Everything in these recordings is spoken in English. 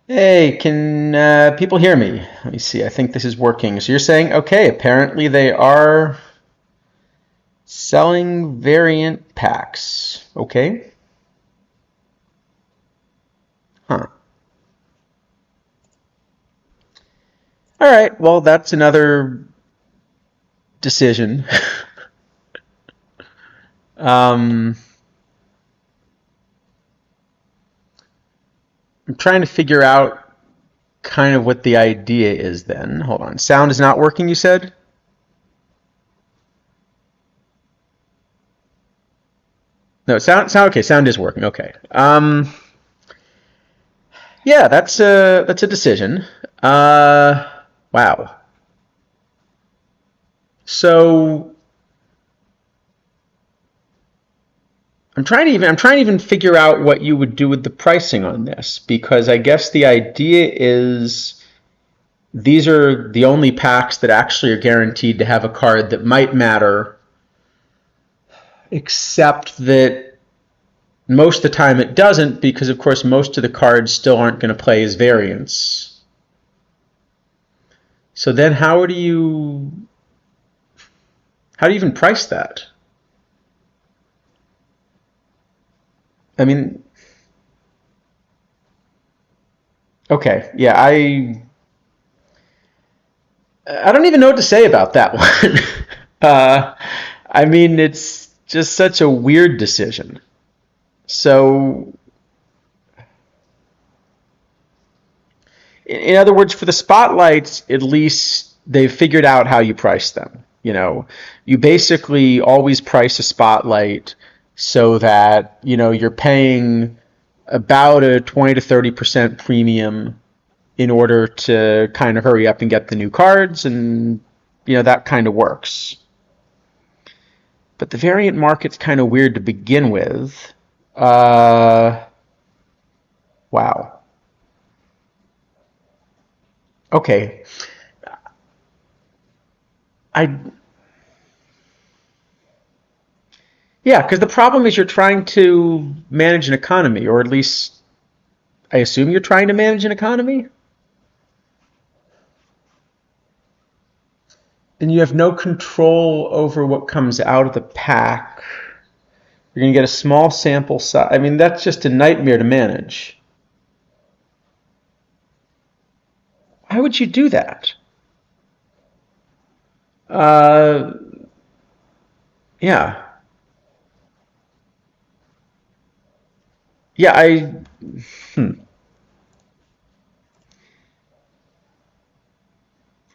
Hey, can people hear me? Let me see. I think this is working. So you're saying, okay, apparently they are selling variant packs. Okay. Huh. All right. Well, that's another decision. um, I'm trying to figure out kind of what the idea is then. Hold on. Sound is not working, you said? No, sound okay. Sound is working. Okay. Yeah, that's a decision. Uh, wow. So I'm trying to even figure out what you would do with the pricing on this because I guess the idea is these are the only packs that actually are guaranteed to have a card that might matter, except that most of the time it doesn't because of course most of the cards still aren't going to play as variants. So then how do you even price that? I mean, okay, yeah, I don't even know what to say about that one. I mean, it's just such a weird decision. So, in other words, for the spotlights, at least they've figured out how you price them. You basically always price a spotlight so that, you're paying about a 20 to 30% premium in order to kind of hurry up and get the new cards, and, that kind of works. But the variant market's kind of weird to begin with. Uh, wow. Okay. I Yeah, because the problem is you're trying to manage an economy, or at least I assume you're trying to manage an economy, and you have no control over what comes out of the pack. You're going to get a small sample size. I mean, that's just a nightmare to manage. Why would you do that? Uh, yeah, yeah. Hmm.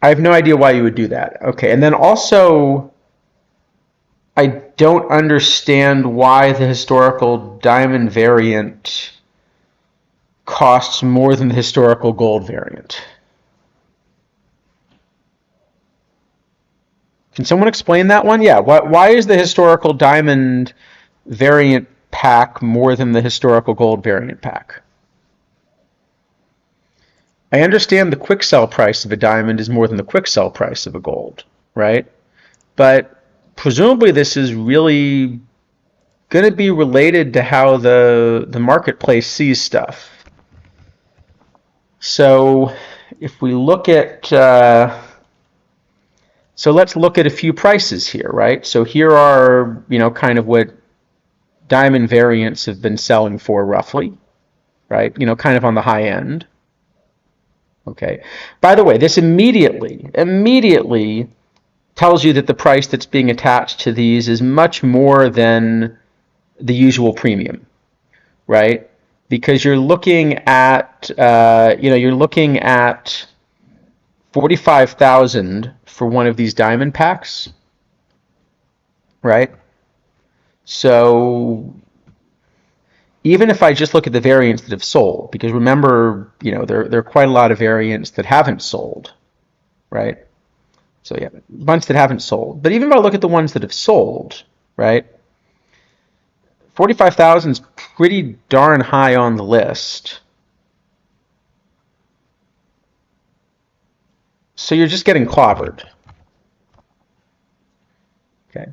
I have no idea why you would do that. Okay, and then also, I don't understand why the historical diamond variant costs more than the historical gold variant. Can someone explain that one? Yeah. Why is the historical diamond variant pack more than the historical gold variant pack? I understand the quick sell price of a diamond is more than the quick sell price of a gold, right? But presumably this is really going to be related to how the marketplace sees stuff. So if we look at so let's look at a few prices here, right? So here are, kind of what diamond variants have been selling for roughly, right? Kind of on the high end. Okay. By the way, this immediately tells you that the price that's being attached to these is much more than the usual premium, right? Because you're looking at 45,000 for one of these diamond packs, right? So even if I just look at the variants that have sold, because remember, there are quite a lot of variants that haven't sold, right? So yeah, a bunch that haven't sold. But even if I look at the ones that have sold, right? 45,000 is pretty darn high on the list. So you're just getting clobbered. Okay.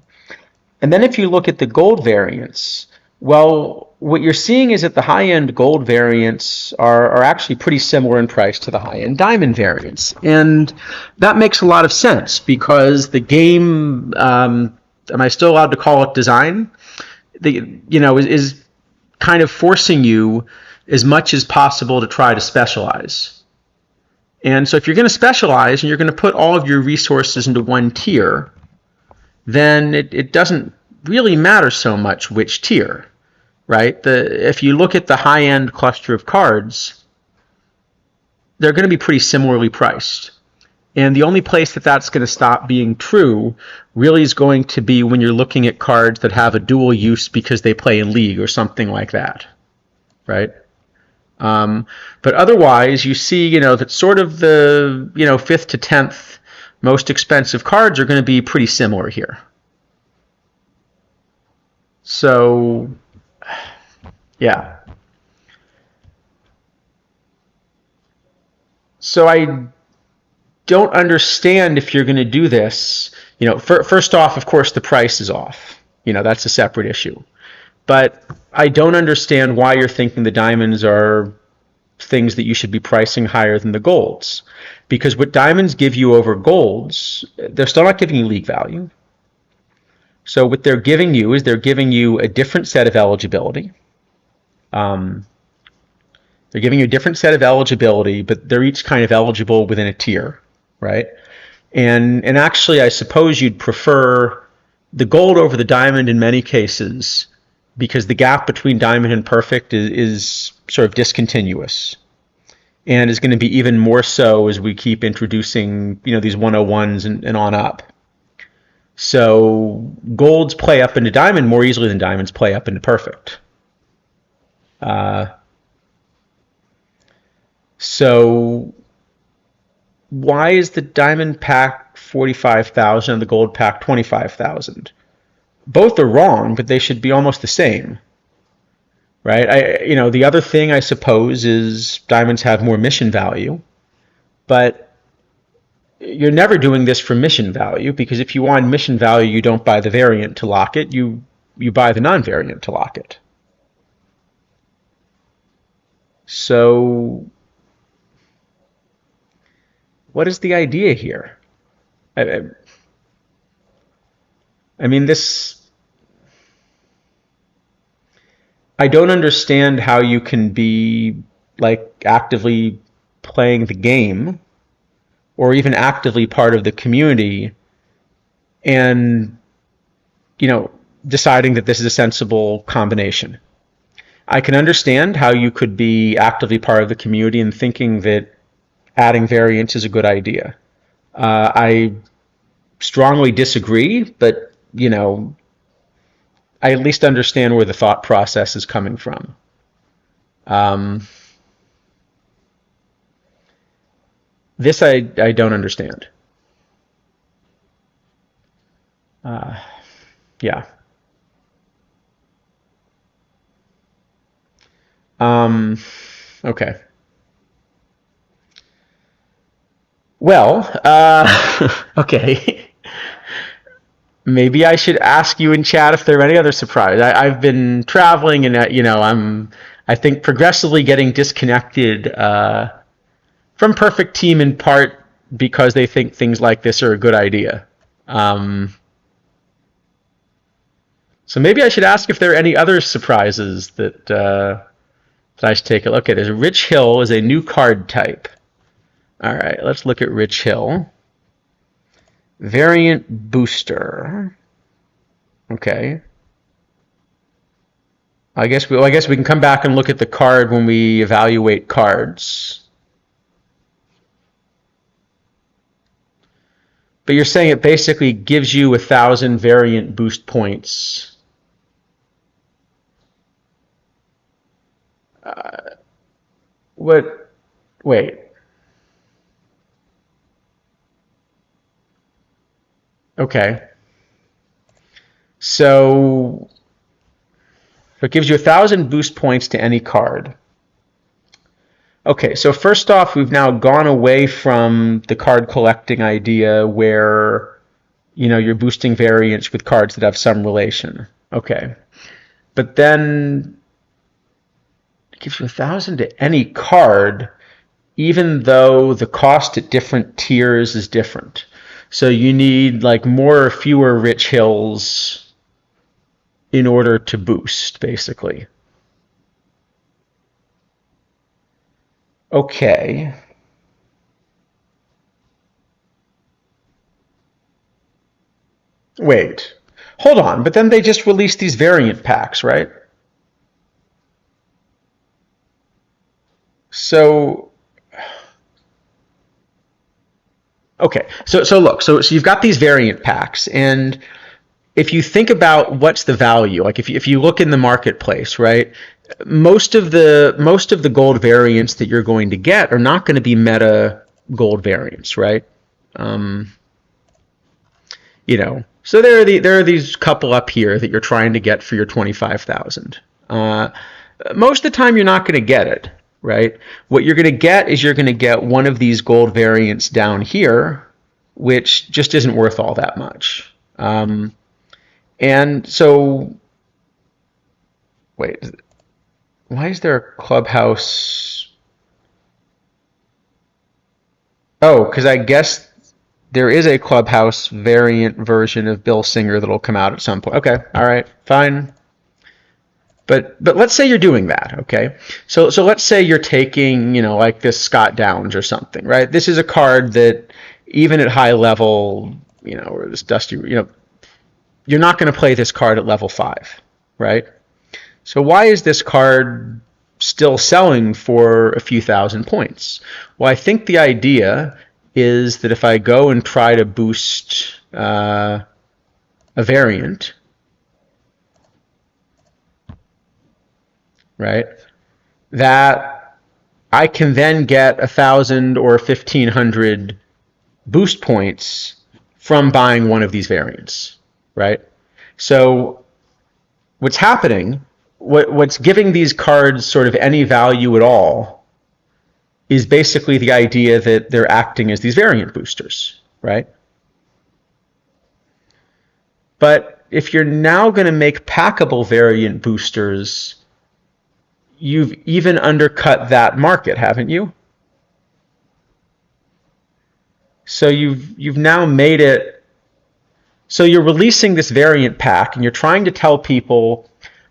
And then if you look at the gold variants, Well, what you're seeing is that the high-end gold variants are actually pretty similar in price to the high-end diamond variants. And that makes a lot of sense because the game, am I still allowed to call it design? Is kind of forcing you as much as possible to try to specialize. And so if you're going to specialize and you're going to put all of your resources into one tier, then it doesn't really matter so much which tier, right? If you look at the high-end cluster of cards, they're going to be pretty similarly priced. And the only place that that's going to stop being true really is going to be when you're looking at cards that have a dual use because they play in League or something like that, right? But otherwise, you see, that sort of the, 5th to 10th most expensive cards are going to be pretty similar here. So, yeah. So I don't understand if you're going to do this. First off, of course, the price is off. That's a separate issue. But I don't understand why you're thinking the diamonds are things that you should be pricing higher than the golds. Because what diamonds give you over golds, they're still not giving you League value. So what they're giving you is they're giving you a different set of eligibility. They're giving you a different set of eligibility, but they're each kind of eligible within a tier, right? And actually, I suppose you'd prefer the gold over the diamond in many cases because the gap between diamond and perfect is sort of discontinuous and is going to be even more so as we keep introducing, these 101s and on up. So golds play up into diamond more easily than diamonds play up into perfect. So why is the diamond pack 45,000 and the gold pack 25,000? Both are wrong, but they should be almost the same, right? The other thing I suppose is diamonds have more mission value, but you're never doing this for mission value because if you want mission value, you don't buy the variant to lock it. You buy the non-variant to lock it. So what is the idea here? I mean, I don't understand how you can be actively playing the game or even actively part of the community and, deciding that this is a sensible combination. I can understand how you could be actively part of the community and thinking that adding variants is a good idea. I strongly disagree, but, I at least understand where the thought process is coming from. This I don't understand. Yeah. Okay. Well, okay. Maybe I should ask you in chat if there are any other surprises. I've been traveling, and I think progressively getting disconnected from Perfect Team in part because they think things like this are a good idea. So maybe I should ask if there are any other surprises that I should take a look at. There's Rich Hill is a new card type. All right, let's look at Rich Hill. Variant booster. Okay. I guess we can come back and look at the card when we evaluate cards. But you're saying it basically gives you 1,000 variant boost points. What? Wait. Okay. So it gives you 1,000 boost points to any card. Okay, so first off, we've now gone away from the card collecting idea where, you're boosting variants with cards that have some relation. Okay. but then it gives you 1,000 to any card, even though the cost at different tiers is different. So you need like more or fewer rich hills in order to boost, basically. Okay. Wait. Hold on, but then they just released these variant packs, right? So okay. So look, so you've got these variant packs, and if you think about what's the value, like if you look in the marketplace, right? Most of the gold variants that you're going to get are not going to be meta gold variants, right? Um, so there are these couple up here that you're trying to get for your 25,000. Most of the time, you're not going to get it, right? What you're going to get is you're going to get one of these gold variants down here, which just isn't worth all that much. And so, wait, why is there a clubhouse? Oh, because I guess there is a clubhouse variant version of Bill Singer that'll come out at some point. Okay, all right, fine. But let's say you're doing that, okay? So let's say you're taking, like this Scott Downs or something, right? This is a card that even at high level, or this Dusty, you're not going to play this card at level 5, right? So why is this card still selling for a few thousand points? Well, I think the idea is that if I go and try to boost a variant, right, that I can then get 1,000 or 1,500 boost points from buying one of these variants, right? So what's happening, what's giving these cards sort of any value at all is basically the idea that they're acting as these variant boosters, right? But if you're now going to make packable variant boosters, you've even undercut that market, haven't you? So you've now made it so you're releasing this variant pack and you're trying to tell people,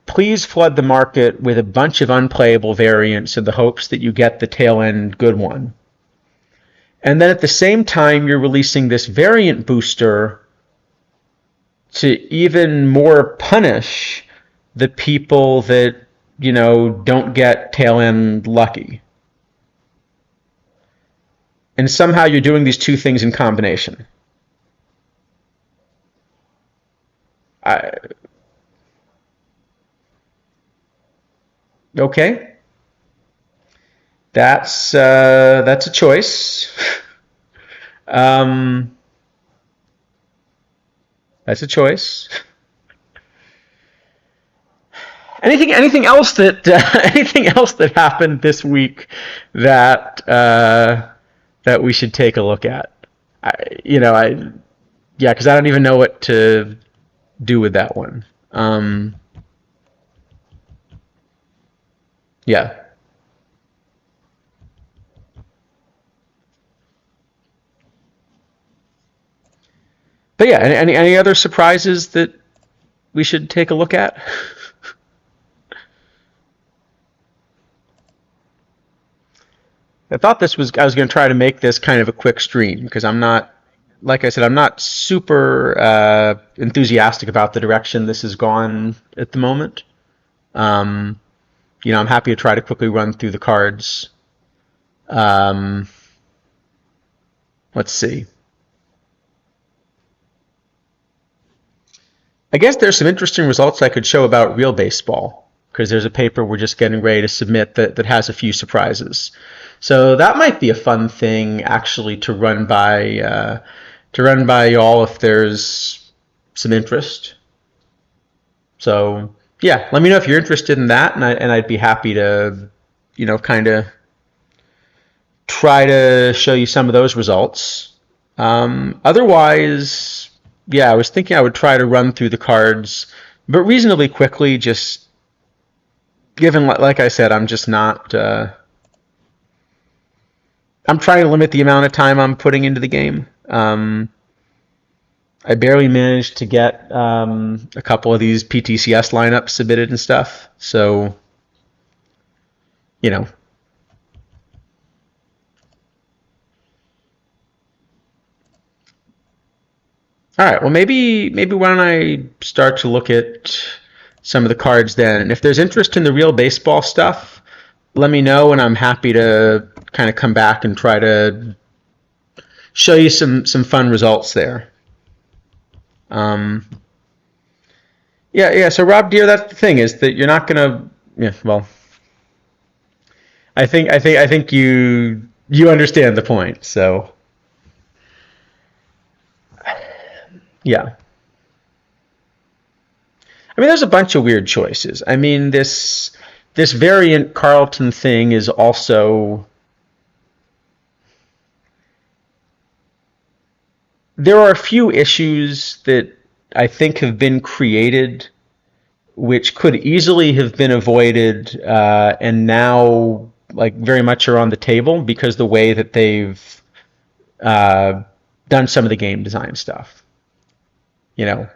please flood the market with a bunch of unplayable variants in the hopes that you get the tail end good one. And then at the same time, you're releasing this variant booster to even more punish the people that, don't get tail end lucky. And somehow you're doing these two things in combination. Okay, that's a choice. um, that's a choice. Anything else that anything else that happened this week that that we should take a look at? Yeah, because I don't even know what to do with that one. Yeah. But yeah, any other surprises that we should take a look at? I was going to try to make this kind of a quick stream because I'm not, like I said, I'm not super enthusiastic about the direction this has gone at the moment. Um, I'm happy to try to quickly run through the cards. Um, let's see. I guess there's some interesting results I could show about real baseball because there's a paper we're just getting ready to submit that has a few surprises. So that might be a fun thing actually to run by y'all if there's some interest. So yeah, let me know if you're interested in that, and I'd be happy to, kind of try to show you some of those results. Otherwise, yeah, I was thinking I would try to run through the cards, but reasonably quickly, just given, like I said, I'm just not. I'm trying to limit the amount of time I'm putting into the game. I barely managed to get a couple of these PTCS lineups submitted and stuff. So, you know. All right. Well, maybe why don't I start to look at some of the cards then? And if there's interest in the real baseball stuff, let me know, and I'm happy to kind of come back and try to show you some fun results there. Um, yeah. So Rob Deere, that's the thing, is that you're not gonna. Yeah. Well, I think you understand the point. So yeah. I mean, there's a bunch of weird choices. I mean, this variant Carlton thing is also. There are a few issues that I think have been created which could easily have been avoided, and now like very much are on the table because the way that they've uh, done some of the game design stuff. You know,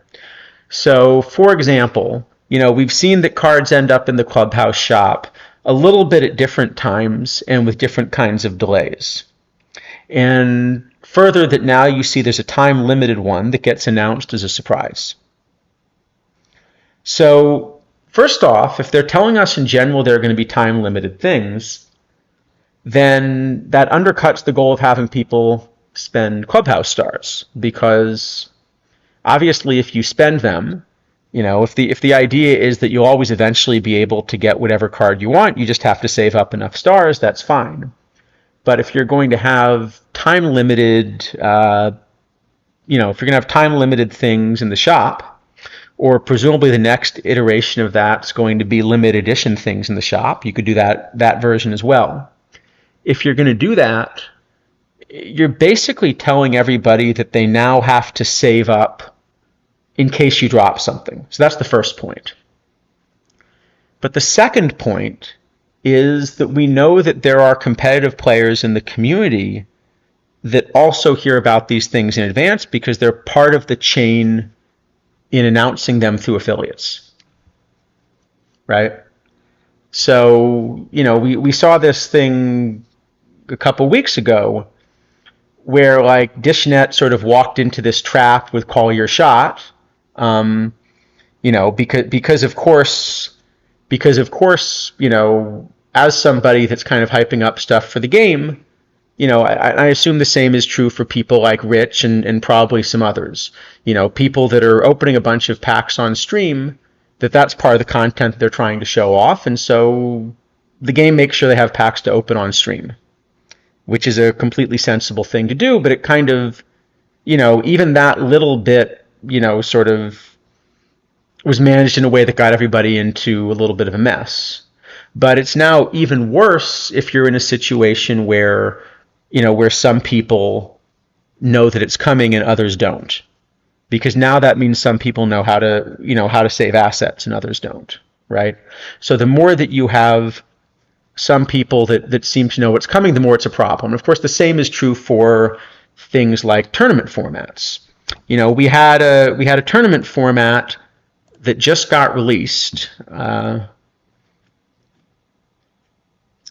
so for example, we've seen that cards end up in the clubhouse shop a little bit at different times and with different kinds of delays. And further, that now you see there's a time limited one that gets announced as a surprise. So first off, if they're telling us in general there are going to be time limited things, then that undercuts the goal of having people spend clubhouse stars, because obviously if you spend them, if the idea is that you'll always eventually be able to get whatever card you want, you just have to save up enough stars, that's fine. But if you're going to have time limited, if you're going to have time limited things in the shop, or presumably the next iteration of that's going to be limited edition things in the shop, you could do that version as well. If you're going to do that, you're basically telling everybody that they now have to save up in case you drop something. So that's the first point. But the second point is that we know that there are competitive players in the community that also hear about these things in advance because they're part of the chain in announcing them through affiliates, right? So, we saw this thing a couple weeks ago where like DishNet sort of walked into this trap with Call Your Shot, because of course, as somebody that's kind of hyping up stuff for the game, I assume the same is true for people like Rich and probably some others. People that are opening a bunch of packs on stream, that's part of the content they're trying to show off, and so the game makes sure they have packs to open on stream, which is a completely sensible thing to do, but it kind of, even that little bit, sort of was managed in a way that got everybody into a little bit of a mess. But it's now even worse if you're in a situation where some people know that it's coming and others don't, because now that means some people know how to save assets and others don't, right? So the more that you have some people that seem to know what's coming, the more it's a problem. Of course, the same is true for things like tournament formats. We had a tournament format that just got released.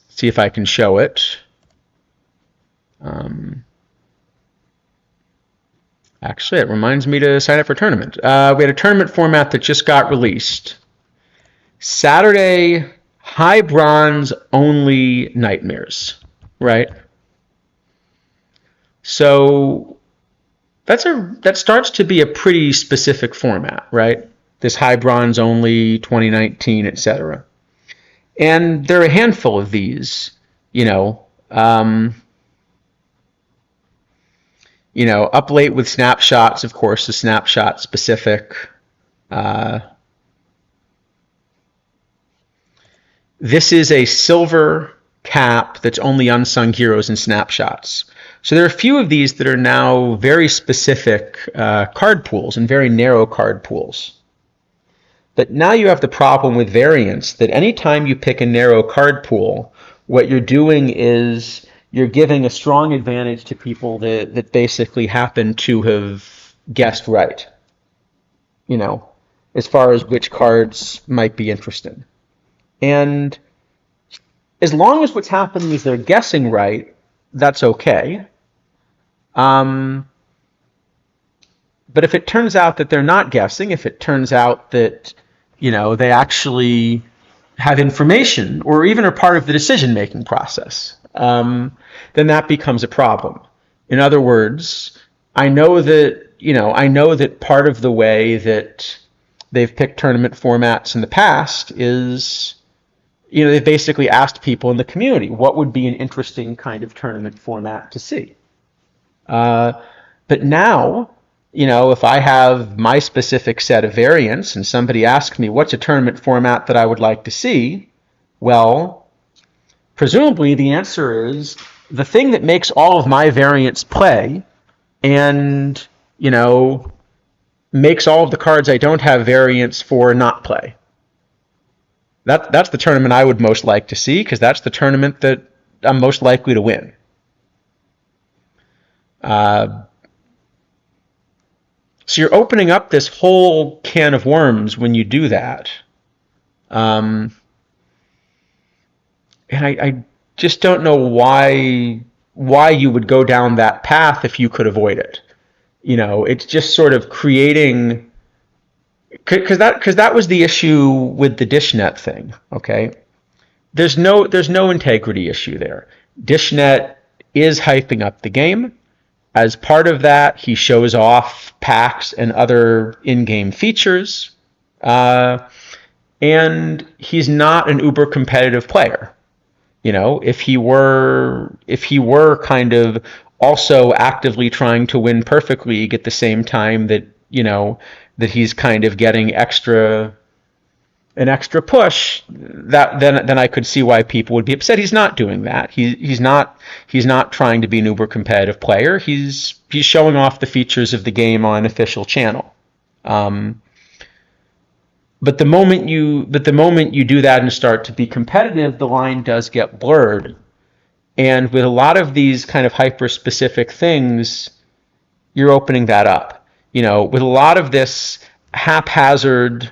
See if I can show it. Actually, it reminds me to sign up for a tournament. We had a tournament format that just got released. Saturday, high bronze only nightmares, right? So that starts to be a pretty specific format, right? This high bronze only 2019, etc. And there are a handful of these, up late with snapshots, of course, the snapshot specific. This is a silver cap that's only unsung heroes and snapshots. So there are a few of these that are now very specific card pools and very narrow card pools. But now you have the problem with variance that anytime you pick a narrow card pool, what you're doing is you're giving a strong advantage to people that basically happen to have guessed right, you know, as far as which cards might be interesting. And as long as what's happening is they're guessing right, that's okay. Um, but if it turns out that they're not guessing, if it turns out that, they actually have information or even are part of the decision-making process, then that becomes a problem. In other words, I know that part of the way that they've picked tournament formats in the past is, they've basically asked people in the community what would be an interesting kind of tournament format to see. Uh, but now, if I have my specific set of variants and somebody asks me what's a tournament format that I would like to see, well, presumably the answer is the thing that makes all of my variants play and, makes all of the cards I don't have variants for not play. That's the tournament I would most like to see because that's the tournament that I'm most likely to win. So you're opening up this whole can of worms when you do that. And I just don't know why you would go down that path if you could avoid it. It's just sort of creating, because that was the issue with the DishNet thing. Okay, there's no integrity issue there. DishNet is hyping up the game. As part of that, he shows off packs and other in-game features, and he's not an uber competitive player. If he were kind of also actively trying to win Perfect League at the same time that that he's kind of getting an extra push, that then I could see why people would be upset. He's not doing that. He's not trying to be an uber competitive player. He's showing off the features of the game on an official channel. But the moment you do that and start to be competitive, the line does get blurred. And with a lot of these kind of hyper specific things, you're opening that up. With a lot of this haphazard,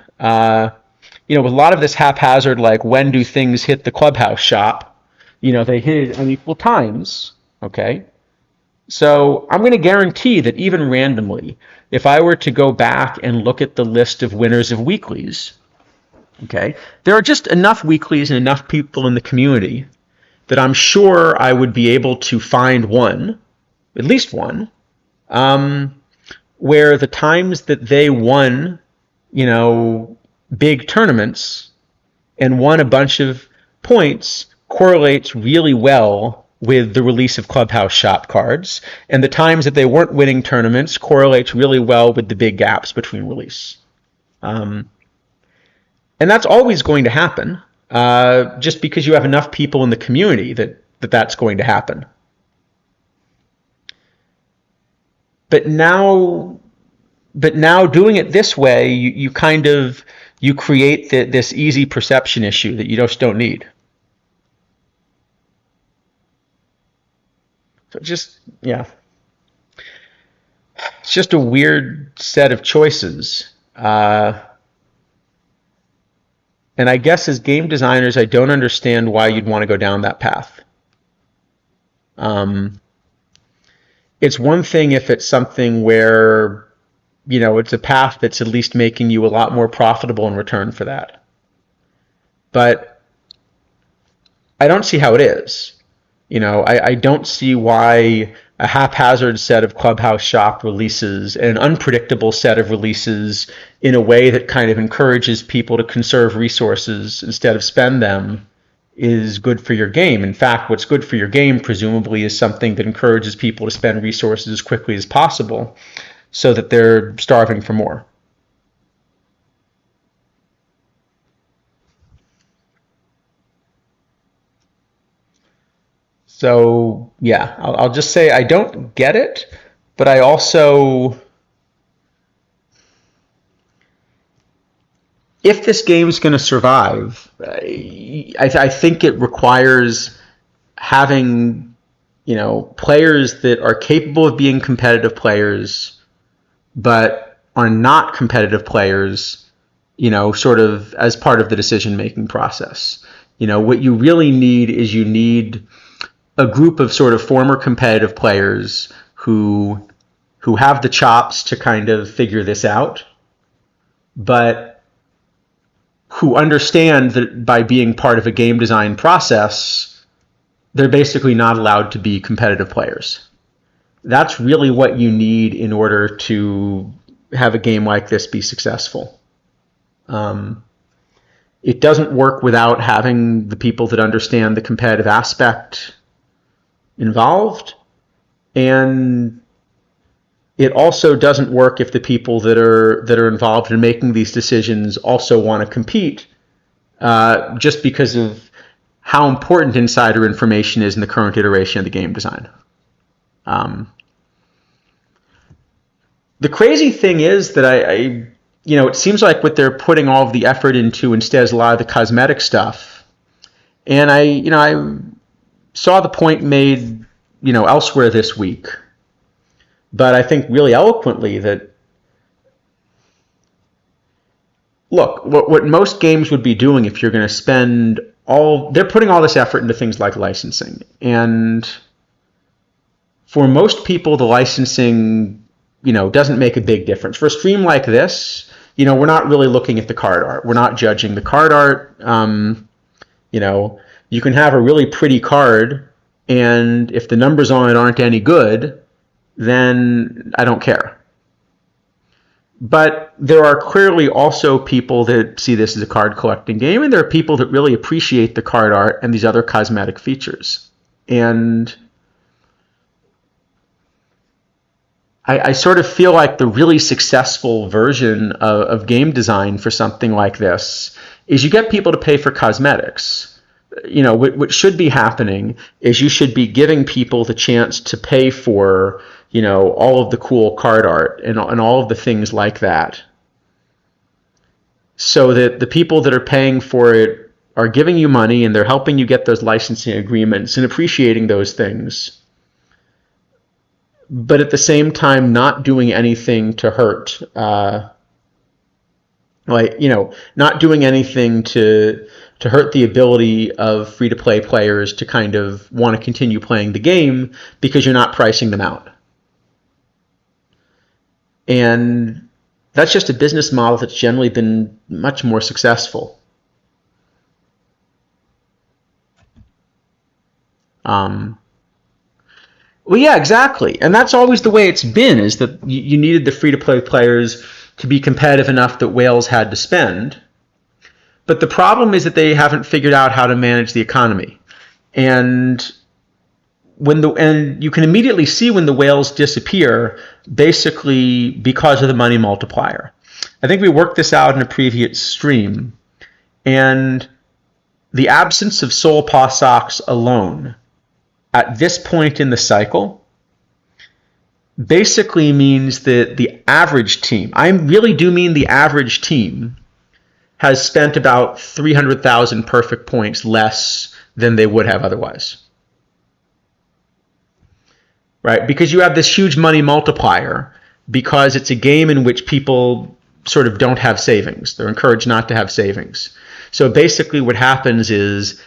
like when do things hit the clubhouse shop? They hit it on equal times. Okay. So I'm going to guarantee that even randomly, if I were to go back and look at the list of winners of weeklies, okay, there are just enough weeklies and enough people in the community that I'm sure I would be able to find one, at least one, where the times that they won, big tournaments and won a bunch of points correlates really well with the release of Clubhouse Shop cards, and the times that they weren't winning tournaments correlates really well with the big gaps between release. And that's always going to happen, just because you have enough people in the community that's going to happen. But now doing it this way, you create this easy perception issue that you just don't need. So it's just a weird set of choices. And I guess as game designers, I don't understand why you'd want to go down that path. It's one thing if it's something where, it's a path that's at least making you a lot more profitable in return for that. But I don't see how it is. I don't see why a haphazard set of Clubhouse Shop releases and an unpredictable set of releases in a way that kind of encourages people to conserve resources instead of spend them is good for your game. In fact, what's good for your game presumably is something that encourages people to spend resources as quickly as possible so that they're starving for more. So yeah, I'll just say I don't get it, but if this game's going to survive, I think it requires having, players that are capable of being competitive players, but are not competitive players, sort of as part of the decision-making process. What you really need is you need a group of sort of former competitive players who have the chops to kind of figure this out, but who understand that by being part of a game design process, they're basically not allowed to be competitive players. That's really what you need in order to have a game like this be successful. It doesn't work without having the people that understand the competitive aspect involved, and it also doesn't work if the people that are involved in making these decisions also want to compete, just because of how important insider information is in the current iteration of the game design. The crazy thing is that it seems like what they're putting all of the effort into instead is a lot of the cosmetic stuff. And I saw the point made, elsewhere this week, but I think really eloquently that, look, what most games would be doing if you're going to spend they're putting all this effort into things like licensing. And for most people, the licensing, doesn't make a big difference. For a stream like this, we're not really looking at the card art. We're not judging the card art. You can have a really pretty card, and if the numbers on it aren't any good, then I don't care. But there are clearly also people that see this as a card collecting game, and there are people that really appreciate the card art and these other cosmetic features. And I sort of feel like the really successful version of game design for something like this is you get people to pay for cosmetics. What should be happening is you should be giving people the chance to pay for, all of the cool card art and all of the things like that, so that the people that are paying for it are giving you money and they're helping you get those licensing agreements and appreciating those things, but at the same time not doing anything to hurt, not doing anything to hurt the ability of free-to-play players to kind of want to continue playing the game because you're not pricing them out. And that's just a business model that's generally been much more successful. Well, yeah, exactly. And that's always the way it's been, is that you needed the free-to-play players to be competitive enough that whales had to spend. But the problem is that they haven't figured out how to manage the economy. And you can immediately see when the whales disappear, basically because of the money multiplier. I think we worked this out in a previous stream. And the absence of Sol Passox alone at this point in the cycle basically means that the average team, I really do mean the average team, has spent about 300,000 perfect points less than they would have otherwise. Right? Because you have this huge money multiplier, because it's a game in which people sort of don't have savings. They're encouraged not to have savings. So basically what happens is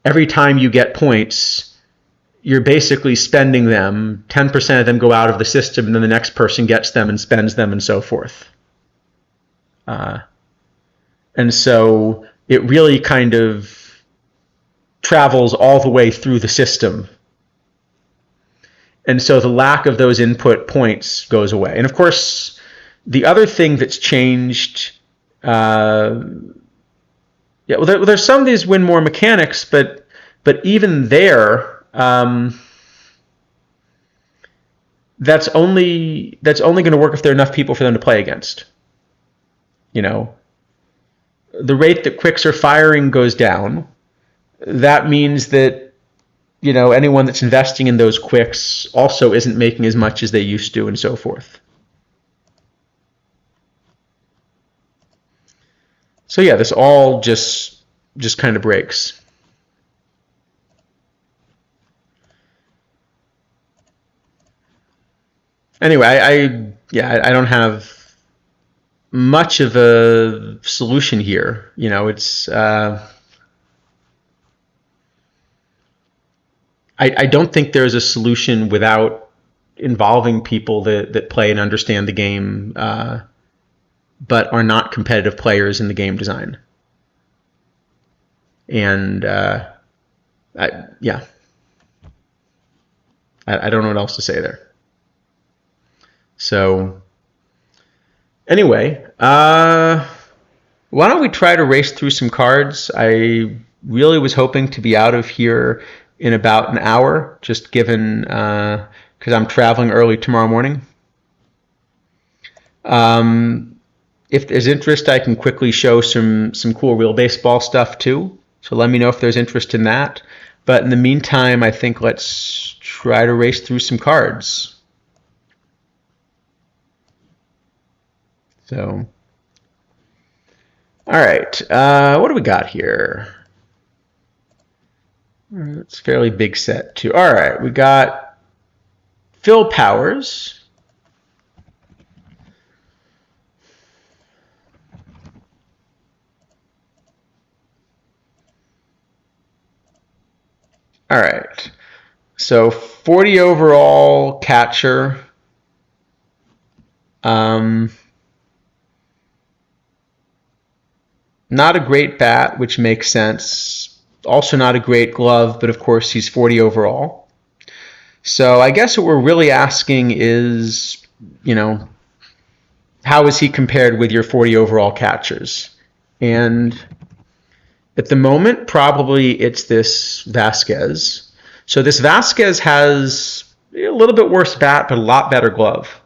every time you get points, you're basically spending them, 10% of them go out of the system, and then the next person gets them and spends them and so forth. And so it really kind of travels all the way through the system. And so the lack of those input points goes away. And of course, the other thing that's changed, there's some of these win more mechanics, but even there, that's only going to work if there are enough people for them to play against. The rate that quicks are firing goes down. That means that anyone that's investing in those quicks also isn't making as much as they used to, and so forth. So yeah, this all just kind of breaks. Anyway, I don't have much of a solution here. It's I don't think there's a solution without involving people that play and understand the game, but are not competitive players in the game design. And yeah, I don't know what else to say there. So anyway, why don't we try to race through some cards? I really was hoping to be out of here in about an hour, just given because I'm traveling early tomorrow morning. If there's interest, I can quickly show some cool real baseball stuff too. So let me know if there's interest in that. But in the meantime, I think let's try to race through some cards. So, all right, what do we got here? It's a fairly big set too. All right, we got Phil Powers. All right, so 40 overall catcher. Not a great bat, which makes sense. Also not a great glove, but of course he's 40 overall. So I guess what we're really asking is, how is he compared with your 40 overall catchers? And at the moment, probably it's this Vasquez. So this Vasquez has a little bit worse bat, but a lot better glove,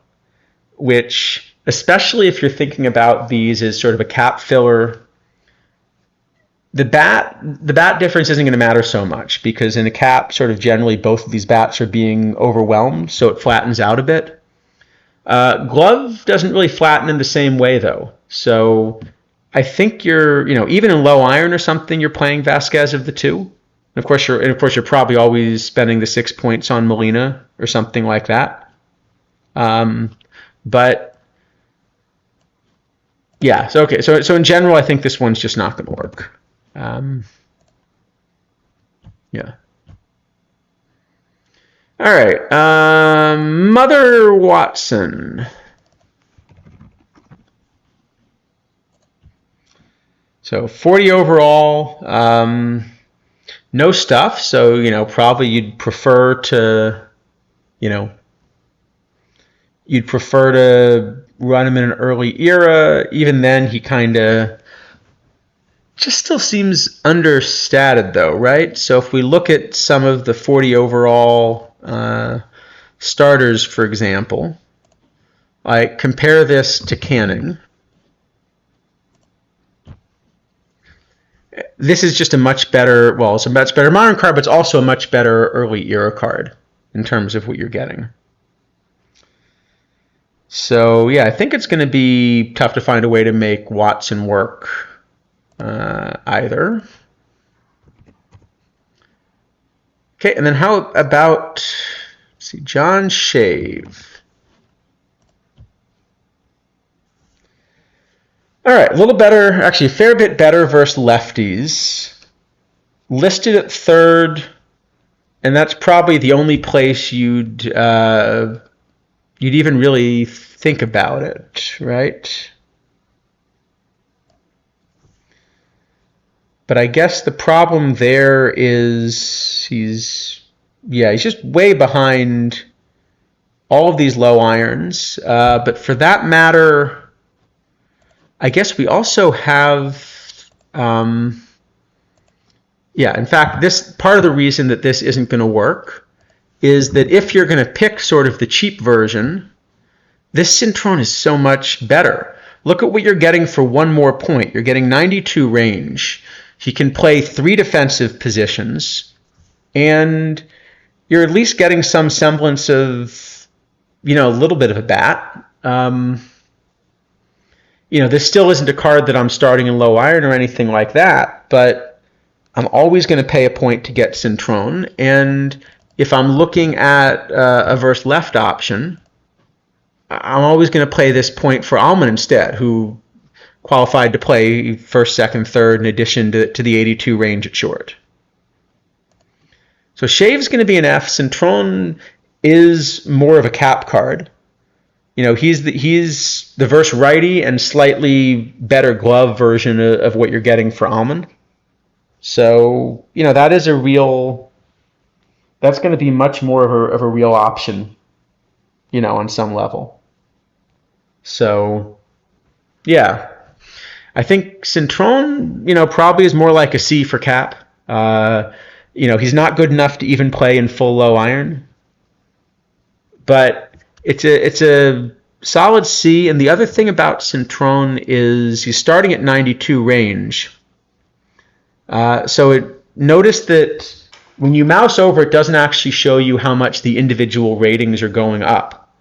which, especially if you're thinking about these as sort of a cap filler, the bat difference isn't going to matter so much because in a cap, sort of generally both of these bats are being overwhelmed, so it flattens out a bit. Glove doesn't really flatten in the same way though, so I think you're, even in low iron or something, you're playing Vasquez of the two. And of course, you're probably always spending the 6 points on Molina or something like that. But yeah, so okay, so in general, I think this one's just not going to work. Yeah. All right. Mother Watson. So 40 overall. No stuff. So, probably you'd prefer to run him in an early era. Even then, he kind of just still seems understated though, right? So if we look at some of the 40 overall starters, for example, like compare this to Canning. This is just a much better, well, it's a much better modern card, but it's also a much better early era card in terms of what you're getting. So yeah, I think it's going to be tough to find a way to make Watson work either. Okay, and then how about, let's see, John Shave. All right, a little better, actually a fair bit better versus lefties. Listed at third, and that's probably the only place you'd even really think about it, right? But I guess the problem there is he's just way behind all of these low irons. But for that matter, I guess we also have, in fact, this part of the reason that this isn't going to work is that if you're going to pick sort of the cheap version, this Cintron is so much better. Look at what you're getting for one more point. You're getting 92 range. He can play 3 defensive positions, and you're at least getting some semblance of, a little bit of a bat. this still isn't a card that I'm starting in low iron or anything like that, but I'm always going to pay a point to get Centron. And if I'm looking at a verse left option, I'm always going to play this point for Alman instead, who qualified to play first, second, third in addition to the 82 range at short. So Shave's going to be an F. Centron is more of a cap card. He's the verse righty and slightly better glove version of what you're getting for Alman. So, that is that's going to be much more of a real option, on some level. So, yeah. I think Centron, probably is more like a C for cap. He's not good enough to even play in full low iron. But it's a solid C. And the other thing about Centron is he's starting at 92 range. Notice that when you mouse over, it doesn't actually show you how much the individual ratings are going up.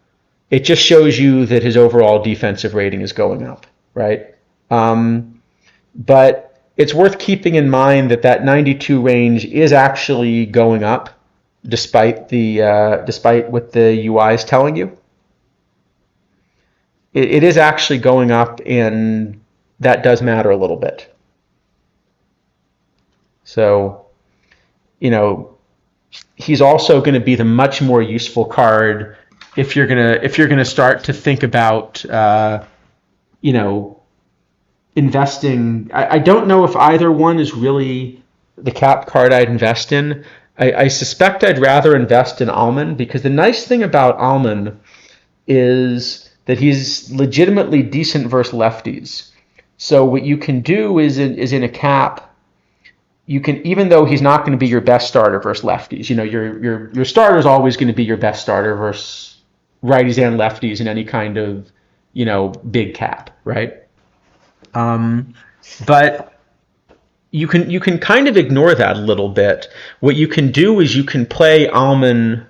It just shows you that his overall defensive rating is going up, right? But it's worth keeping in mind that 92 range is actually going up, despite what the UI is telling you. It is actually going up, and that does matter a little bit. So, he's also going to be the much more useful card if you're gonna start to think about, investing. I don't know if either one is really the cap card I'd invest in. I suspect I'd rather invest in Alman, because the nice thing about Alman is that he's legitimately decent versus lefties. So what you can do is in a cap, you can, even though he's not going to be your best starter versus lefties, your starter is always going to be your best starter versus righties and lefties in any kind of, big cap, right? But you can kind of ignore that a little bit. What you can do is you can play Alman.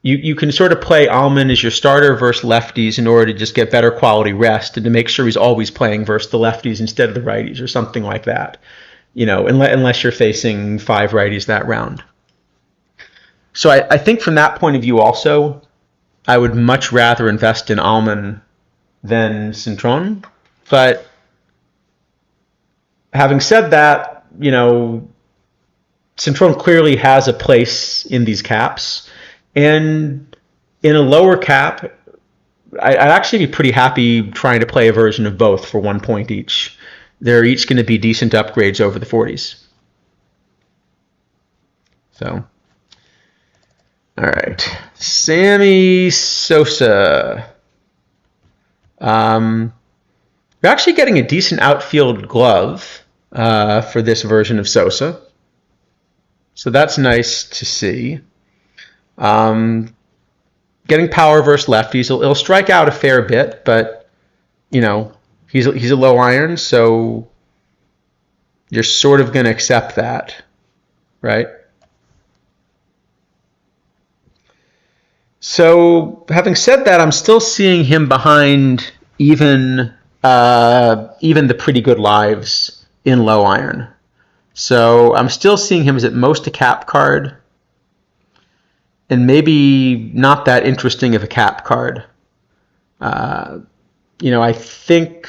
You can sort of play Alman as your starter versus lefties in order to just get better quality rest and to make sure he's always playing versus the lefties instead of the righties or something like that. Unless you're facing 5 righties that round. So I think from that point of view also, I would much rather invest in Alman than Centron. But having said that, Centron clearly has a place in these caps. And in a lower cap, I'd actually be pretty happy trying to play a version of both for 1 point each. They're each going to be decent upgrades over the 40s. So, all right. Sammy Sosa. We're actually getting a decent outfield glove for this version of Sosa. So that's nice to see. Getting power versus lefties. He'll strike out a fair bit, but, he's a low iron, so you're sort of going to accept that, right? So, having said that, I'm still seeing him behind even the pretty good lives in low iron. So I'm still seeing him as at most a cap card, and maybe not that interesting of a cap card. I think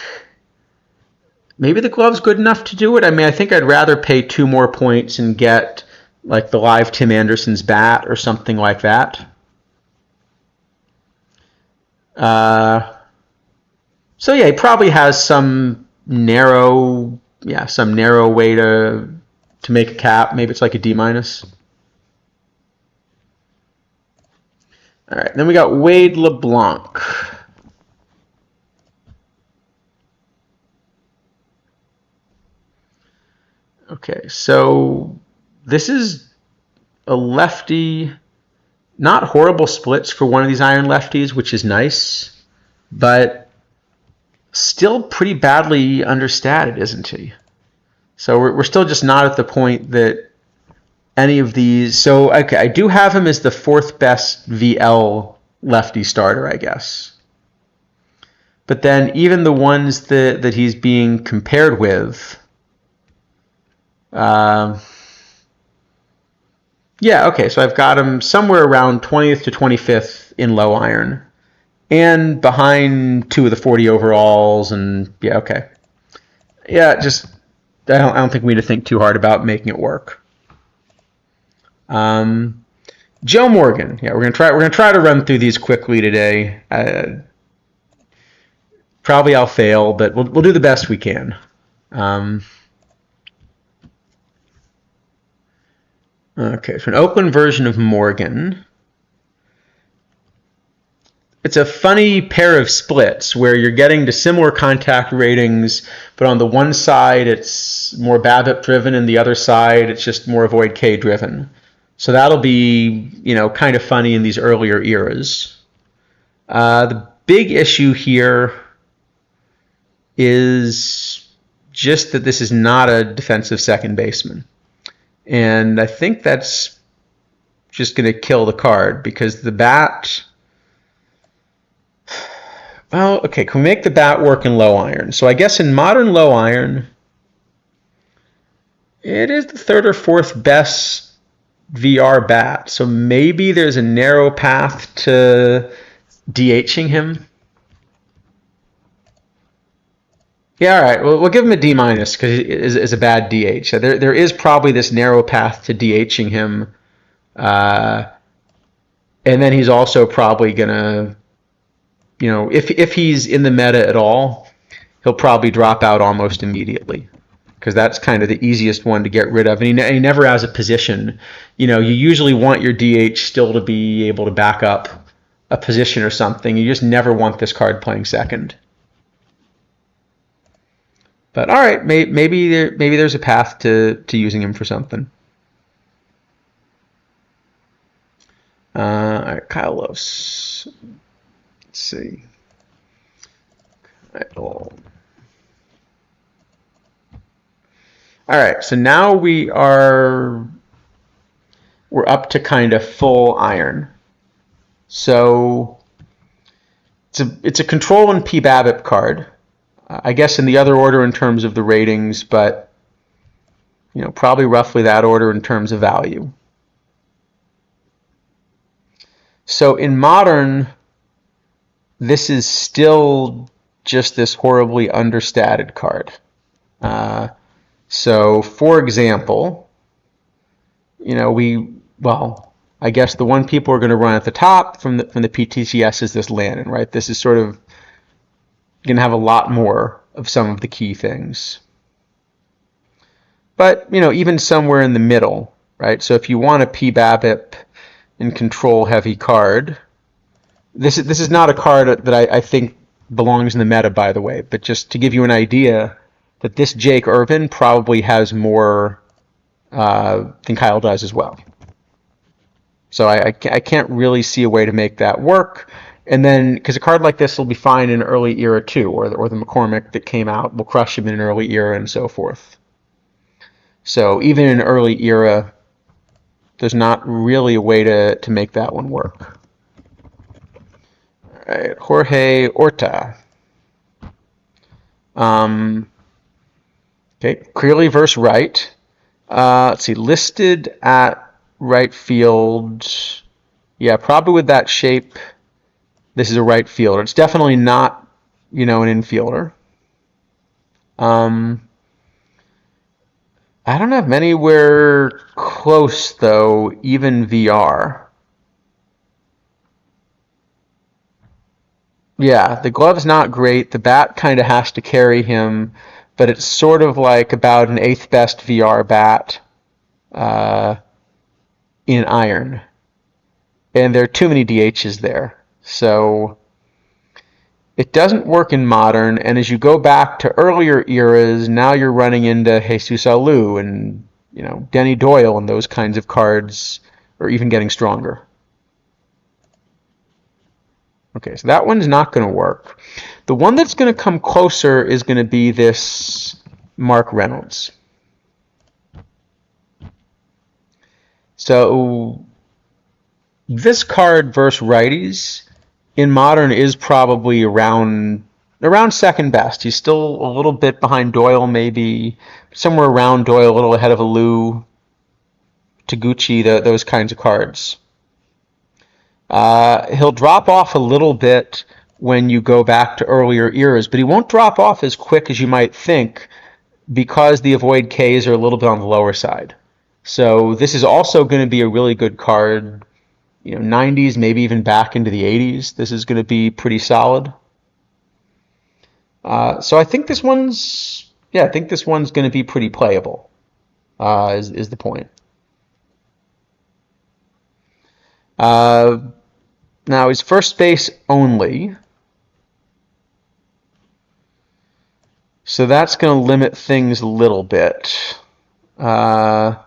maybe the glove's good enough to do it. I mean, I think I'd rather pay 2 more points and get like the live Tim Anderson's bat or something like that. So yeah, he probably has some narrow way to make a cap. Maybe it's like a D-. All right, then we got Wade LeBlanc. Okay, so this is a lefty. Not horrible splits for one of these iron lefties, which is nice, but still pretty badly understated, isn't he? So we're still just not at the point that any of these. So okay, I do have him as the 4th best VL lefty starter, I guess. But then even the ones that he's being compared with, yeah, okay, so I've got him somewhere around 20th to 25th in low iron, and behind 2 of the 40 overalls, and yeah, okay. Yeah, just I don't think we need to think too hard about making it work. Joe Morgan. Yeah, we're gonna try to run through these quickly today. Probably I'll fail, but we'll do the best we can. Okay, so an Oakland version of Morgan. It's a funny pair of splits where you're getting to similar contact ratings, but on the one side it's more BABIP driven, and the other side it's just more avoid K driven. So that'll be, kind of funny in these earlier eras. The big issue here is just that this is not a defensive second baseman. And I think that's just going to kill the card because the bat... Well, okay, can we make the bat work in low iron? So I guess in modern low iron, it is the third or fourth best VR bat. So maybe there's a narrow path to DHing him. Yeah, all right. Well, we'll give him a D minus because he is a bad DH. So there is probably this narrow path to DHing him, and then he's also probably gonna, if he's in the meta at all, he'll probably drop out almost immediately because that's kind of the easiest one to get rid of. And he never has a position. You usually want your DH still to be able to back up a position or something. You just never want this card playing second. But all right, maybe there's a path to using him for something. All right, Kyle Lewis. Let's see. All right, so now we're up to kind of full iron. So it's a control and PBABIP card. I guess in the other order in terms of the ratings, but probably roughly that order in terms of value. So in modern, this is still just this horribly understated card. So for example, I guess the one people are going to run at the top from the PTCS is this Lannon, right? This is sort of going to have a lot more of some of the key things. But, even somewhere in the middle, right? So if you want a PBABIP and control heavy card, this is not a card that I think belongs in the meta, by the way, but just to give you an idea that this Jake Irvin probably has more than Kyle does as well. So I can't really see a way to make that work. And then, because a card like this will be fine in early era too, or the McCormick that came out will crush him in an early era and so forth. So even in early era, there's not really a way to make that one work. All right, Jorge Orta. Okay, clearly versus right. Let's see, listed at right field. Yeah, probably with that shape. This is a right fielder. It's definitely not, an infielder. I don't have anywhere close, though, even VR. Yeah, the glove's not great. The bat kind of has to carry him, but it's sort of like about an 8th best VR bat in iron. And there are too many DHs there. So it doesn't work in modern, and as you go back to earlier eras, now you're running into Jesus Alou and Denny Doyle and those kinds of cards are even getting stronger. Okay, so that one's not going to work. The one that's going to come closer is going to be this Mark Reynolds. So this card versus righties in modern is probably around around second best. He's still a little bit behind Doyle, maybe somewhere around Doyle, a little ahead of Alou, Taguchi, those kinds of cards. He'll drop off a little bit when you go back to earlier eras, but he won't drop off as quick as you might think because the avoid Ks are a little bit on the lower side. So this is also going to be a really good card. 90s, maybe even back into the 80s. This is going to be pretty solid. So I think this one's going to be pretty playable. Is the point. Now he's first base only, so that's going to limit things a little bit. But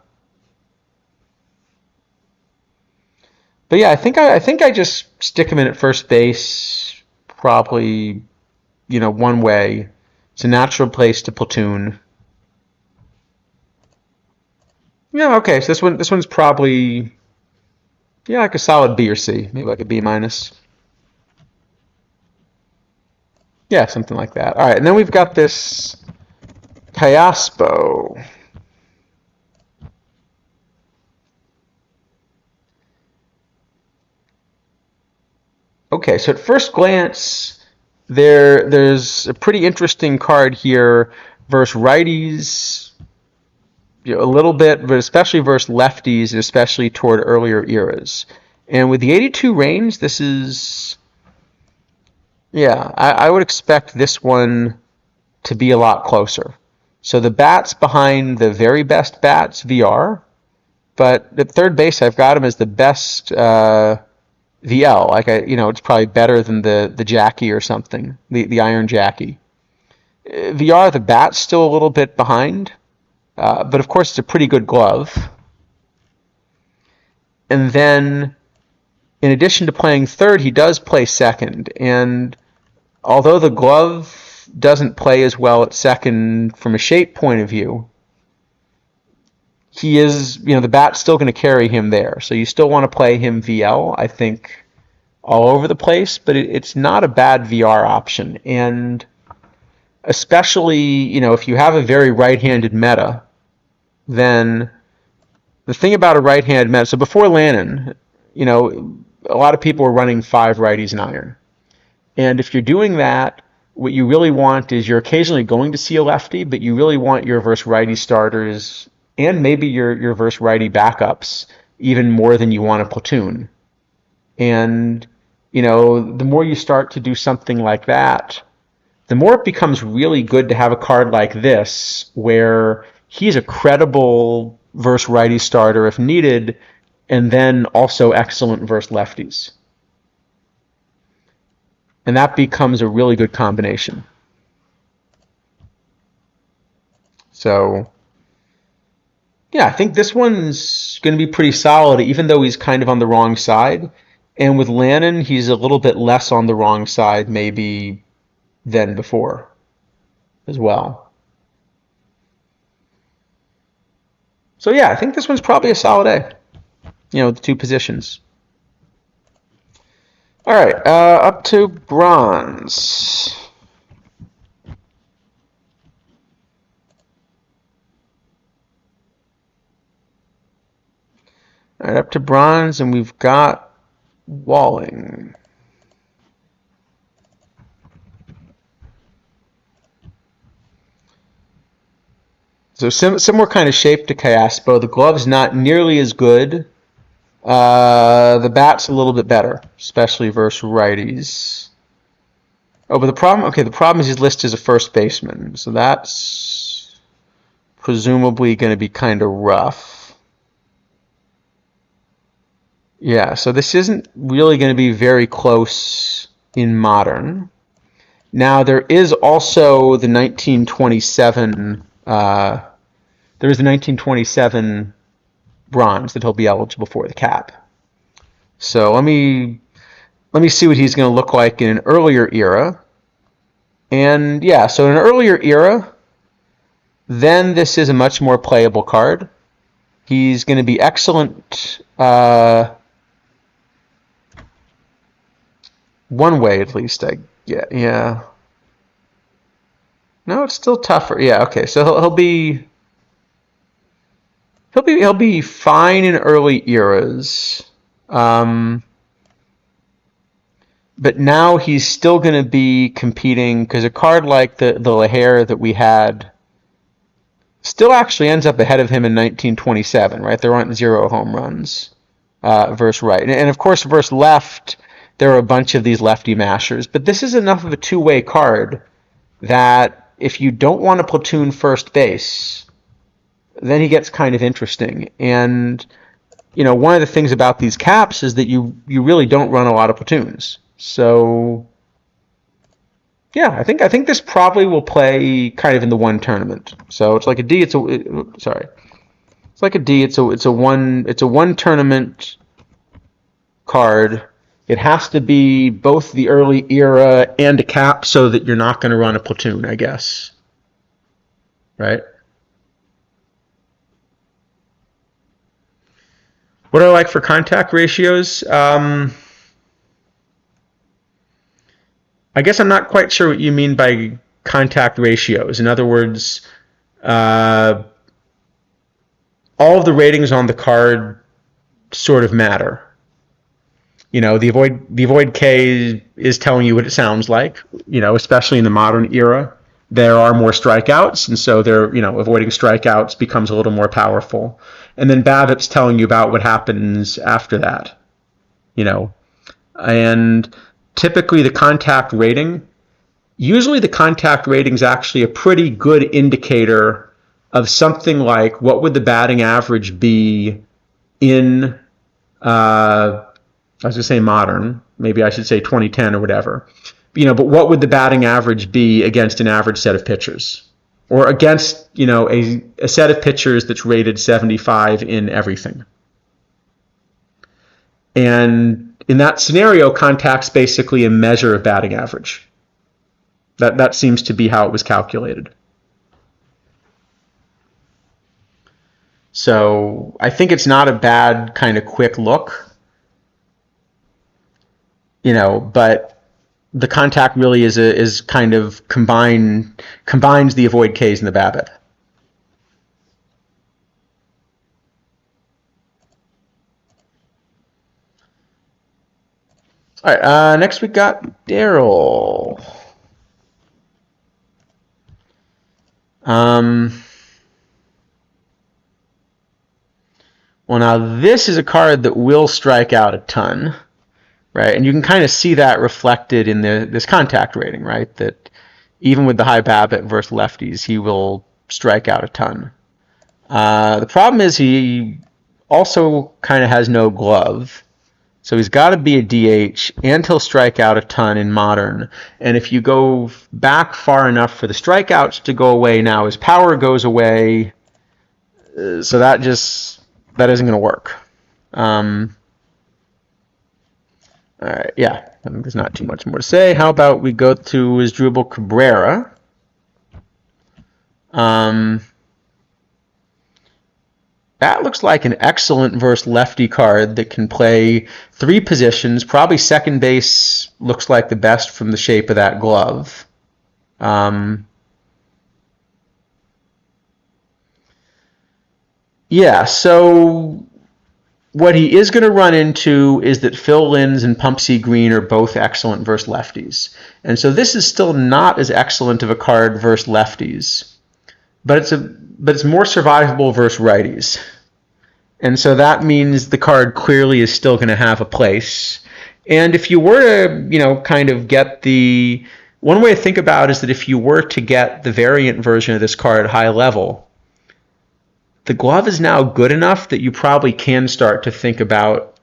yeah, I think I just stick him in at first base. Probably, one way. It's a natural place to platoon. Yeah, okay. So this one's probably like a solid B or C, maybe like a B minus. Yeah, something like that. All right, and then we've got this Kayaspo. Okay, so at first glance, there's a pretty interesting card here versus righties, a little bit, but especially versus lefties, and especially toward earlier eras. And with the 82 range, this is, I would expect this one to be a lot closer. So the bats behind the very best bats, VR, but at third base, I've got him as the best VL. Like it's probably better than the Jackie or something, the Iron Jackie. VR, the bat's still a little bit behind, but of course it's a pretty good glove. And then, in addition to playing third, he does play second. And although the glove doesn't play as well at second from a shape point of view, he is, the bat's still going to carry him there. So you still want to play him VL, I think, all over the place, but it's not a bad VR option. And especially, if you have a very right-handed meta, then the thing about a right-handed meta, so before Lannon, a lot of people were running 5 righties and iron. And if you're doing that, what you really want is you're occasionally going to see a lefty, but you really want your versus righty starters and maybe your versus righty backups even more than you want a platoon. And, the more you start to do something like that, the more it becomes really good to have a card like this where he's a credible versus righty starter if needed, and then also excellent versus lefties. And that becomes a really good combination. So, I think this one's going to be pretty solid, even though he's kind of on the wrong side. And with Lannon, he's a little bit less on the wrong side, maybe, than before as well. So, I think this one's probably a solid A, the 2 positions. All right, up to bronze. All right, up to bronze, and we've got Walling. So similar kind of shape to Kayaspo. The glove's not nearly as good. The bat's a little bit better, especially versus righties. Oh, but the problem is he's listed as a first baseman, so that's presumably going to be kind of rough. Yeah, so this isn't really going to be very close in modern. Now there is also the 1927. There is the 1927 bronze that he'll be eligible for, the cap. So let me see what he's going to look like in an earlier era. And so in an earlier era, then this is a much more playable card. He's going to be excellent one way at least. Yeah. No, it's still tougher. Yeah, okay. So he'll be fine in early eras. Um, but now he's still going to be competing because a card like the Lahair that we had still actually ends up ahead of him in 1927, right? There aren't zero home runs versus right. And of course, versus left, there are a bunch of these lefty mashers. But this is enough of a two-way card that if you don't want to platoon first base, then he gets kind of interesting. And one of the things about these caps is that you really don't run a lot of platoons. So yeah, I think this probably will play kind of in the one tournament. So it's like a D. Sorry, it's like a D. It's a one tournament card. It has to be both the early era and a cap, so that you're not going to run a platoon, I guess. Right? What do I like for contact ratios? I guess I'm not quite sure what you mean by contact ratios. In other words, uh, all of the ratings on the card sort of matter. The avoid K is telling you what it sounds like. Especially in the modern era, there are more strikeouts, and so avoiding strikeouts becomes a little more powerful. And then BABIP's telling you about what happens after that. You know, and typically usually the contact rating is actually a pretty good indicator of something like what would the batting average be in I was going to say modern, maybe I should say 2010 or whatever. But what would the batting average be against an average set of pitchers? Or against, a set of pitchers that's rated 75 in everything. And in that scenario, contact's basically a measure of batting average. That seems to be how it was calculated. So I think it's not a bad kind of quick look. But the contact really is kind of combines the avoid Ks and the BABIP. All right. Next we got Daryl. Well, now this is a card that will strike out a ton, right? And you can kind of see that reflected in this contact rating, right? That even with the high BABIP versus lefties, he will strike out a ton. The problem is he also kind of has no glove. So he's got to be a DH, and he'll strike out a ton in modern. And if you go back far enough for the strikeouts to go away now, his power goes away. So that isn't going to work. All right, yeah, I think there's not too much more to say. How about we go to Asdrubal Cabrera? That looks like an excellent versus lefty card that can play three positions. Probably second base looks like the best from the shape of that glove. Yeah, so what he is going to run into is that Phil Linz and Pumpsie Green are both excellent versus lefties. And so this is still not as excellent of a card versus lefties, but it's more survivable versus righties. And so that means the card clearly is still going to have a place. And if you were to, kind of get one way to think about it is that if you were to get the variant version of this card high level, the glove is now good enough that you probably can start to think about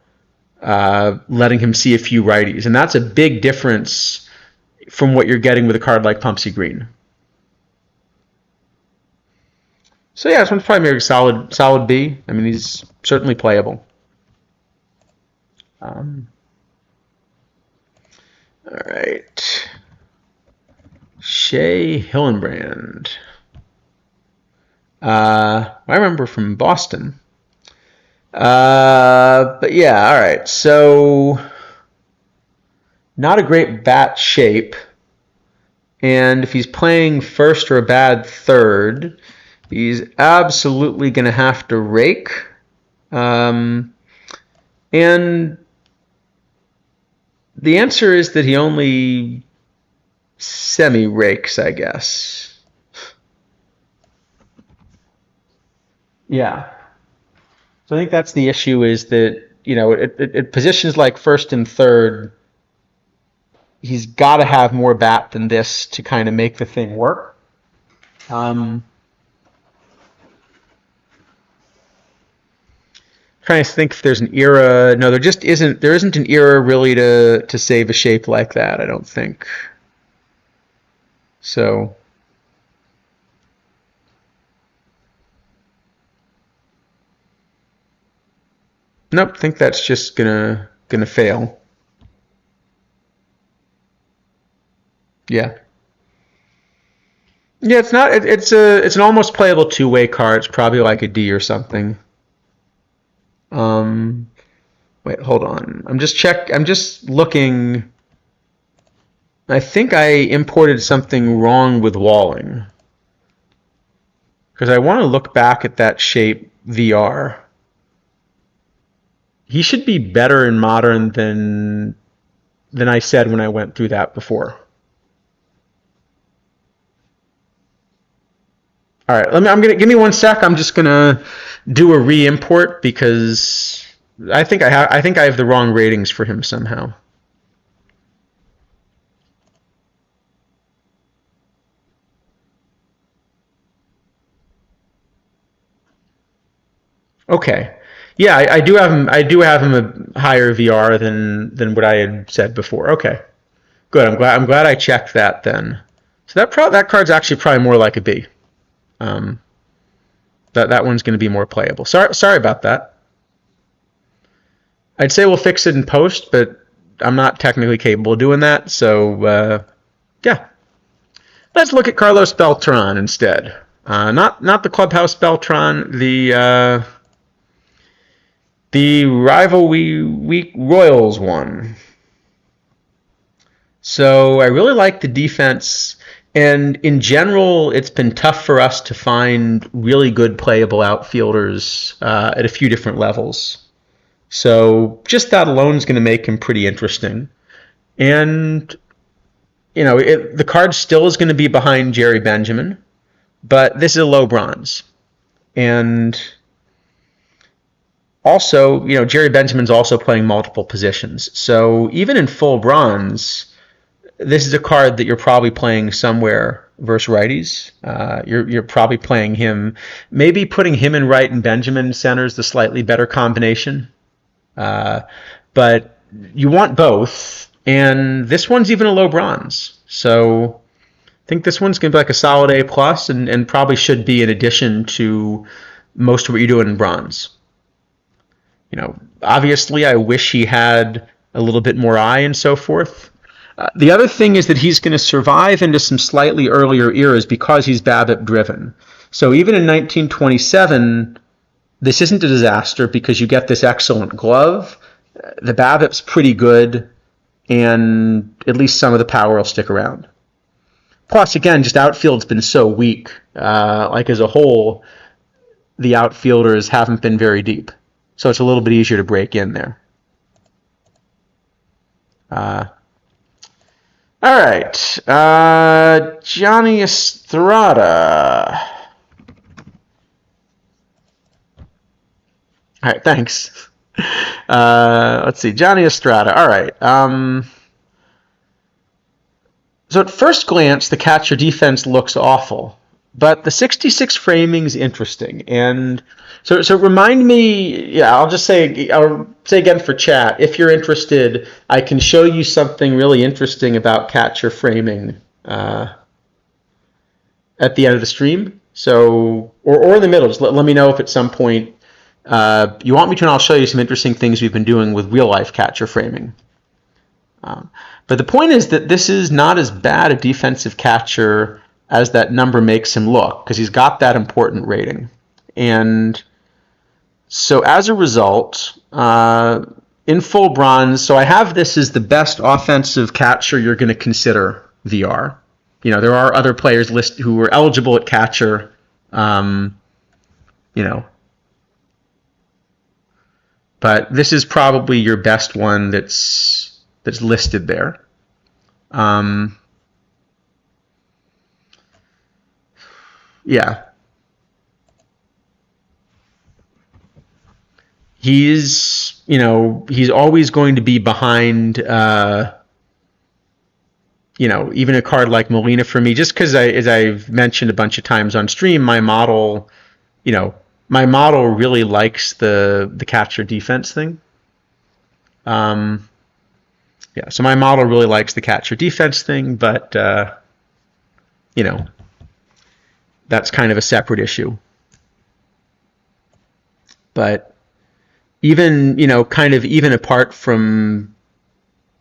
letting him see a few righties. And that's a big difference from what you're getting with a card like Pumpsie Green. So yeah, this one's probably a solid B. I mean, he's certainly playable. All right. Shea Hillenbrand. I remember from Boston. But yeah, all right. So not a great bat shape, And if he's playing first or a bad third, he's absolutely going to have to rake. And the answer is that he only semi-rakes, I guess. Yeah. So I think that's the issue, is that, it positions like first and third, he's got to have more bat than this to kind of make the thing work. Trying to think if there's an era. No, there just isn't. There isn't an era really to save a shape like that, I don't think. So nope, think that's just gonna fail. Yeah. Yeah, it's not. It's an almost playable two-way card. It's probably like a D or something. Um, Wait, hold on. I'm just looking. I think I imported something wrong with walling, because I want to look back at that shape VR. He should be better in modern than I said when I went through that before. All right, I'm gonna give me 1 sec. I'm just gonna do a re-import because I think I have the wrong ratings for him somehow. Okay. Yeah, I do have him. I do have him a higher VR than what I had said before. Okay, good. I'm glad I checked that then. So that card's actually probably more like a B. Um, that one's going to be more playable. Sorry about that. I'd say we'll fix it in post, but I'm not technically capable of doing that. So yeah, let's look at Carlos Beltran instead. Not the Clubhouse Beltran, the Rival Week Royals one. So I really like the defense, and in general, it's been tough for us to find really good playable outfielders at a few different levels. So just that alone is going to make him pretty interesting. And the card still is going to be behind Jerry Benjamin, but this is a low bronze. And also, Jerry Benjamin's also playing multiple positions. So even in full bronze, this is a card that you're probably playing somewhere versus righties. You're probably playing him. Maybe putting him in right and Benjamin in center is the slightly better combination. But you want both, and this one's even a low bronze. So I think this one's going to be like a solid A plus, and probably should be in addition to most of what you're doing in bronze. Obviously, I wish he had a little bit more eye and so forth. The other thing is that he's going to survive into some slightly earlier eras because he's BABIP driven. So even in 1927, this isn't a disaster because you get this excellent glove. The BABIP's pretty good, and at least some of the power will stick around. Plus, again, just outfield's been so weak. Like as a whole, the outfielders haven't been very deep. So it's a little bit easier to break in there. All right, Johnny Estrada. All right, thanks. Let's see, Johnny Estrada. All right. So at first glance, the catcher defense looks awful, but the 66 framing is interesting. And so remind me. Yeah, I'll say again for chat. If you're interested, I can show you something really interesting about catcher framing at the end of the stream. So or in the middle. Just let me know if at some point you want me to, and I'll show you some interesting things we've been doing with real life catcher framing. But the point is that this is not as bad a defensive catcher as that number makes him look, because he's got that important rating. And so as a result, in full bronze, so I have this as the best offensive catcher you're going to consider VR. there are other players listed who were eligible at catcher. Um, you know, but this is probably your best one that's listed there. Um, yeah, he's always going to be behind. Even a card like Molina for me, just because as I've mentioned a bunch of times on stream, you know, my model really likes the catcher defense thing. Yeah, so my model really likes the catcher defense thing, but you know, that's kind of a separate issue. But even apart from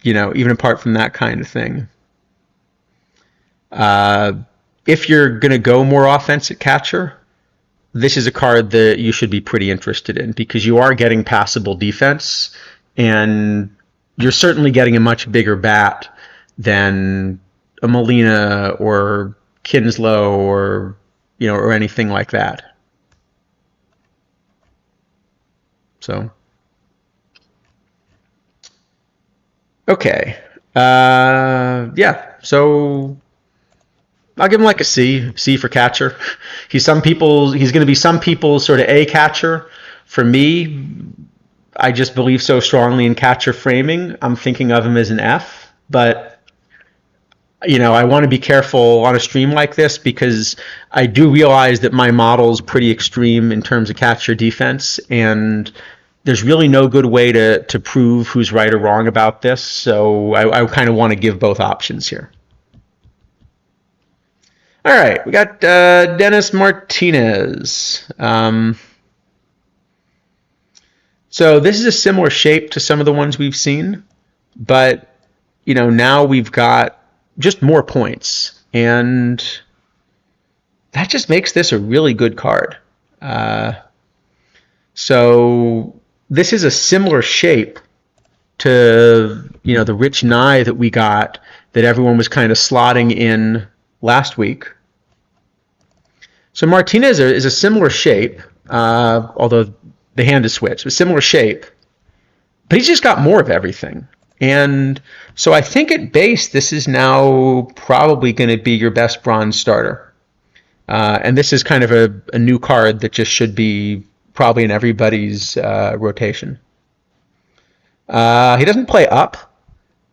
that kind of thing, if you're going to go more offense at catcher, this is a card that you should be pretty interested in because you are getting passable defense, and you're certainly getting a much bigger bat than a Molina or Kinslow or anything like that. So, okay, yeah. So I'll give him like a C for catcher. He's going to be some people's sort of A catcher. For me, I just believe so strongly in catcher framing. I'm thinking of him as an F, but I want to be careful on a stream like this because I do realize that my model's pretty extreme in terms of catcher defense, and there's really no good way to prove who's right or wrong about this. So I kind of want to give both options here. All right, we got Dennis Martinez. So this is a similar shape to some of the ones we've seen, but now we've got just more points, and that just makes this a really good card. So this is a similar shape to the Rich Nye that we got that everyone was kind of slotting in last week. So Martinez is a similar shape, although the hand is switched, but similar shape. But he's just got more of everything. And so I think at base, this is now probably going to be your best bronze starter. And this is kind of a new card that just should be probably in everybody's rotation. He doesn't play up,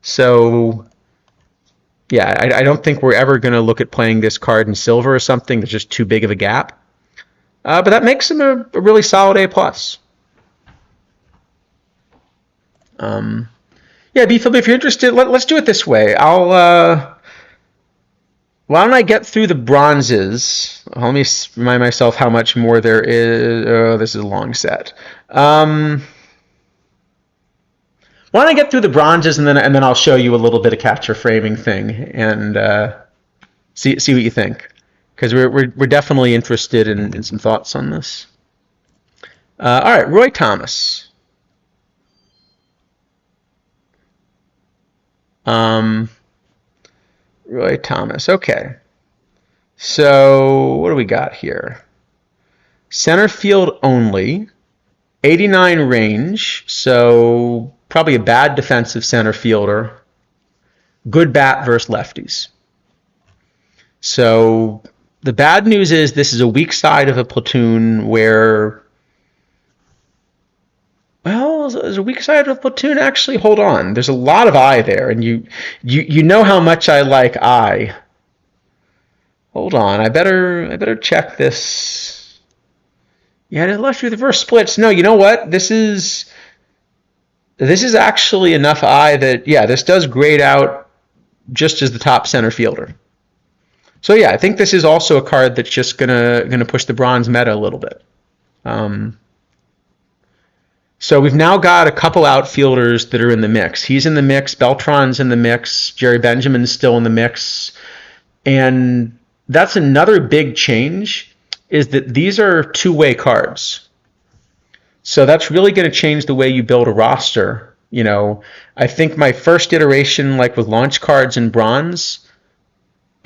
so yeah, I don't think we're ever going to look at playing this card in silver or something. There's just too big of a gap. But that makes him a really solid A+. Yeah, B-Phil, if you're interested, let's do it this way. Why don't I get through the bronzes? Let me remind myself how much more there is. Oh, this is a long set. Why don't I get through the bronzes and then I'll show you a little bit of catcher framing thing and see what you think, because we're definitely interested in some thoughts on this. All right, Roy Thomas. Roy Thomas. Okay. So what do we got here? Center field only. 89 range, so probably a bad defensive center fielder. Good bat versus lefties. So the bad news is this is a weak side of a platoon where, well, there's a weak side of a platoon. Actually, hold on. There's a lot of I there, and you know how much I like I. Hold on. I better check this. Yeah, the left reverse splits. No, you know what? This is actually enough I that, yeah, this does grade out just as the top center fielder. So yeah, I think this is also a card that's just gonna push the bronze meta a little bit. So we've now got a couple outfielders that are in the mix. He's in the mix. Beltran's in the mix. Jerry Benjamin's still in the mix. And that's another big change, is that these are two-way cards. So that's really going to change the way you build a roster. I think my first iteration, like with launch cards in bronze,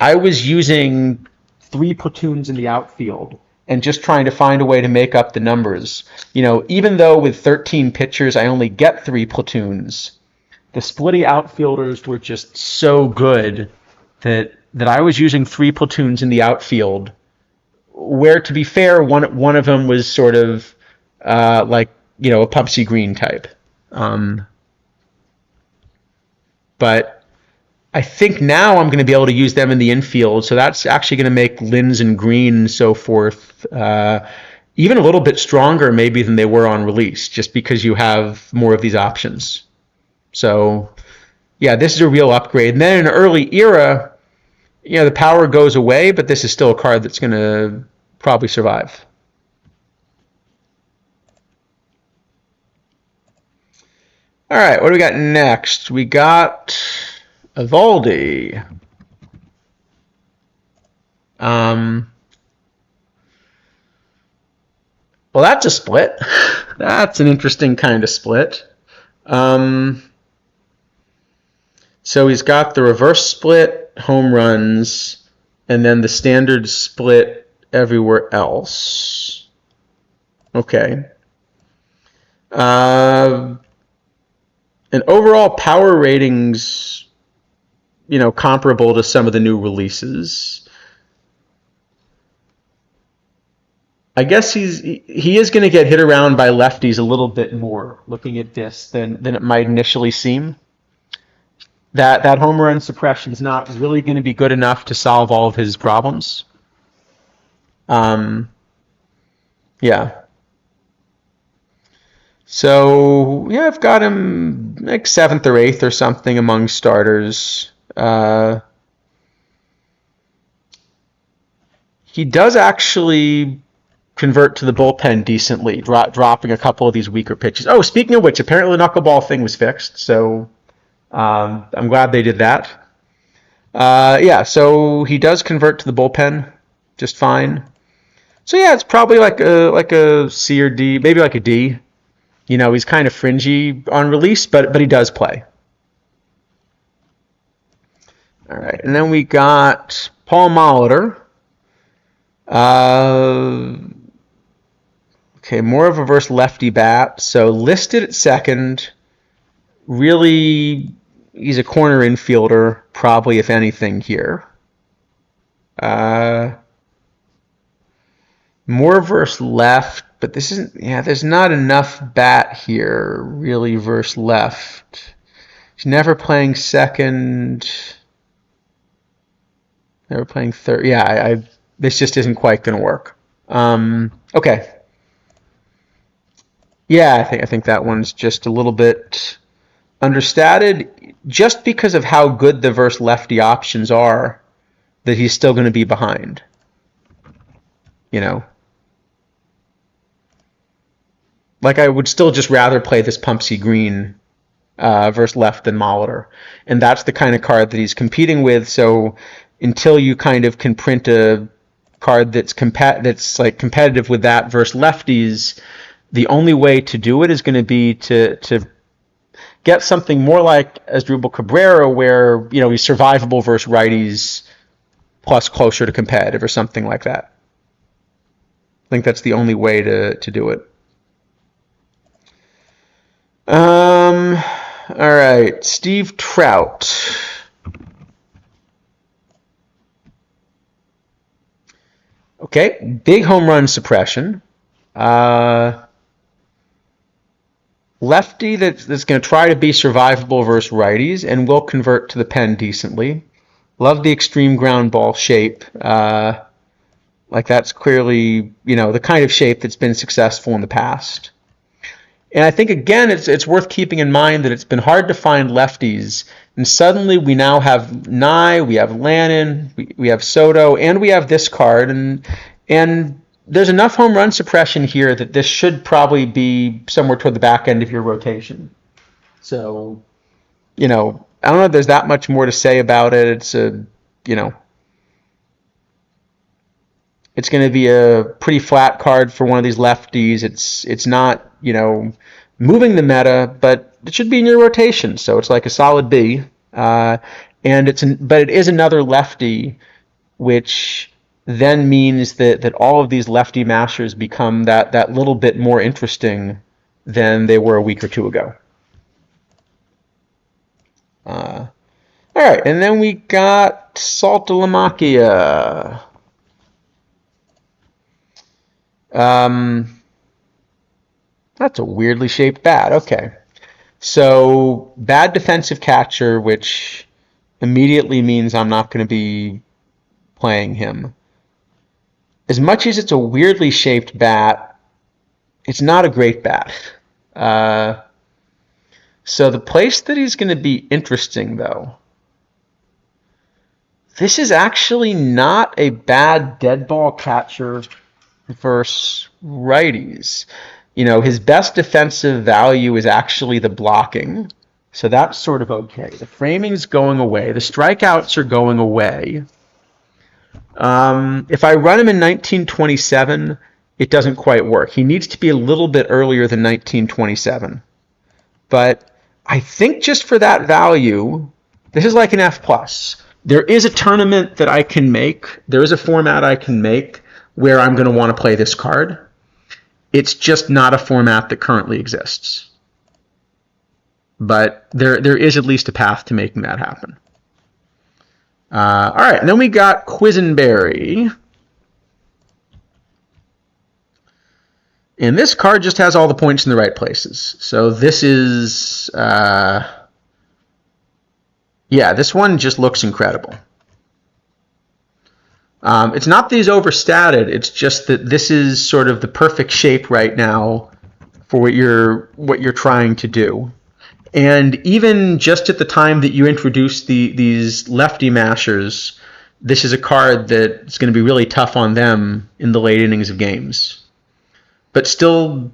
I was using 3 platoons in the outfield and just trying to find a way to make up the numbers. Even though with 13 pitchers I only get 3 platoons, the splitty outfielders were just so good that I was using 3 platoons in the outfield. Where, to be fair, one of them was sort of like a Pupsy Green type, but I think now I'm going to be able to use them in the infield, so that's actually going to make Linz and Green and so forth even a little bit stronger maybe than they were on release, just because you have more of these options. So yeah, this is a real upgrade. And then in an early era, the power goes away, but this is still a card that's going to probably survive. All right, what do we got next? We got Evaldi. Well, that's a split. That's an interesting kind of split. So he's got the reverse split, home runs, and then the standard split everywhere else. Okay. And overall power ratings, comparable to some of the new releases. I guess he is going to get hit around by lefties a little bit more looking at this than it might initially seem. That home run suppression is not really going to be good enough to solve all of his problems. Yeah. So yeah, I've got him like 7th or 8th or something among starters. He does actually convert to the bullpen decently, dropping a couple of these weaker pitches. Oh, speaking of which, apparently the knuckleball thing was fixed, so I'm glad they did that. Yeah, so he does convert to the bullpen just fine. So yeah, it's probably like a C or D, maybe like a D. He's kind of fringy on release, but he does play. All right, and then we got Paul Molitor. Okay, more of a reverse lefty bat. So listed at second. Really, he's a corner infielder, probably, if anything, here. More versus left, but this isn't. Yeah, there's not enough bat here, really, versus left. He's never playing second. Never playing third. Yeah, this just isn't quite going to work. Okay. Yeah, I think that one's just a little bit understated, just because of how good the versus lefty options are, that he's still going to be behind. Like, I would still just rather play this Pumpsy Green versus left than Molitor. And that's the kind of card that he's competing with, so until you kind of can print a card that's like competitive with that versus lefties, the only way to do it is going to be to get something more like Asdrubal Cabrera, where he's survivable versus righties plus closer to competitive or something like that. I think that's the only way to do it. All right, Steve Trout. Okay, big home run suppression. Lefty that's going to try to be survivable versus righties and will convert to the pen decently. Love the extreme ground ball shape. Like, that's clearly, the kind of shape that's been successful in the past. And I think, again, it's worth keeping in mind that it's been hard to find lefties. And suddenly we now have Nye, we have Lannon, we have Soto, and we have this card. And there's enough home run suppression here that this should probably be somewhere toward the back end of your rotation. So, I don't know if there's that much more to say about it. It's it's going to be a pretty flat card for one of these lefties. It's not, moving the meta, but it should be in your rotation. So it's like a solid B. And and but it is another lefty, which then means that all of these lefty mashers become that little bit more interesting than they were a week or two ago. All right, and then we got Saltalamacchia. That's a weirdly shaped bat. Okay. So, bad defensive catcher, which immediately means I'm not going to be playing him. As much as it's a weirdly shaped bat, it's not a great bat. So the place that he's going to be interesting, though, this is actually not a bad dead ball catcher versus righties. You know, his best defensive value is actually the blocking. So that's sort of okay. The framing's going away. The strikeouts are going away. If I run him in 1927, it doesn't quite work. He needs to be a little bit earlier than 1927. But I think just for that value, this is like an F+. There is a tournament that I can make. There is a format I can make where I'm going to want to play this card. It's just not a format that currently exists. But there is at least a path to making that happen. All right, and then we got Quisenberry. And this card just has all the points in the right places. So this is, this one just looks incredible. It's not that he's overstated. It's just that this is sort of the perfect shape right now for what you're trying to do. And even just at the time that you introduce these lefty mashers, this is a card that's going to be really tough on them in the late innings of games, but still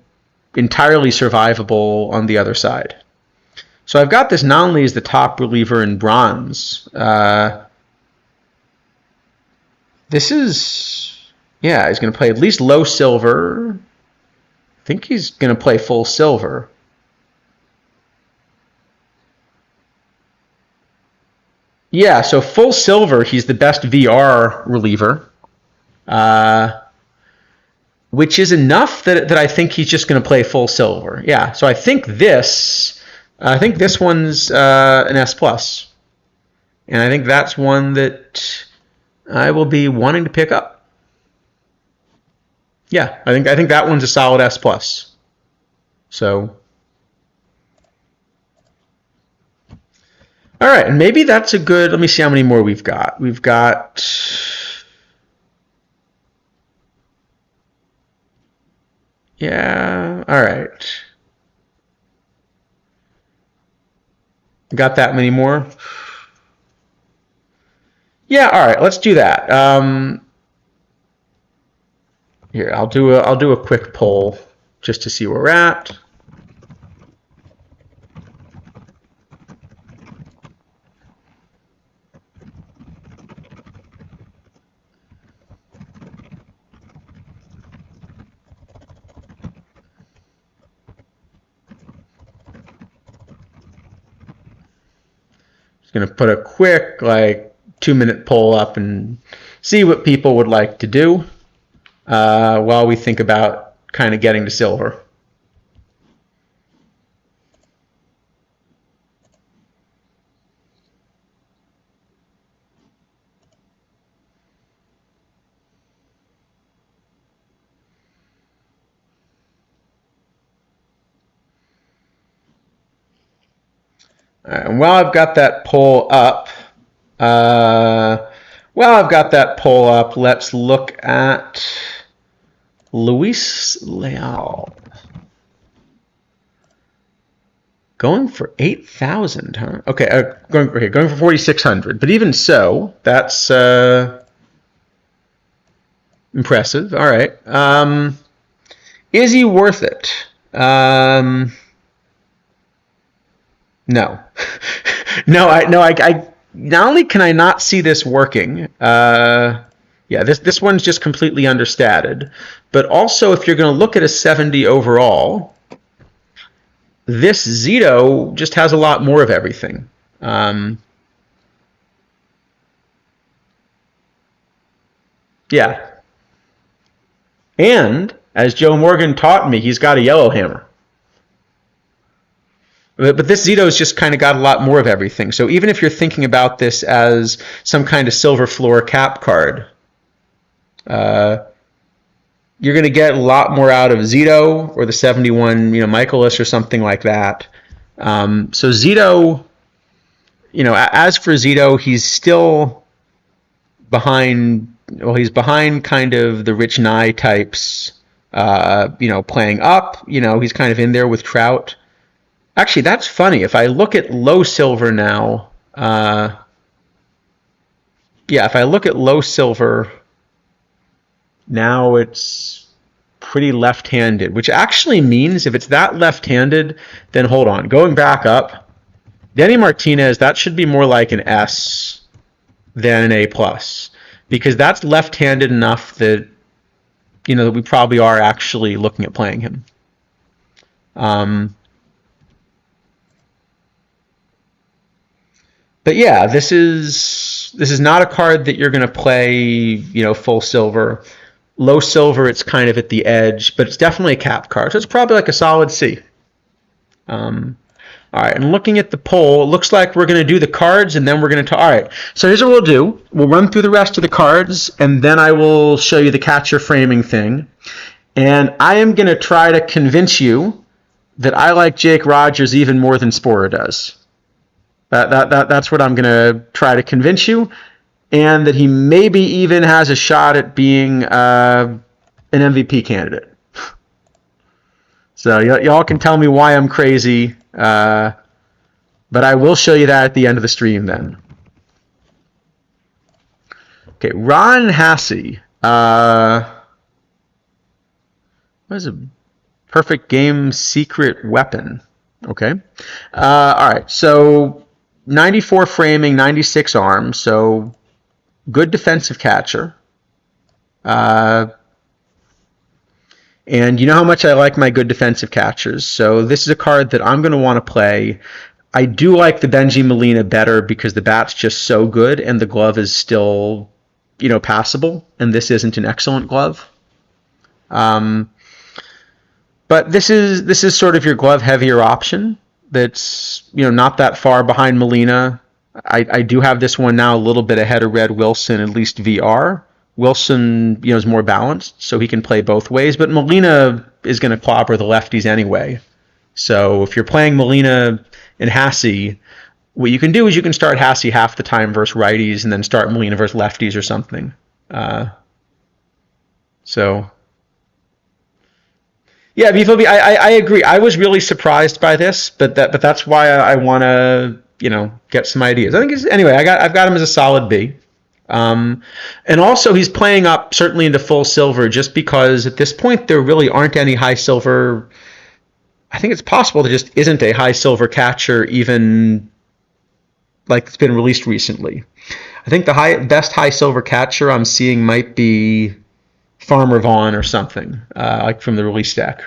entirely survivable on the other side. So I've got this not only as the top reliever in bronze. This is, he's going to play at least low silver. I think he's going to play full silver. Yeah, so full silver, he's the best VR reliever, which is enough that I think he's just going to play full silver. Yeah, so I think this one's an S+. And I think that's one that I will be wanting to pick up. Yeah, I think that one's a solid S+. So, all right, and maybe that's a good. Let me see how many more we've got. We've got. Yeah, all right. Got that many more? Yeah, all right, let's do that. Here, I'll do a quick poll just to see where we're at. Just gonna put a quick 2-minute poll up and see what people would like to do while we think about kind of getting to silver. And while I've got that poll up, let's look at Luis Leal. Going for 8,000, huh? Okay, going for 4,600. But even so, that's impressive. All right. Is he worth it? No. No, I not only can I not see this working, this one's just completely understated, but also if you're going to look at a 70 overall, this Zito just has a lot more of everything. Yeah. And as Joe Morgan taught me, he's got a yellow hammer. But this Zito's just kind of got a lot more of everything. So even if you're thinking about this as some kind of silver floor cap card, uh, you're going to get a lot more out of Zito or the 71, Michaelis or something like that. So Zito, as for Zito, he's still behind. Well, he's behind kind of the Rich Nye types. Playing up. He's kind of in there with Trout. Actually, that's funny. If I look at low silver now, if I look at low silver now, it's pretty left-handed, which actually means if it's that left-handed, then hold on. Going back up, Denny Martinez, that should be more like an S than an A+, because that's left-handed enough that, that we probably are actually looking at playing him. But yeah, this is not a card that you're going to play, full silver. Low silver, it's kind of at the edge, but it's definitely a cap card. So it's probably like a solid C. All right, and looking at the poll, it looks like we're going to do the cards, and then we're going to talk. All right, so here's what we'll do. We'll run through the rest of the cards, and then I will show you the catcher framing thing. And I am going to try to convince you that I like Jake Rogers even more than Sporer does. That's what I'm going to try to convince you. And that he maybe even has a shot at being an MVP candidate. So y'all can tell me why I'm crazy, but I will show you that at the end of the stream then. Okay, Ron Hasse. What is a perfect game secret weapon? Okay. All right, so 94 framing, 96 arm, so good defensive catcher. And you know how much I like my good defensive catchers. So this is a card that I'm going to want to play. I do like the Benji Molina better because the bat's just so good and the glove is still, passable. And this isn't an excellent glove. But this is sort of your glove heavier option. That's not that far behind Molina. I do have this one now a little bit ahead of Red Wilson, at least VR. Wilson, is more balanced, so he can play both ways. But Molina is going to clobber the lefties anyway. So if you're playing Molina and Hasse, what you can do is you can start Hasse half the time versus righties, and then start Molina versus lefties or something. Yeah, I agree. I was really surprised by this, but that's why I want to get some ideas. I think anyway. I've got him as a solid B. And also he's playing up certainly into full silver just because at this point there really aren't any high silver. I think it's possible there just isn't a high silver catcher even like it's been released recently. I think the best high silver catcher I'm seeing might be Farmer Vaughn or something like from the release deck.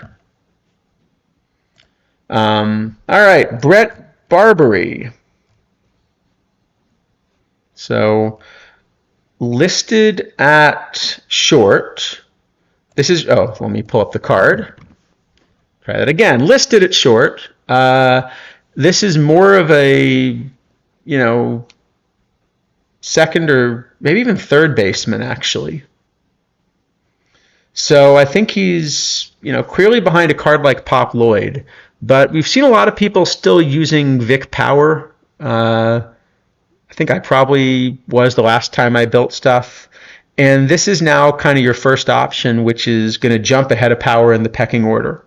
All right, Brett Barbary. So listed at short. This is let me pull up the card. Try that again. Listed at short. This is more of a second or maybe even third baseman actually. So I think he's clearly behind a card like Pop Lloyd, but we've seen a lot of people still using Vic Power. I think I probably was the last time I built stuff. And this is now kind of your first option, which is going to jump ahead of Power in the pecking order.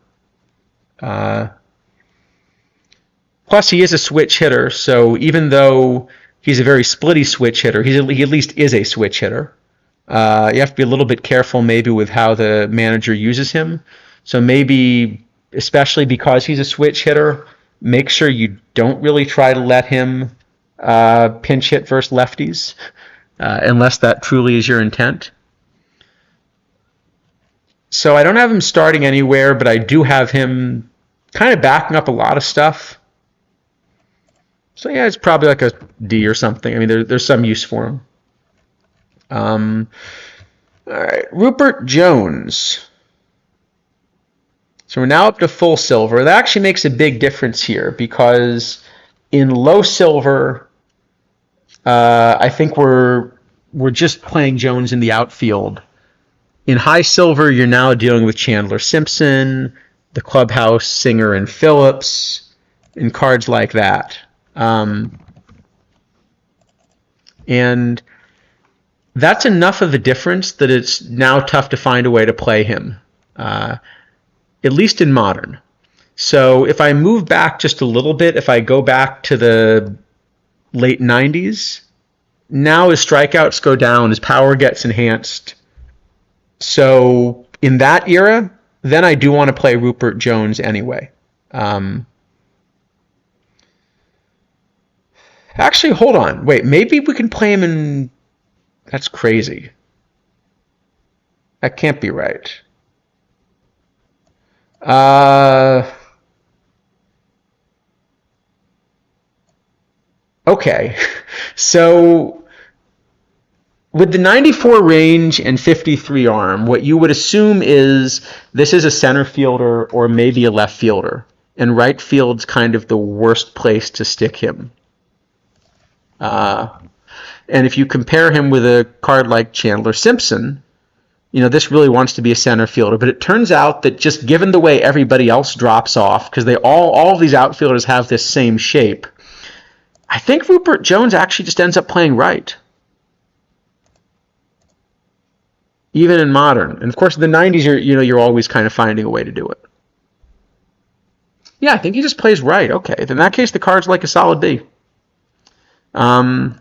Plus, he is a switch hitter, so even though he's a very splitty switch hitter, he at least is a switch hitter. You have to be a little bit careful maybe with how the manager uses him. So maybe, especially because he's a switch hitter, make sure you don't really try to let him pinch hit versus lefties, unless that truly is your intent. So I don't have him starting anywhere, but I do have him kind of backing up a lot of stuff. So yeah, it's probably like a D or something. I mean, there's some use for him. All right, Rupert Jones. So we're now up to full silver. That actually makes a big difference here because in low silver, I think we're just playing Jones in the outfield. In high silver, you're now dealing with Chandler Simpson, the clubhouse singer and Phillips, and cards like that. And that's enough of a difference that it's now tough to find a way to play him, at least in modern. So if I move back just a little bit, if I go back to the late 90s, now his strikeouts go down, his power gets enhanced. So in that era, then I do want to play Rupert Jones anyway. Actually, hold on. Wait, maybe we can play him in... That's crazy. That can't be right. Okay. So with the 94 range and 53 arm, what you would assume is this is a center fielder or maybe a left fielder. And right field's kind of the worst place to stick him. And if you compare him with a card like Chandler Simpson, this really wants to be a center fielder. But it turns out that just given the way everybody else drops off, because they all of these outfielders have this same shape, I think Rupert Jones actually just ends up playing right. Even in modern. And of course, in the 90s, you're always kind of finding a way to do it. Yeah, I think he just plays right. Okay, then in that case, the card's like a solid B. All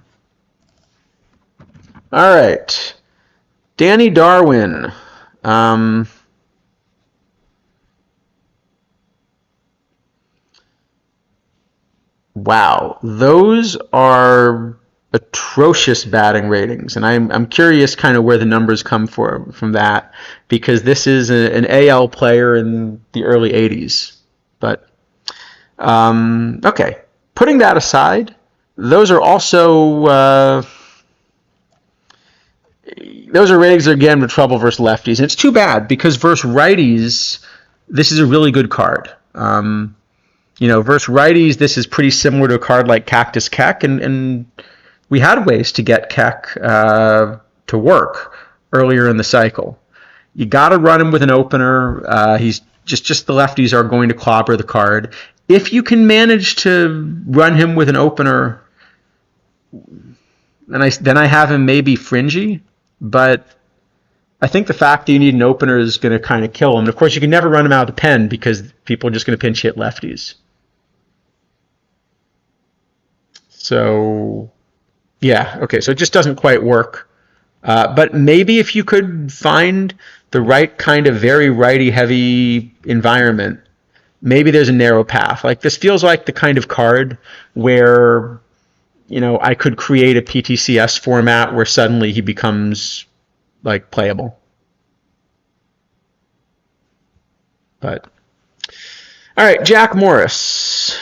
right. Danny Darwin. Wow, those are atrocious batting ratings, and I'm curious kind of where the numbers come from that, because this is an AL player in the early 80s. But okay, putting that aside, those are also those are ratings again with trouble versus lefties, and it's too bad because versus righties, this is a really good card. Versus righties, this is pretty similar to a card like Cactus Keck, and we had ways to get Keck to work earlier in the cycle. You got to run him with an opener. He's just the lefties are going to clobber the card. If you can manage to run him with an opener, then I have him maybe fringy, but I think the fact that you need an opener is going to kind of kill him. And of course, you can never run him out of the pen because people are just going to pinch hit lefties. So, yeah, okay, so it just doesn't quite work. But maybe if you could find the right kind of very righty-heavy environment, maybe there's a narrow path. Like, this feels like the kind of card where, I could create a PTCS format where suddenly he becomes, like, playable. But, all right, Jack Morris.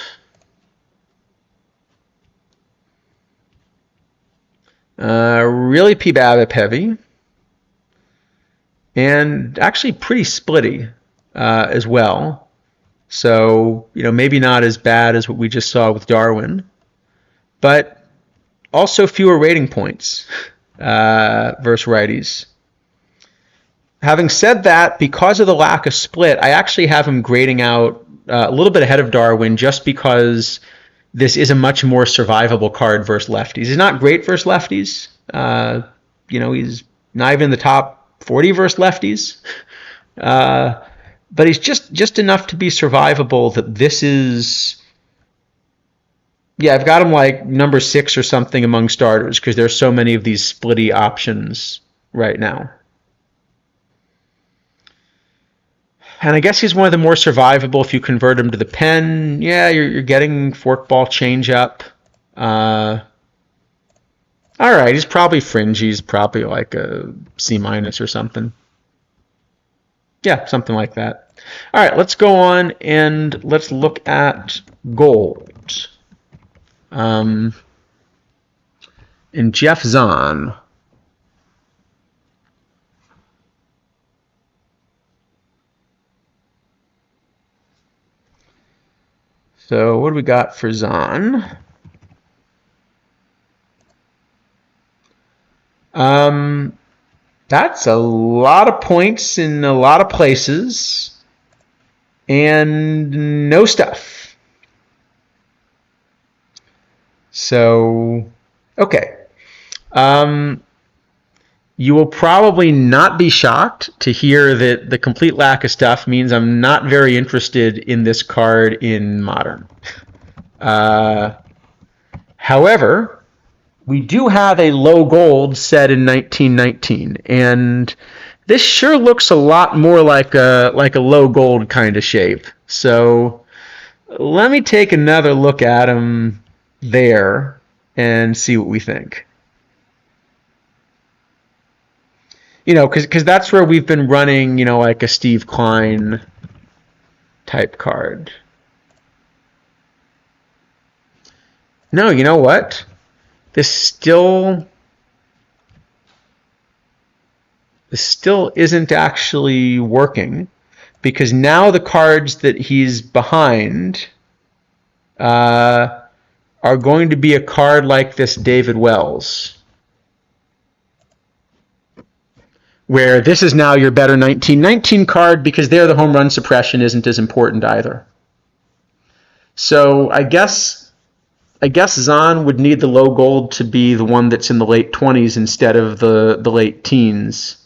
Really PBABIP heavy, and actually pretty splitty as well. So, maybe not as bad as what we just saw with Darwin, but also fewer rating points versus righties. Having said that, because of the lack of split, I actually have him grading out a little bit ahead of Darwin just because this is a much more survivable card versus lefties. He's not great versus lefties. He's not even in the top 40 versus lefties. But he's just enough to be survivable that this is... Yeah, I've got him like number 6 or something among starters because there's so many of these splitty options right now. And I guess he's one of the more survivable if you convert him to the pen. Yeah, you're getting forkball changeup. All right, he's probably fringy. He's probably like a C- or something. Yeah, something like that. All right, let's go on and let's look at gold. And Jeff Zahn. So what do we got for Zahn? That's a lot of points in a lot of places. And no stuff. So, okay. You will probably not be shocked to hear that the complete lack of stuff means I'm not very interested in this card in Modern. However, we do have a low gold set in 1919, and this sure looks a lot more like a low gold kind of shape. So let me take another look at him there and see what we think. Because that's where we've been running, like a Steve Klein type card. No, you know what? This still isn't actually working, because now the cards that he's behind are going to be a card like this David Wells, where this is now your better 1919 card, because there the home run suppression isn't as important either. So I guess Zahn would need the low gold to be the one that's in the late 20s instead of the late teens.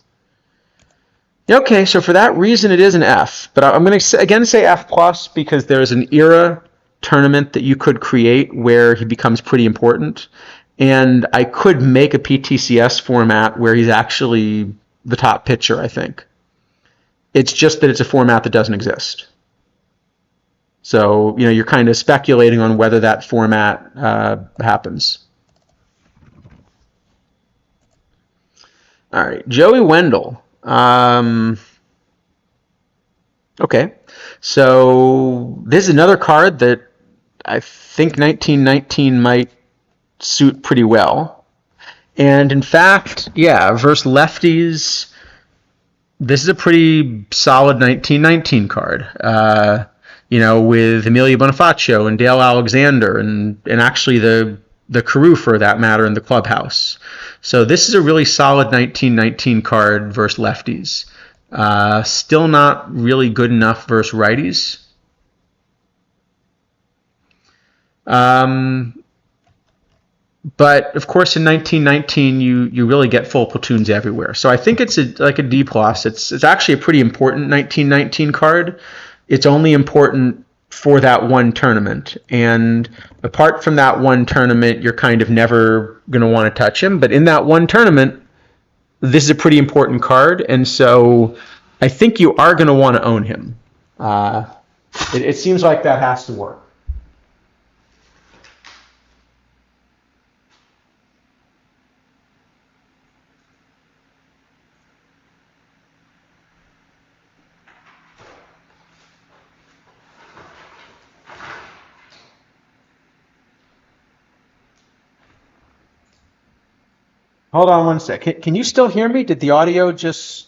Okay, so for that reason it is an F, but I'm going to again say F plus, because there's an era tournament that you could create where he becomes pretty important, and I could make a PTCS format where he's actually the top pitcher, I think. It's just that it's a format that doesn't exist. So, you're kind of speculating on whether that format happens. All right, Joey Wendell. Okay, so this is another card that I think 1919 might suit pretty well. And in fact, versus lefties, this is a pretty solid 1919 card. With Emilio Bonifacio and Dale Alexander and actually the Carew, for that matter, in the clubhouse. So this is a really solid 1919 card versus lefties. Still not really good enough versus righties. But of course, in 1919, you really get full platoons everywhere. So I think it's like a D plus. It's actually a pretty important 1919 card. It's only important for that one tournament, and apart from that one tournament, you're kind of never going to want to touch him. But in that one tournament, this is a pretty important card, and so I think you are going to want to own him. It seems like that has to work. Hold on one sec. Can you still hear me? Did the audio just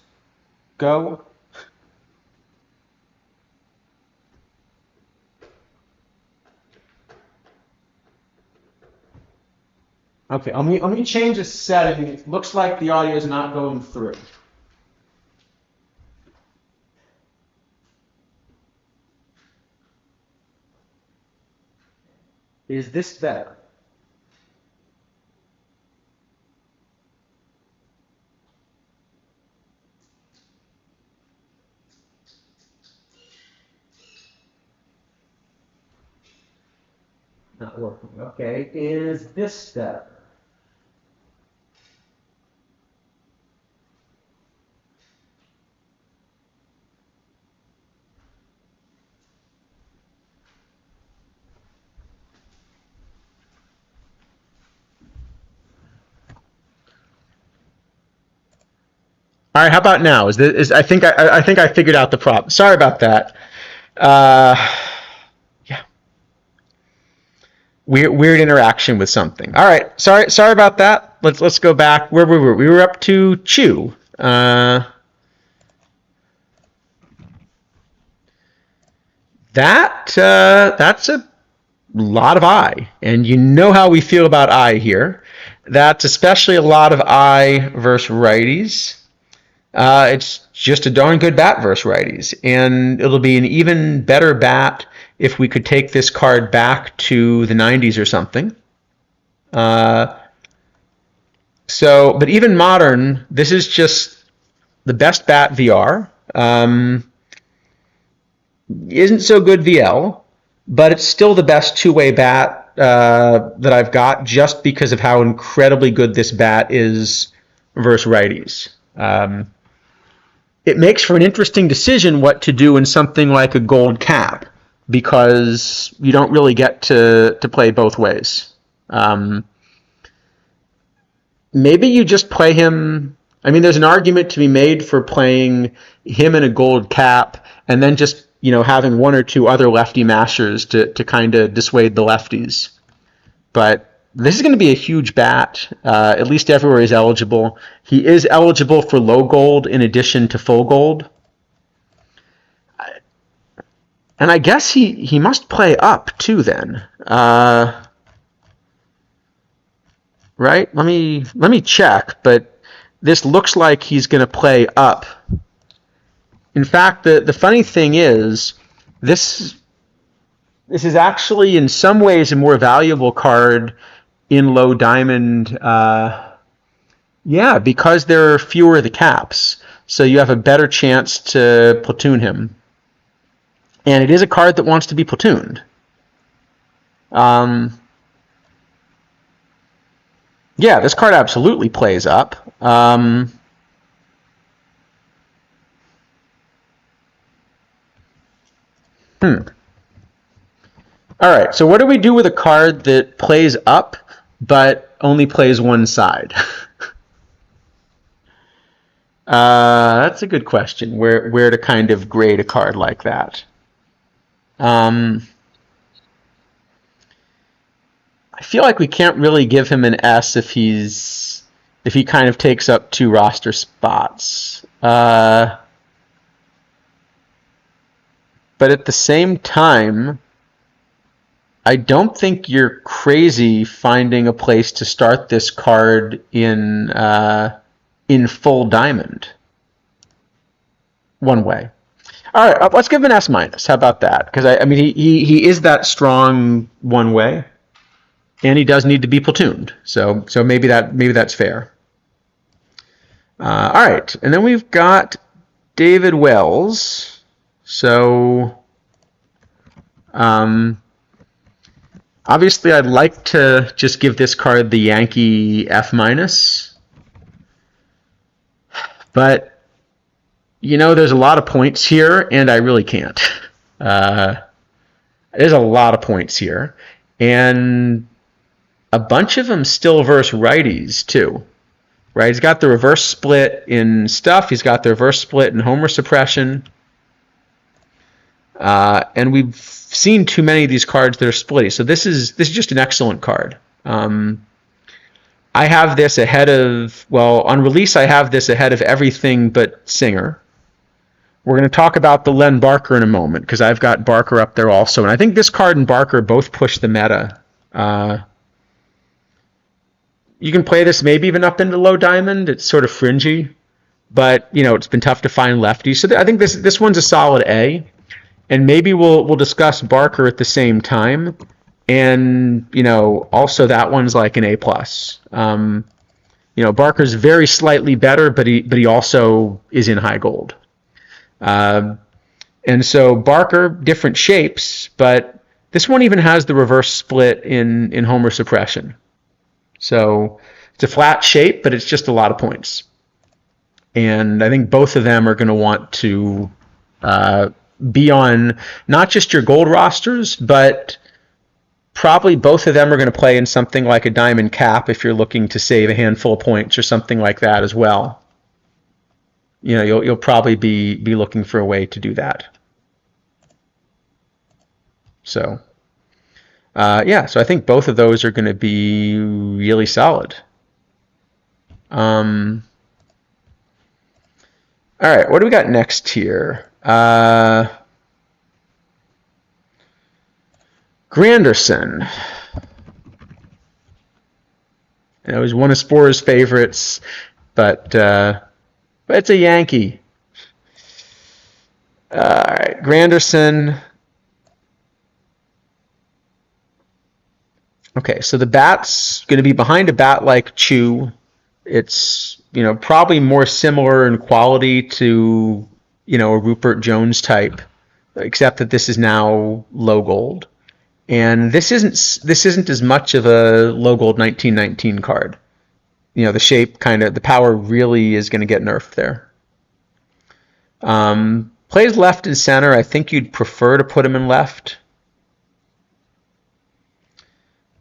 go? Okay, let me change the setting. It looks like the audio is not going through. Is this better? Not working. Okay, is this better? All right, how about now? I think I figured out the problem. Sorry about that. Yeah. Weird interaction with something. All right, sorry about that. Let's go back. Where were we? We were up to Chew. That's a lot of I, and you know how we feel about I here. That's especially a lot of I versus righties. It's just a darn good bat versus righties, and it'll be an even better bat if we could take this card back to the 90s or something. Uh, but even modern, this is just the best bat VR. Isn't so good VL, but it's still the best two-way bat that I've got, just because of how incredibly good this bat is versus righties. It makes for an interesting decision what to do in something like a gold cap, because you don't really get to play both ways. Maybe you just play him. I mean, there's an argument to be made for playing him in a gold cap and then just, having one or two other lefty mashers to kind of dissuade the lefties. But this is going to be a huge bat, at least everywhere he's eligible. He is eligible for low gold in addition to full gold. And I guess he must play up too then. Right? Let me check, but this looks like he's going to play up. In fact, the funny thing is, this is actually in some ways a more valuable card in low diamond. Because there are fewer of the caps, so you have a better chance to platoon him. And it is a card that wants to be platooned. This card absolutely plays up. All right, so what do we do with a card that plays up but only plays one side? That's a good question. Where to kind of grade a card like that? I feel like we can't really give him an S if he kind of takes up two roster spots. But at the same time, I don't think you're crazy finding a place to start this card in full diamond. One way. All right, let's give him an S minus. How about that? Because I mean, he is that strong one way, and he does need to be platooned. So maybe that's fair. All right, and then we've got David Wells. So, obviously, I'd like to just give this card the Yankee F minus, but there's a lot of points here, and I really can't. There's a lot of points here, and a bunch of them still versus righties too. Right? He's got the reverse split in stuff. He's got the reverse split in homer suppression. And we've seen too many of these cards that are splitty. So this is just an excellent card. I have this ahead of, on release, I have this ahead of everything but Singer. We're going to talk about the Len Barker in a moment, because I've got Barker up there also. And I think this card and Barker both push the meta. You can play this maybe even up into low diamond. It's sort of fringy, but it's been tough to find lefties. So I think this one's a solid A, and maybe we'll discuss Barker at the same time, and also that one's like an A plus. Barker's very slightly better, but he also is in high gold, and so Barker, different shapes, but this one even has the reverse split in homer suppression. So it's a flat shape, but it's just a lot of points. And I think both of them are going to want to be on not just your gold rosters, but probably both of them are going to play in something like a diamond cap if you're looking to save a handful of points or something like that as well. You'll probably be looking for a way to do that. So so I think both of those are going to be really solid. All right, what do we got Granderson. It was one of Spore's favorites, but it's a Yankee. All right, Granderson. Okay, so the bat's going to be behind a bat like Chew. It's, probably more similar in quality to, a Rupert Jones type, except that this is now low gold. And this isn't as much of a low gold 1919 card. The shape the power really is going to get nerfed there. Plays left and center. I think you'd prefer to put him in left.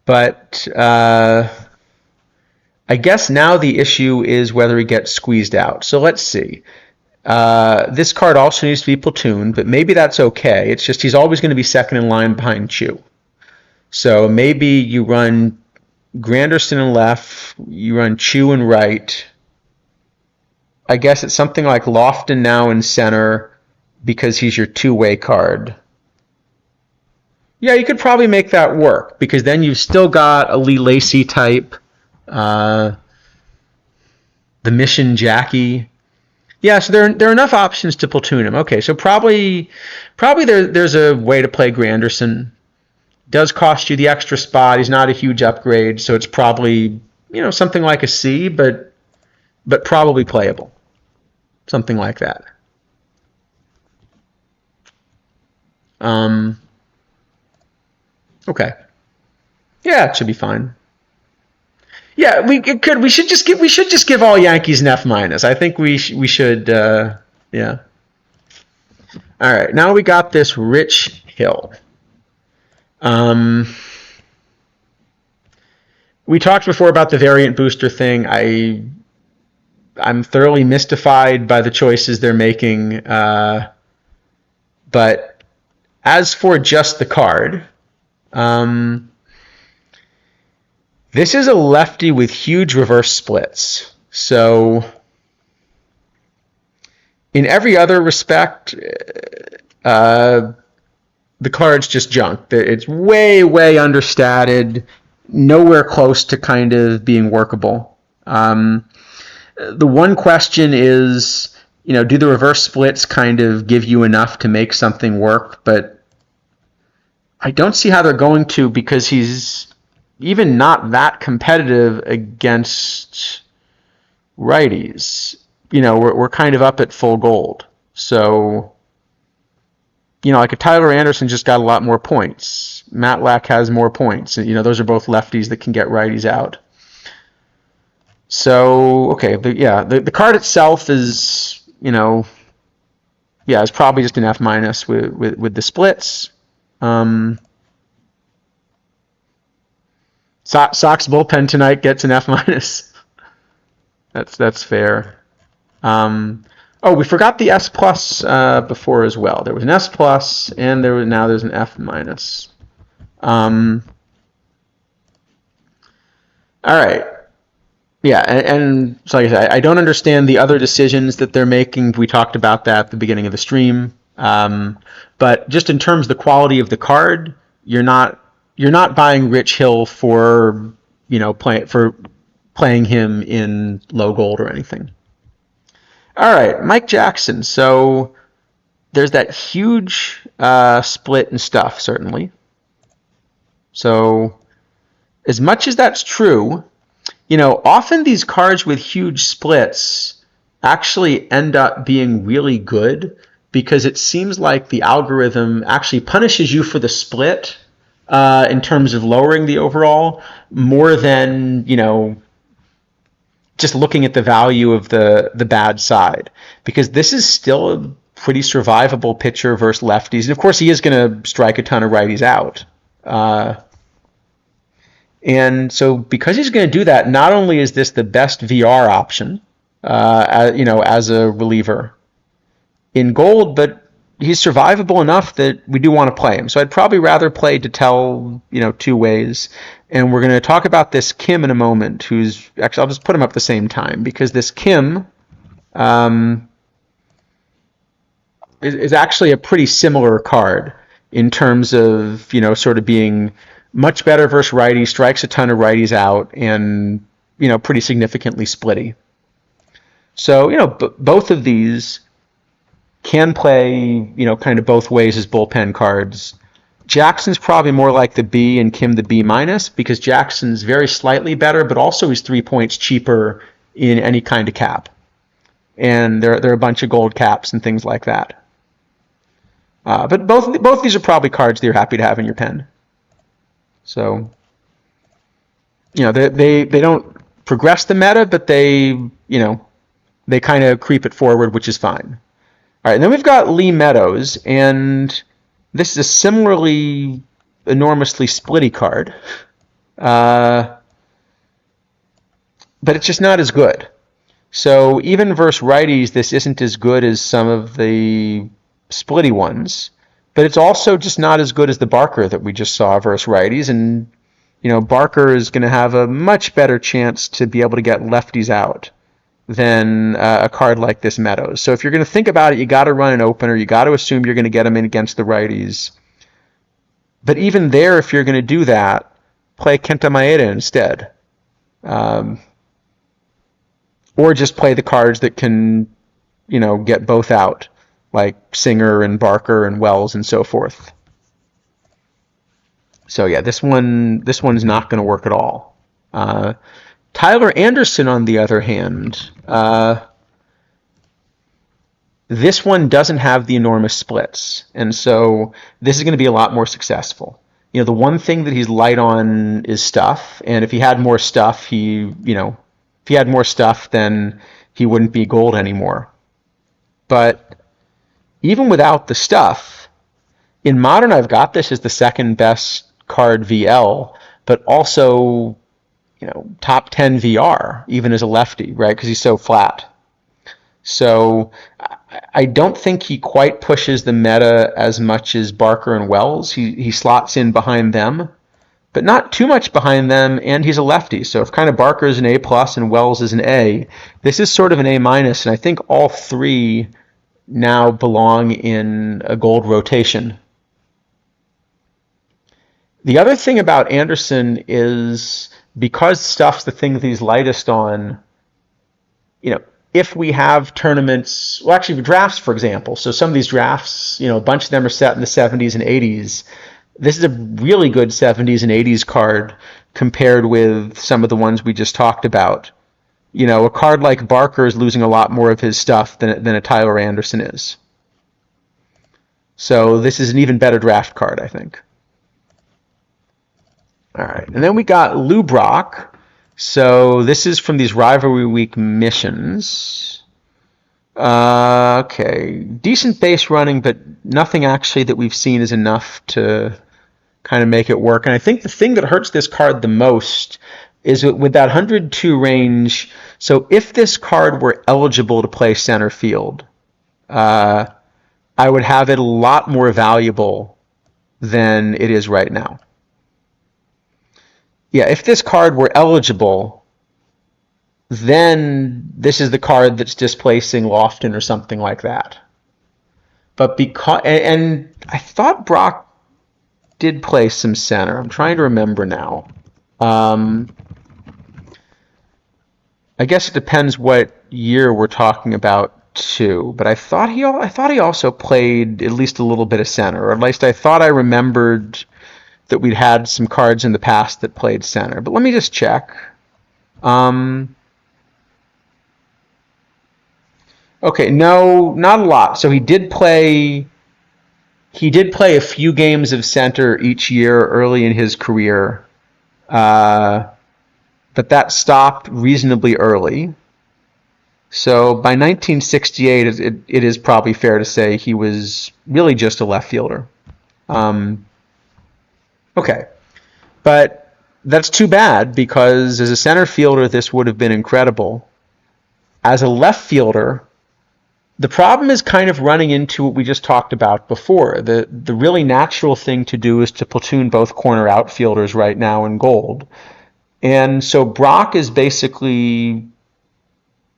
But I guess now the issue is whether he gets squeezed out. So let's see. This card also needs to be platooned, but maybe that's okay. It's just he's always going to be second in line behind Chew. So maybe you run Granderson in left, you run Chew in right. I guess it's something like Lofton now in center because he's your two-way card. Yeah, you could probably make that work because then you've still got a Lee Lacy type, the Mission Jackie. Yeah, so there are enough options to platoon him. Okay, so probably there's a way to play Granderson. Does cost you the extra spot. He's not a huge upgrade, so it's probably something like a C, but probably playable. Something like that. Okay. Yeah, it should be fine. Yeah, we should just give all Yankees an F-. I think we should. Yeah. All right. Now we got this Rich Hill. We talked before about the variant booster thing. I'm thoroughly mystified by the choices they're making. But as for just the card, this is a lefty with huge reverse splits. So in every other respect, the card's just junk. It's way, way understated, nowhere close to kind of being workable. The one question is, do the reverse splits kind of give you enough to make something work? But I don't see how they're going to because he's even not that competitive against righties. We're kind of up at full gold. So, like a Tyler Anderson just got a lot more points. Matlack has more points. Those are both lefties that can get righties out. So, okay, the card itself is, it's probably just an F- with the splits. Sox bullpen tonight gets an F-. That's fair. We forgot the S+ before as well. There was an S+, and there's an F-. All right. Yeah, and so like I said, I don't understand the other decisions that they're making. We talked about that at the beginning of the stream. But just in terms of the quality of the card, you're not buying Rich Hill for playing him in low gold or anything. All right, Mike Jackson. So there's that huge split and stuff, certainly. So as much as that's true, often these cards with huge splits actually end up being really good because it seems like the algorithm actually punishes you for the split in terms of lowering the overall more than, just looking at the value of the bad side. Because this is still a pretty survivable pitcher versus lefties. And of course, he is going to strike a ton of righties out. And so because he's going to do that, not only is this the best VR option, as a reliever in gold, but he's survivable enough that we do want to play him. So I'd probably rather play Detel, two ways. And we're going to talk about this Kim in a moment, who's actually, I'll just put him up at the same time because this Kim is actually a pretty similar card in terms of, sort of being much better versus righties, strikes a ton of righties out, and, pretty significantly splitty. So, both of these can play, kind of both ways as bullpen cards. Jackson's probably more like the B and Kim the B minus, because Jackson's very slightly better, but also he's 3 points cheaper in any kind of cap. And there are a bunch of gold caps and things like that. But both these are probably cards that you're happy to have in your pen. So, they don't progress the meta, but they kind of creep it forward, which is fine. All right, and then we've got Lee Meadows, and this is a similarly enormously splitty card, but it's just not as good. So even versus righties, this isn't as good as some of the splitty ones, but it's also just not as good as the Barker that we just saw versus righties, and Barker is going to have a much better chance to be able to get lefties out than a card like this Meadows. So if you're going to think about it, you got to run an opener. You got to assume you're going to get him in against the righties. But even there, if you're going to do that, play Kenta Maeda instead. Or just play the cards that can, get both out, like Singer and Barker and Wells and so forth. So yeah, this one's not going to work at all. Tyler Anderson, on the other hand, this one doesn't have the enormous splits, and so this is going to be a lot more successful. The one thing that he's light on is stuff, and if he had more stuff, then he wouldn't be gold anymore. But even without the stuff, in Modern, I've got this as the second best card VL, but also top 10 VR, even as a lefty, right? Because he's so flat. So I don't think he quite pushes the meta as much as Barker and Wells. He slots in behind them, but not too much behind them, and he's a lefty. So if kind of Barker is an A plus and Wells is an A, this is sort of an A minus, and I think all three now belong in a gold rotation. The other thing about Anderson is, because stuff's the thing that he's lightest on, if we have tournaments, well, actually drafts, for example, so some of these drafts, a bunch of them are set in the 70s and 80s. This is a really good 70s and 80s card compared with some of the ones we just talked about. A card like Barker is losing a lot more of his stuff than a Tyler Anderson is. So this is an even better draft card, I think. All right, and then we got Lou Brock. So this is from these Rivalry Week missions. Okay, decent base running, but nothing actually that we've seen is enough to kind of make it work. And I think the thing that hurts this card the most is with that 102 range. So if this card were eligible to play center field, I would have it a lot more valuable than it is right now. Yeah, if this card were eligible, then this is the card that's displacing Lofton or something like that. But and I thought Brock did play some center. I'm trying to remember now. I guess it depends what year we're talking about too. But I thought he also played at least a little bit of center, or at least I thought I remembered that we'd had some cards in the past that played center. But let me just check. Okay, no, not a lot. So he did play a few games of center each year early in his career, but that stopped reasonably early. So by 1968, it is probably fair to say he was really just a left fielder. Okay, but that's too bad, because as a center fielder, this would have been incredible. As a left fielder, the problem is kind of running into what we just talked about before. The really natural thing to do is to platoon both corner outfielders right now in gold. And so Brock is basically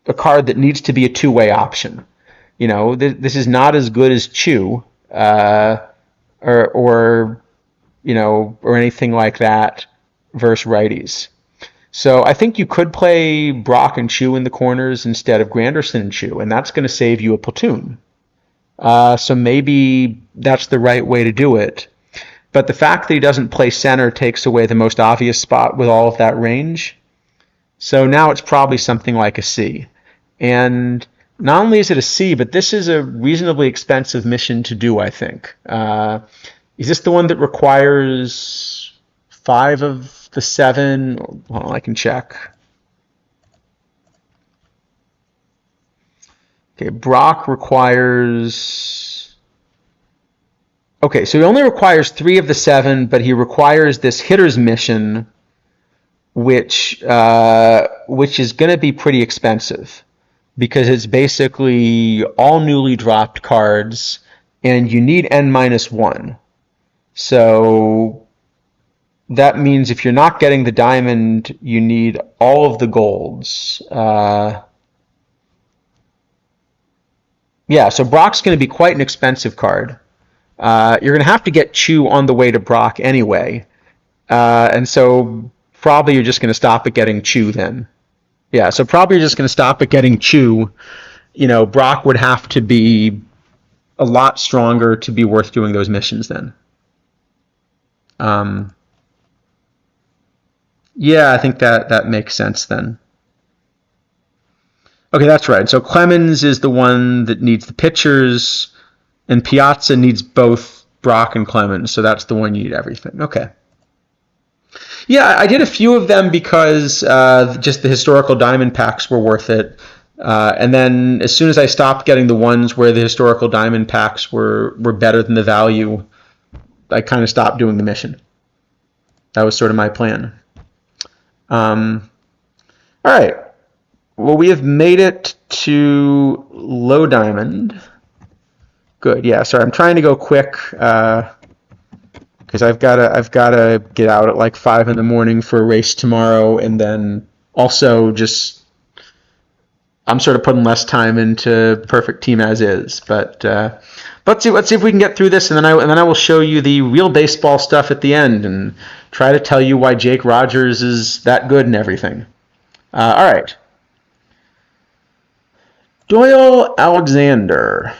a card that needs to be a two-way option. This is not as good as Chu, or or or anything like that versus righties. So I think you could play Brock and Chu in the corners instead of Granderson and Chu, and that's going to save you a platoon. So maybe that's the right way to do it. But the fact that he doesn't play center takes away the most obvious spot with all of that range. So now it's probably something like a C. And not only is it a C, but this is a reasonably expensive mission to do, I think. Is this the one that requires 5 of the 7? Hold on, I can check. Okay, Brock requires... Okay, so he only requires 3 of the 7, but he requires this hitter's mission, which is going to be pretty expensive because it's basically all newly dropped cards, and you need N-1. So that means if you're not getting the diamond, you need all of the golds. Yeah, so Brock's going to be quite an expensive card. You're going to have to get Chu on the way to Brock anyway. And so probably you're just going to stop at getting Chu then. Yeah, so probably you're just going to stop at getting Chu. Brock would have to be a lot stronger to be worth doing those missions then. Yeah, I think that makes sense then. Okay, that's right. So Clemens is the one that needs the pitchers, and Piazza needs both Brock and Clemens, so that's the one you need everything. Okay. Yeah, I did a few of them because just the historical diamond packs were worth it. And then as soon as I stopped getting the ones where the historical diamond packs were better than the value, I kind of stopped doing the mission. That was sort of my plan. All right. Well, we have made it to low diamond. Good. Yeah. Sorry, I'm trying to go quick because I've gotta get out at like 5 in the morning for a race tomorrow, and then also just I'm sort of putting less time into Perfect Team as is. But let's see if we can get through this, and then I will show you the real baseball stuff at the end and try to tell you why Jake Rogers is that good and everything. All right. Doyle Alexander.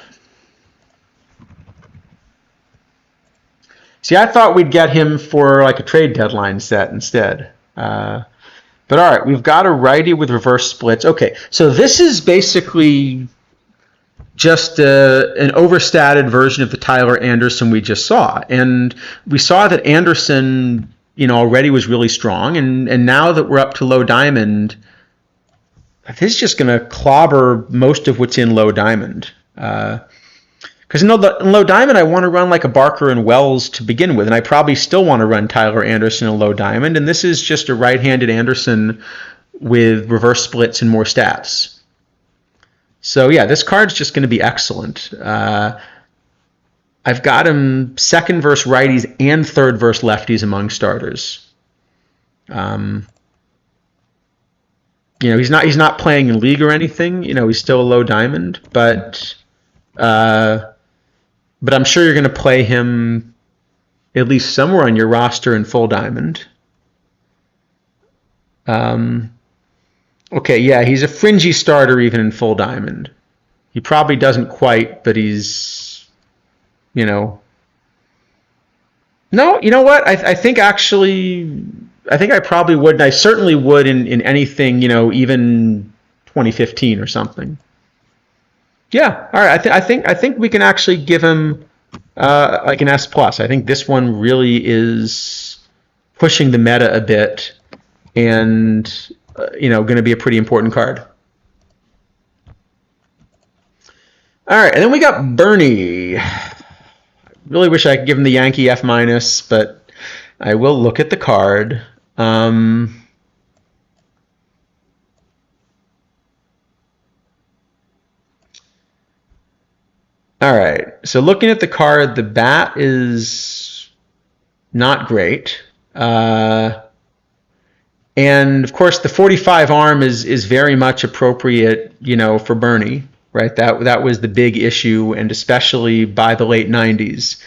See, I thought we'd get him for like a trade deadline set instead. But all right, we've got a righty with reverse splits. Okay, so this is basically just an overstated version of the Tyler Anderson we just saw. And we saw that Anderson, already was really strong. And now that we're up to low diamond, this is just going to clobber most of what's in low diamond. Because in low diamond, I want to run like a Barker and Wells to begin with, and I probably still want to run Tyler Anderson in low diamond, and this is just a right-handed Anderson with reverse splits and more stats. So yeah, this card's just going to be excellent. I've got him second versus righties and third versus lefties among starters. He's not playing in league or anything. He's still a low diamond, but I'm sure you're going to play him at least somewhere on your roster in full diamond. Okay, yeah, he's a fringy starter even in full diamond. He probably doesn't quite, but he's, No, you know what? I think I probably would, and I certainly would in anything, even 2015 or something. Yeah, all right. I think we can actually give him like an S+. I think this one really is pushing the meta a bit, and going to be a pretty important card. All right, and then we got Bernie. I really wish I could give him the Yankee F-, but I will look at the card. All right, so looking at the card, the bat is not great. And of course, the 45 arm is very much appropriate, for Bernie, right? That was the big issue, and especially by the late 90s.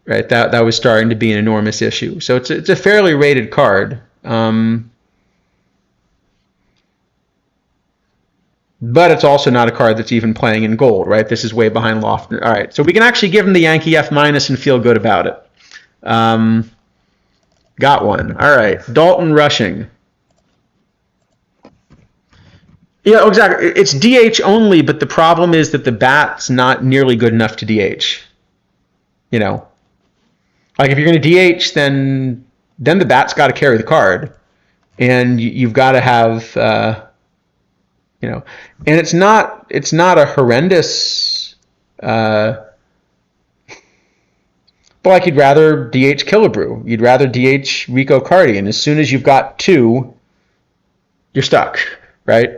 right? That was starting to be an enormous issue. So it's a fairly rated card. But it's also not a card that's even playing in gold, right? This is way behind Lofton. All right, so we can actually give him the Yankee F minus and feel good about it. Got one. All right, Dalton Rushing. Yeah, exactly. It's DH only, but the problem is that the bat's not nearly good enough to DH. You know, like if you're going to DH, then the bat's got to carry the card, and you've got to have and it's not a horrendous. But like you'd rather DH Killebrew, you'd rather DH Rico Cardi, and as soon as you've got two, you're stuck, right?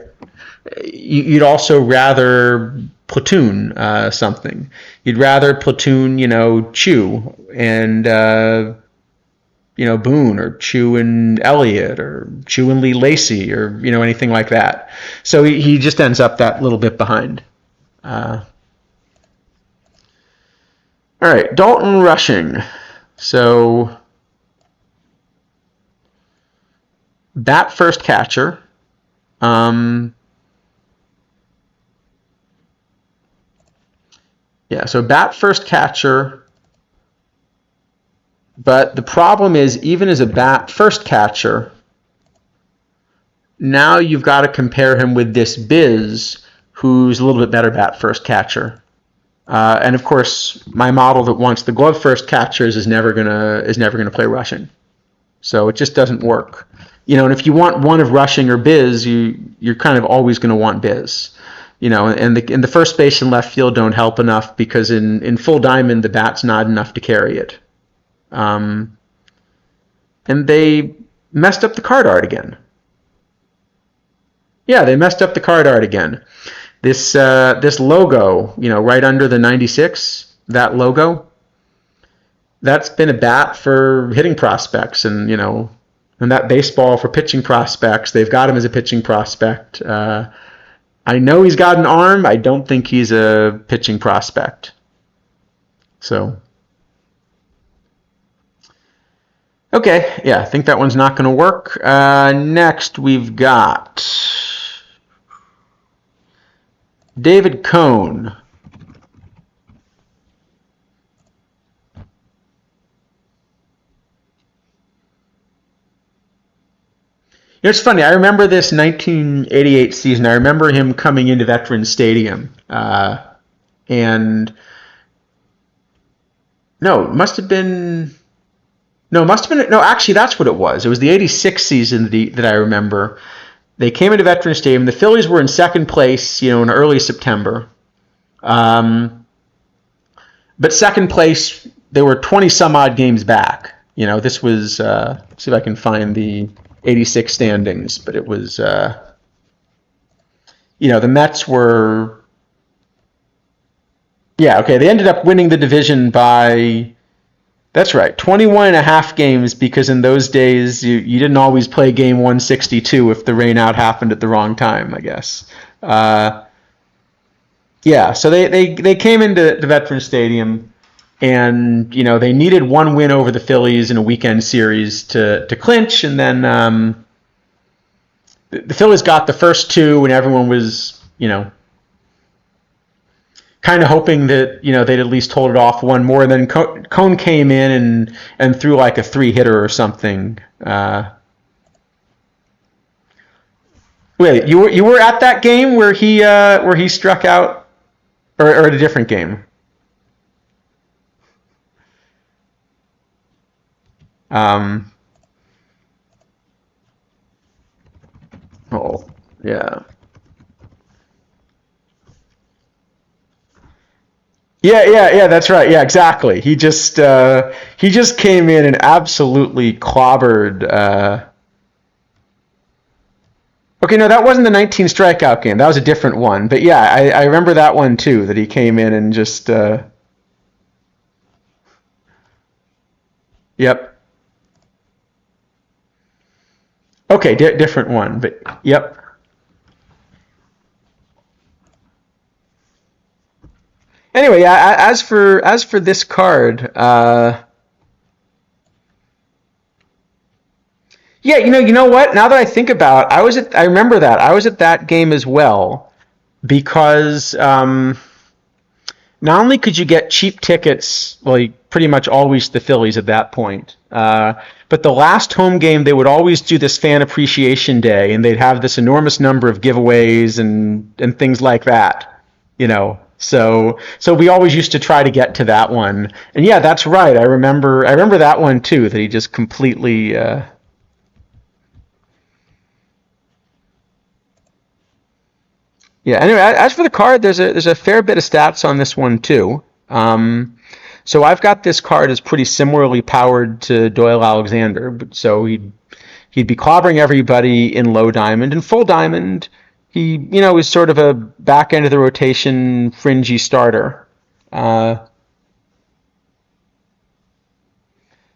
You'd also rather platoon something. You'd rather platoon, Chew and Boone, or Chew and Elliott, or Chew and Lee Lacy, or anything like that. So he just ends up that little bit behind. All right, Dalton Rushing. So bat first catcher. So bat first catcher. But the problem is, even as a bat first catcher, now you've got to compare him with this Biz, who's a little bit better bat first catcher. And of course, my model that wants the glove first catchers is never gonna play Rushing, so it just doesn't work. And if you want one of Rushing or Biz, you're kind of always going to want Biz. And the first base and left field don't help enough, because in full diamond the bat's not enough to carry it. And they messed up the card art again. Yeah, they messed up the card art again. This logo, right under the 96, that logo, that's been a bat for hitting prospects, and that baseball for pitching prospects. They've got him as a pitching prospect. I know he's got an arm. I don't think he's a pitching prospect. So, okay, yeah, I think that one's not going to work. Next, we've got David Cone. It's funny. I remember this 1988 season. I remember him coming into Veterans Stadium, and no, it must have been. No, it must have been. No, actually, that's what it was. It was the '86 season that I remember. They came into Veterans Stadium. The Phillies were in second place, in early September. But second place, they were 20 some odd games back. This was. Let's see if I can find the 86 standings, but it was, the Mets were, they ended up winning the division by, that's right, 21 and a half games, because in those days you didn't always play game 162 if the rain out happened at the wrong time, I guess. So they came into the Veterans Stadium, and they needed one win over the Phillies in a weekend series to clinch, and then the Phillies got the first two, and everyone was kind of hoping that they'd at least hold it off one more. And then Cone came in and threw like a 3-hitter or something. Wait, you were at that game where he struck out, or at a different game? Oh, yeah. Yeah, that's right. Yeah, exactly. He just came in and absolutely clobbered. Okay, no, that wasn't the 19 strikeout game. That was a different one. But yeah, I remember that one too, that he came in and just yep. Okay, different one, but yep. Anyway, yeah. As for this card, yeah, you know what? Now that I think about, I remember that I was at that game as well because not only could you get cheap tickets, well, pretty much always the Phillies at that point, but the last home game they would always do this fan appreciation day, and they'd have this enormous number of giveaways and things like that, So we always used to try to get to that one, and yeah, that's right. I remember that one too. That he just completely. Yeah. Anyway, as for the card, there's a fair bit of stats on this one too. So I've got this card as pretty similarly powered to Doyle Alexander. So he'd be clobbering everybody in low diamond and full diamond. He is sort of a back end of the rotation fringy starter. Uh,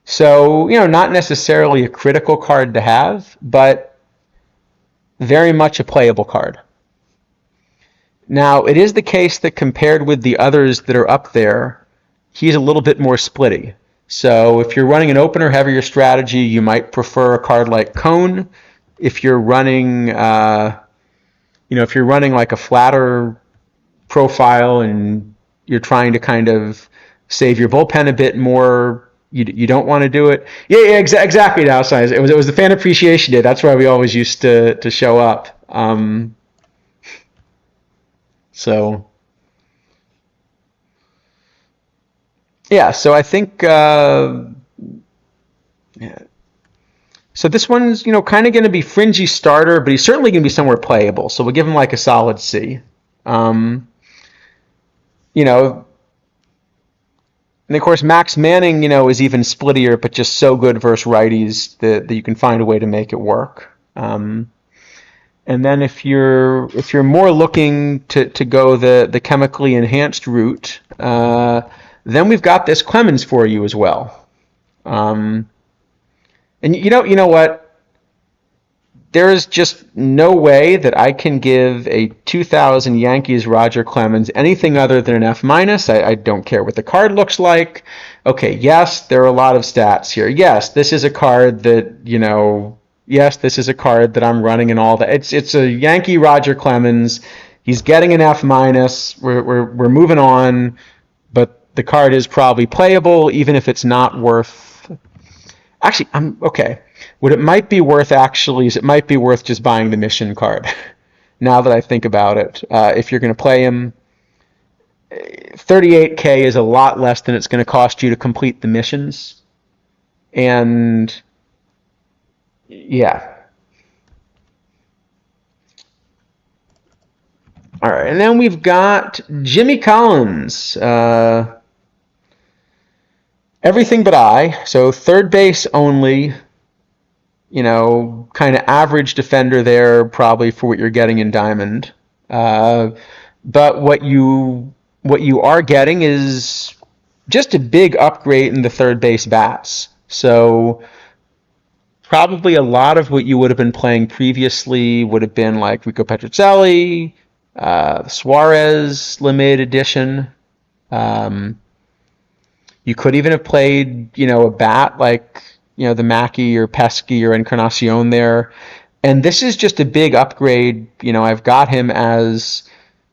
so not necessarily a critical card to have, but very much a playable card. Now, it is the case that compared with the others that are up there, he's a little bit more splitty. So if you're running an opener heavier strategy, you might prefer a card like Cone. If you're running, if you're running like a flatter profile and you're trying to kind of save your bullpen a bit more, you don't want to do it. Yeah, exactly. Now, size. It was the fan appreciation day. That's why we always used to show up. So yeah, so I think yeah. So this one's kind of going to be fringy starter, but he's certainly going to be somewhere playable. So we'll give him like a solid C. Um, you know, and of course Max Manning, is even splittier, but just so good versus righties that you can find a way to make it work. And then if you're more looking to go the chemically enhanced route, then we've got this Clemens for you as well. And you know what? There is just no way that I can give a 2000 Yankees Roger Clemens anything other than an F minus. I don't care what the card looks like. Okay, yes, there are a lot of stats here. Yes, this is a card that Yes, this is a card that I'm running and all that. It's a Yankee Roger Clemens. He's getting an F minus. We're moving on, but the card is probably playable, even if it's not worth. Actually, I'm okay. What it might be worth actually is it might be worth just buying the mission card. Now that I think about it, if you're going to play him, 38K is a lot less than it's going to cost you to complete the missions, and yeah. All right, and then we've got Jimmy Collins. Everything but I. So third base only. Kind of average defender there, probably for what you're getting in Diamond. But what you are getting is just a big upgrade in the third base bats. So probably a lot of what you would have been playing previously would have been like Rico Petrocelli, Suarez limited edition. You could even have played, a bat like, the Mackey or Pesky or Encarnacion there. And this is just a big upgrade. I've got him as,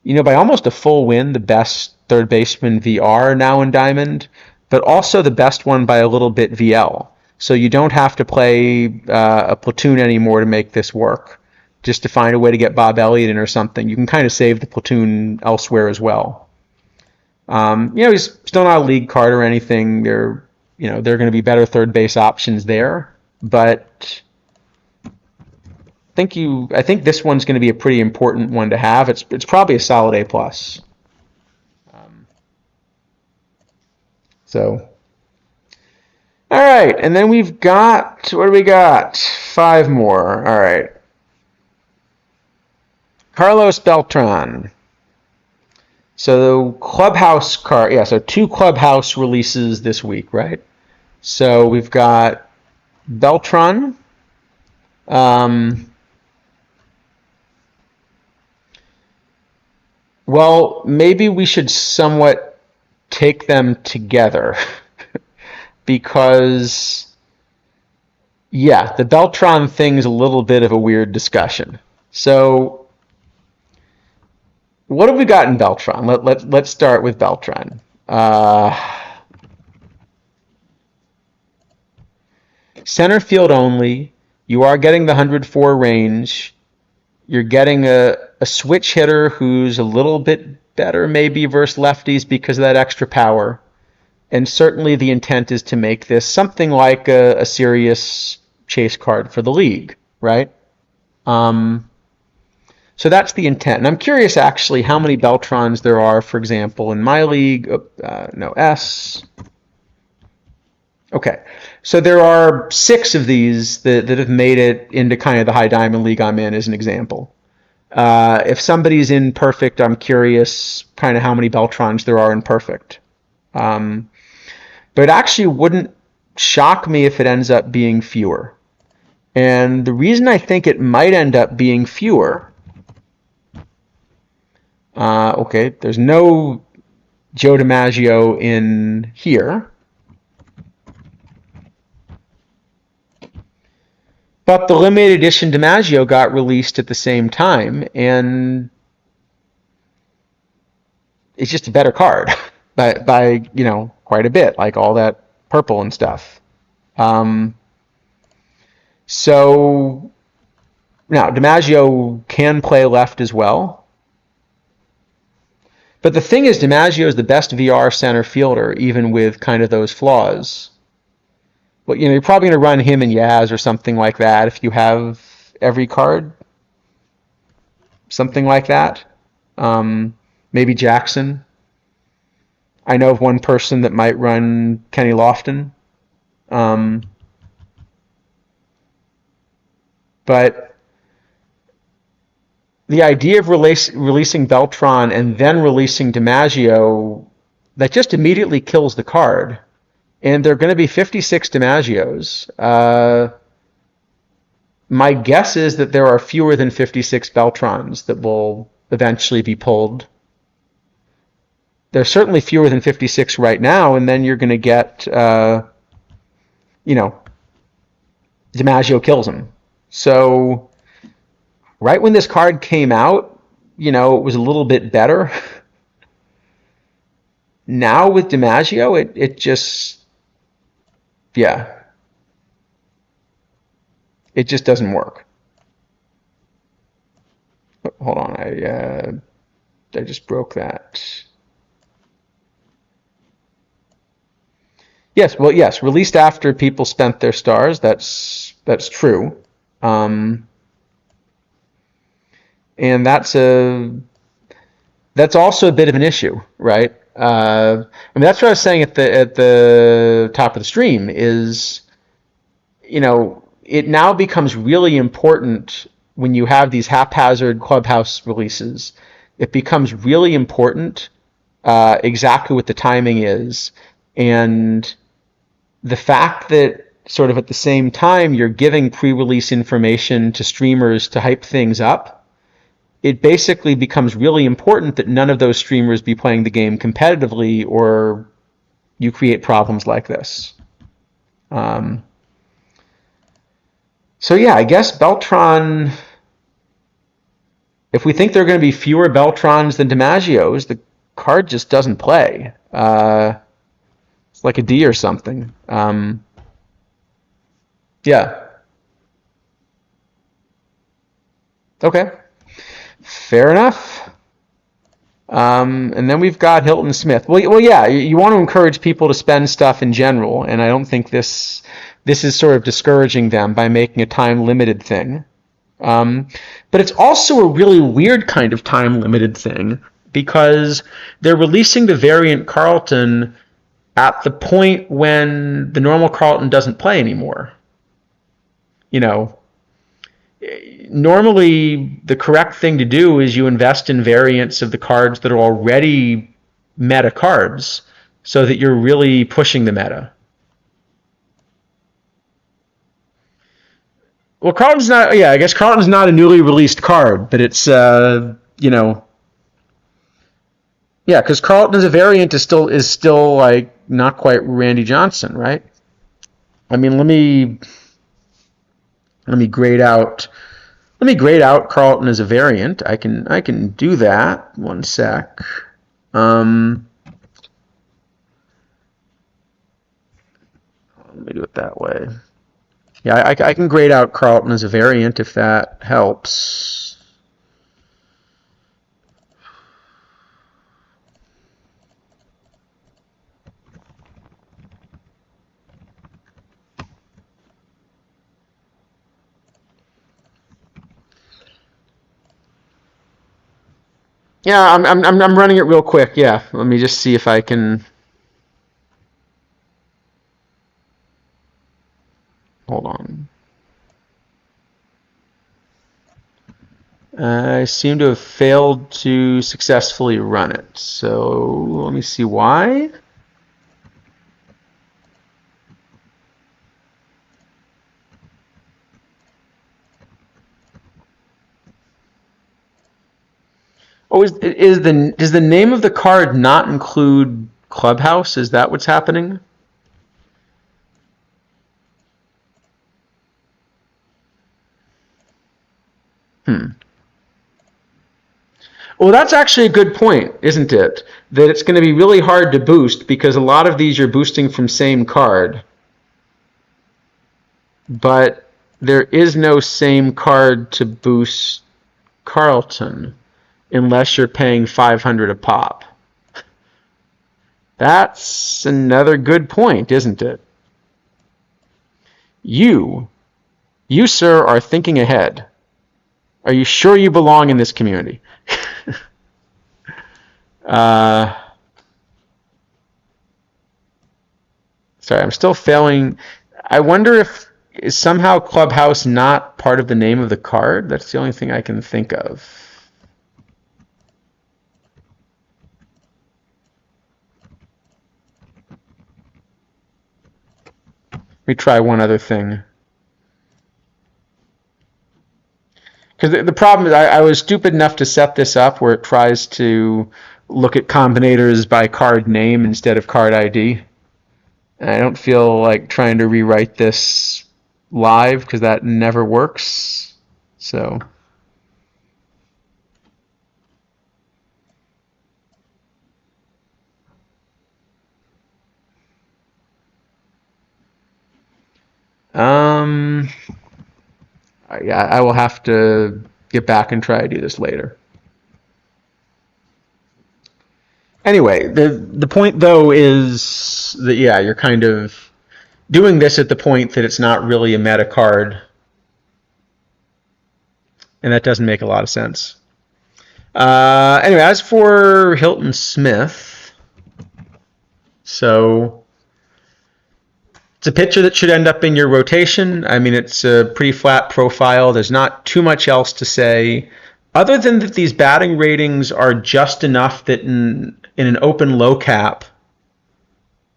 by almost a full win, the best third baseman VR now in Diamond, but also the best one by a little bit VL. So you don't have to play a platoon anymore to make this work. Just to find a way to get Bob Elliott in or something. You can kind of save the platoon elsewhere as well. He's still not a league card or anything. There are going to be better third base options there, but I think this one's going to be a pretty important one to have. It's probably a solid A plus. So, all right, and then we've got what do we got? 5 more. All right, Carlos Beltran. So Clubhouse card, yeah. So 2 Clubhouse releases this week, right? So we've got Beltran. Well, maybe we should somewhat take them together because, yeah, the Beltron thing's a little bit of a weird discussion. So, what have we got in Beltron? Let's start with Beltron. Center field only. You are getting the 104 range. You're getting a switch hitter who's a little bit better maybe versus lefties because of that extra power. And certainly the intent is to make this something like a serious chase card for the league, right? Um, so that's the intent. And I'm curious actually how many Beltrons there are, for example, in my league. No, S. Okay. So there are 6 of these that have made it into kind of the high diamond league I'm in as an example. If somebody's in perfect, I'm curious kind of how many Beltrons there are in perfect. But it actually wouldn't shock me if it ends up being fewer. And the reason I think it might end up being fewer, okay, there's no Joe DiMaggio in here. But the limited edition DiMaggio got released at the same time, and it's just a better card by quite a bit, like all that purple and stuff. So now DiMaggio can play left as well. But the thing is, DiMaggio is the best VR center fielder, even with kind of those flaws. Well, you're probably going to run him and Yaz or something like that if you have every card. Something like that. Maybe Jackson. I know of one person that might run Kenny Lofton. But the idea of releasing Beltron and then releasing DiMaggio, that just immediately kills the card. And there are going to be 56 DiMaggios. My guess is that there are fewer than 56 Beltrons that will eventually be pulled. There's certainly fewer than 56 right now, and then you're going to get, DiMaggio kills him. So, right when this card came out, it was a little bit better. Now with DiMaggio, it just, yeah, it just doesn't work. Hold on, I just broke that. Yes, released after people spent their stars. That's true, and that's also a bit of an issue, right? That's what I was saying at the top of the stream is, it now becomes really important when you have these haphazard clubhouse releases. It becomes really important exactly what the timing is, and the fact that sort of at the same time you're giving pre-release information to streamers to hype things up, it basically becomes really important that none of those streamers be playing the game competitively, or you create problems like this. So yeah, I guess Beltron, if we think there are going to be fewer Beltrons than DiMaggios, the card just doesn't play. It's like a D or something. Yeah. Okay. Fair enough. And then we've got Hilton Smith. Well, yeah, you want to encourage people to spend stuff in general, and I don't think this is sort of discouraging them by making a time-limited thing. But it's also a really weird kind of time-limited thing because they're releasing the variant Carlton at the point when the normal Carlton doesn't play anymore. Normally the correct thing to do is you invest in variants of the cards that are already meta cards so that you're really pushing the meta. Well, Carlton's not, yeah, I guess Carlton's not a newly released card, but it's, Yeah, because Carlton as a variant is still like not quite Randy Johnson, right? I mean, let me grade out Carlton as a variant. I can do that. One sec. Um, Let me do it that way. Yeah, I can grade out Carlton as a variant if that helps. Yeah, I'm running it real quick. Yeah, let me just see if I can. Hold on. I seem to have failed to successfully run it. So let me see why. Oh, does the name of the card not include Clubhouse? Is that what's happening? Hmm. Well, that's actually a good point, isn't it? That it's going to be really hard to boost because a lot of these you're boosting from same card, but there is no same card to boost Carlton unless you're paying 500 a pop. That's another good point, isn't it? You, you, sir, are thinking ahead. Are you sure you belong in this community? uh, Sorry, I'm still failing. I wonder if is somehow Clubhouse not part of the name of the card? That's the only thing I can think of. Let me try one other thing. Because the problem is I was stupid enough to set this up where it tries to look at combinators by card name instead of card ID. And I don't feel like trying to rewrite this live because that never works. So, um, yeah, I will have to get back and try to do this later. Anyway, the point though is that yeah, you're kind of doing this at the point that it's not really a meta card, and that doesn't make a lot of sense. Anyway, as for Hilton Smith, so it's a pitcher that should end up in your rotation. I mean, it's a pretty flat profile. There's not too much else to say, other than that these batting ratings are just enough that in an open low cap,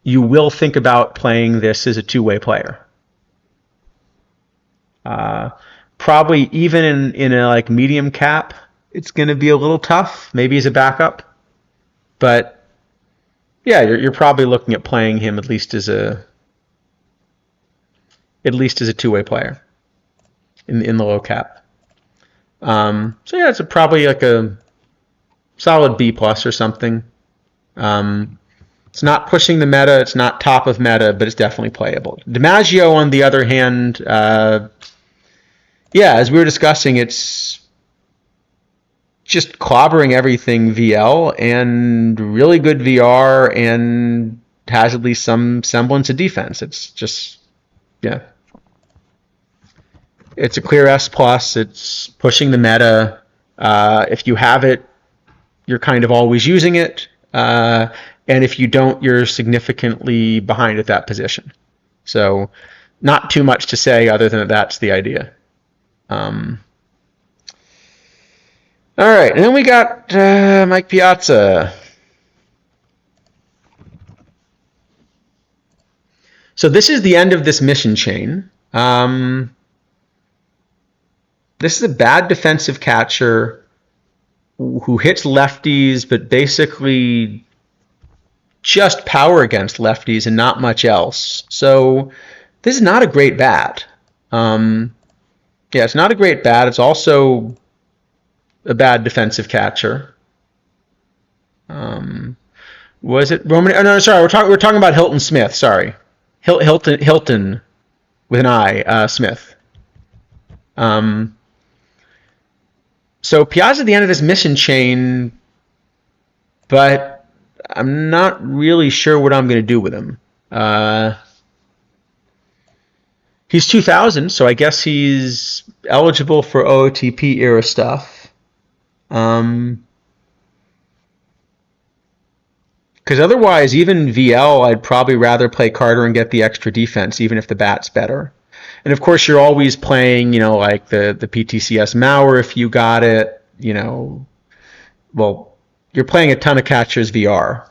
you will think about playing this as a two-way player. Uh, Probably even in a like medium cap, it's going to be a little tough. Maybe as a backup, but yeah, you're probably looking at playing him at least as a two-way player in the low cap. So yeah, it's probably like a solid B plus or something. It's not pushing the meta. It's not top of meta, but it's definitely playable. DiMaggio, on the other hand, yeah, as we were discussing, it's just clobbering everything VL and really good VR and has at least some semblance of defense. It's just, yeah. It's a clear S plus. It's pushing the meta. If you have it, you're kind of always using it. And if you don't, you're significantly behind at that position. So not too much to say other than that's the idea. All right, and then we got Mike Piazza. So this is the end of this mission chain. This is a bad defensive catcher who hits lefties, but basically just power against lefties and not much else. So this is not a great bat. Yeah, it's not a great bat. It's also a bad defensive catcher. Was it Roman? Oh, no, sorry. We're talking about Hilton Smith. Sorry, Hilton with an I, Smith. So Piazza at the end of his mission chain, but I'm not really sure what I'm going to do with him. He's 2000, so I guess he's eligible for OOTP era stuff. Because otherwise, even VL, I'd probably rather play Carter and get the extra defense, even if the bat's better. And of course, you're always playing, like the PTCS Mauer if you got it. Well, you're playing a ton of catchers VR.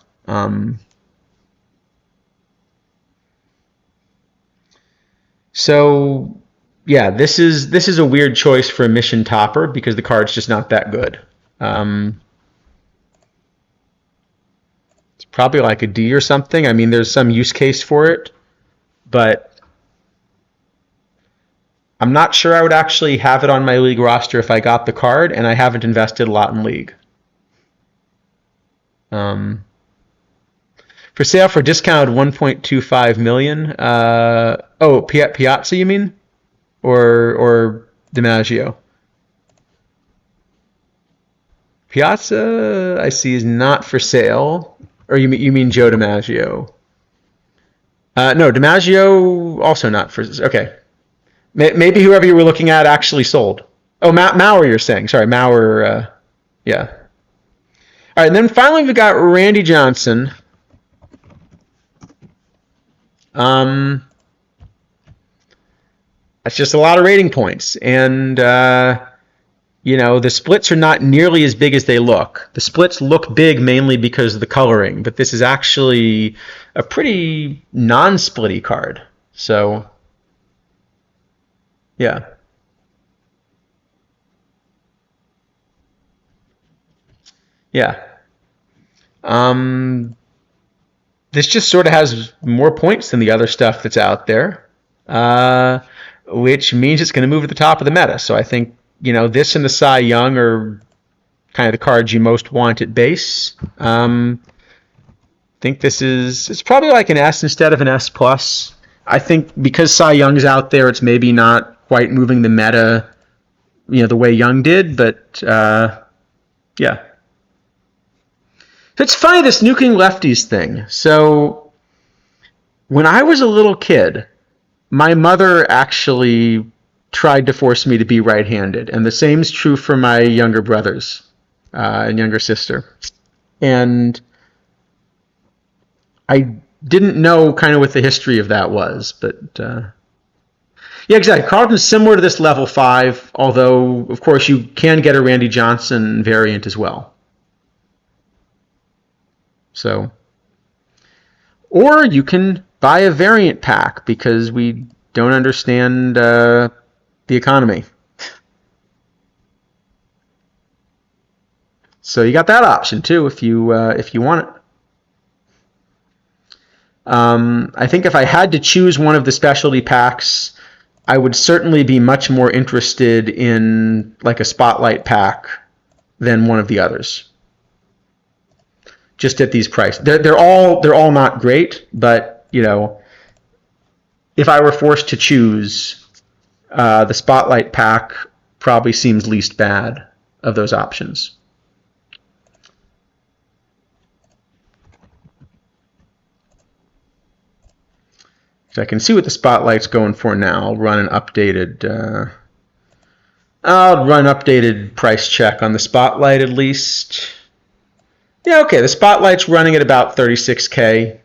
So yeah, this is a weird choice for a mission topper because the card's just not that good. It's probably like a D or something. I mean, there's some use case for it, but I'm not sure I would actually have it on my league roster if I got the card, and I haven't invested a lot in league. For sale for discounted 1.25 million. Piazza, you mean, or DiMaggio? Piazza, I see, is not for sale. Or you mean Joe DiMaggio? No, DiMaggio also not for. Okay, maybe whoever you were looking at actually sold. Oh, Mauer, you're saying? Sorry, Mauer. Yeah. All right, and then finally we got Randy Johnson. That's just a lot of rating points, and the splits are not nearly as big as they look. The splits look big mainly because of the coloring, but this is actually a pretty non-splitty card. So, yeah. Yeah. This just sort of has more points than the other stuff that's out there, which means it's going to move at the top of the meta. So I think, this and the Cy Young are kind of the cards you most want at base. I think it's probably like an S instead of an S+. I think because Cy Young's out there, it's maybe not quite moving the meta, the way Young did, but yeah. It's funny, this nuking lefties thing. So when I was a little kid, my mother actually tried to force me to be right-handed, and the same is true for my younger brothers and younger sister. And I didn't know kind of what the history of that was, but yeah, exactly. Carlton's similar to this level 5, although, of course, you can get a Randy Johnson variant as well. So, or you can buy a variant pack because we don't understand the economy. So you got that option too if you want it. I think if I had to choose one of the specialty packs, I would certainly be much more interested in like a spotlight pack than one of the others. Just at these prices, they're all not great, but if I were forced to choose, the spotlight pack probably seems least bad of those options. So I can see what the spotlight's going for now. I'll run an updated price check on the spotlight at least. Yeah, okay, the spotlight's running at about 36K.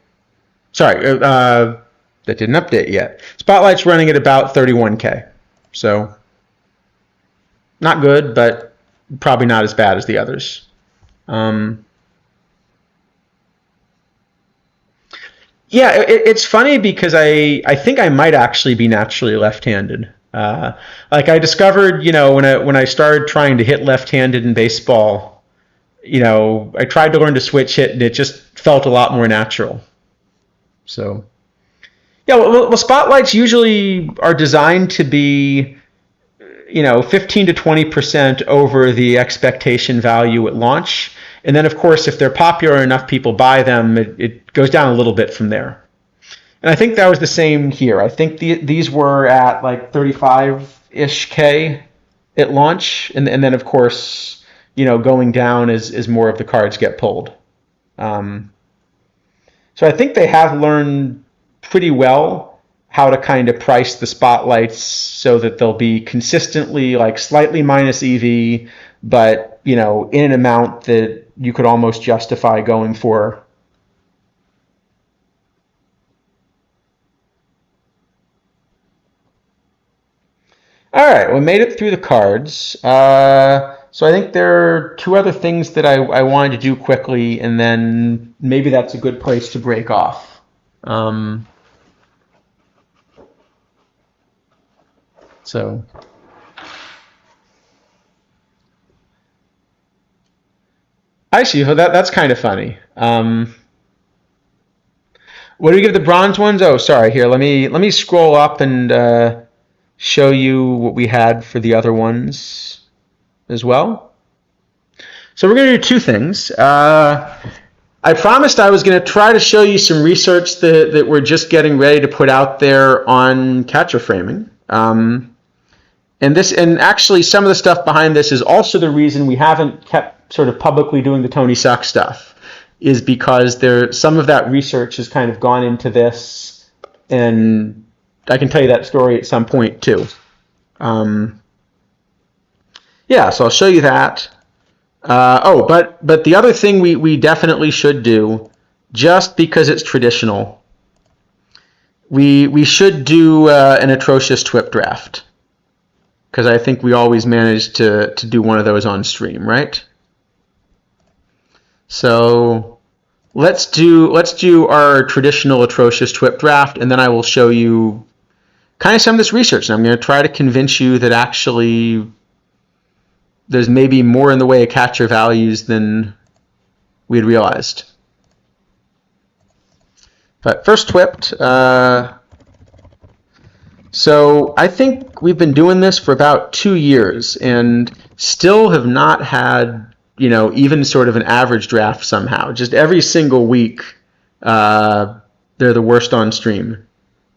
Sorry, that didn't update yet. Spotlight's running at about 31K. So, not good, but probably not as bad as the others. Yeah, it's funny because I think I might actually be naturally left-handed. Like I discovered, when I started trying to hit left-handed in baseball, I tried to learn to switch hit, and it just felt a lot more natural. So, yeah, well, spotlights usually are designed to be, 15 to 20% over the expectation value at launch. And then, of course, if they're popular enough, people buy them, it goes down a little bit from there. And I think that was the same here. I think these were at like 35-ish K at launch. And then, of course, going down as more of the cards get pulled. Um, so I think they have learned pretty well how to kind of price the spotlights so that they'll be consistently like slightly minus EV, but in an amount that you could almost justify going for. All right, we made it through the cards. So I think there are two other things that I wanted to do quickly, and then maybe that's a good place to break off. So I see. So that's kind of funny. What do we give the bronze ones? Oh, sorry. Here, let me scroll up and show you what we had for the other ones as well. So we're going to do two things. I promised I was going to try to show you some research that we're just getting ready to put out there on catcher framing. And actually some of the stuff behind this is also the reason we haven't kept sort of publicly doing the Tony Suck stuff, is because some of that research has kind of gone into this, and I can tell you that story at some point too. Yeah, so I'll show you that. But the other thing we definitely should do, just because it's traditional, we should do an atrocious TWIP draft, because I think we always manage to do one of those on stream, right? So let's do our traditional atrocious TWIP draft, and then I will show you kind of some of this research, and I'm going to try to convince you that actually there's maybe more in the way of catcher values than we had realized. But first TWIPed. So I think we've been doing this for about 2 years and still have not had, even sort of an average draft somehow. Just every single week, they're the worst on stream.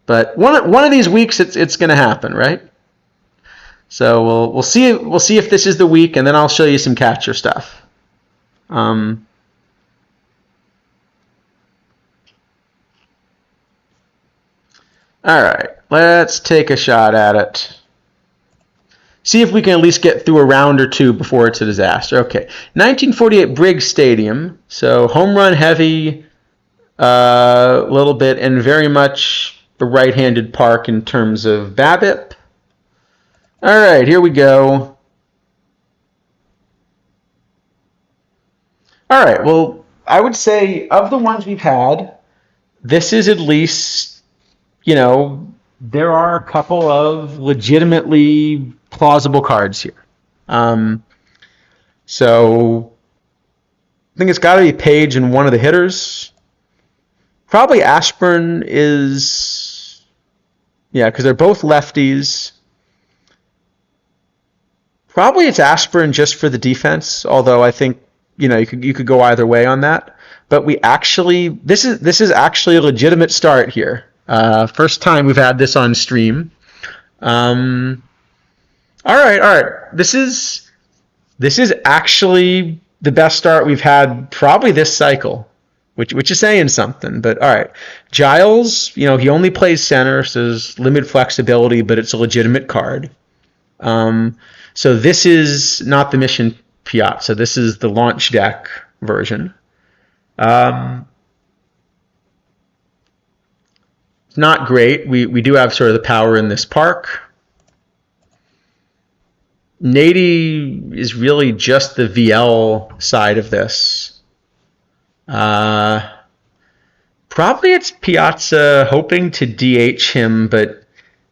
But one of these weeks, it's going to happen, right? So we'll see if this is the week, and then I'll show you some catcher stuff. All right, let's take a shot at it. See if we can at least get through a round or two before it's a disaster. Okay, 1948 Briggs Stadium. So home run heavy, a little bit, and very much the right-handed park in terms of BABIP. All right, here we go. All right, well, I would say of the ones we've had, this is at least, there are a couple of legitimately plausible cards here. So I think it's got to be Page and one of the hitters. Probably Ashburn is, because they're both lefties. Probably it's Ashburn just for the defense, although I think you could go either way on that. But this is actually a legitimate start here. First time we've had this on stream. All right. This is actually the best start we've had probably this cycle, which is saying something. But all right, Giles, he only plays center, so there's limited flexibility, but it's a legitimate card. So this is not the Mission Piazza. This is the launch deck version. It's not great. We do have sort of the power in this park. Nady is really just the VL side of this. Probably it's Piazza hoping to DH him, but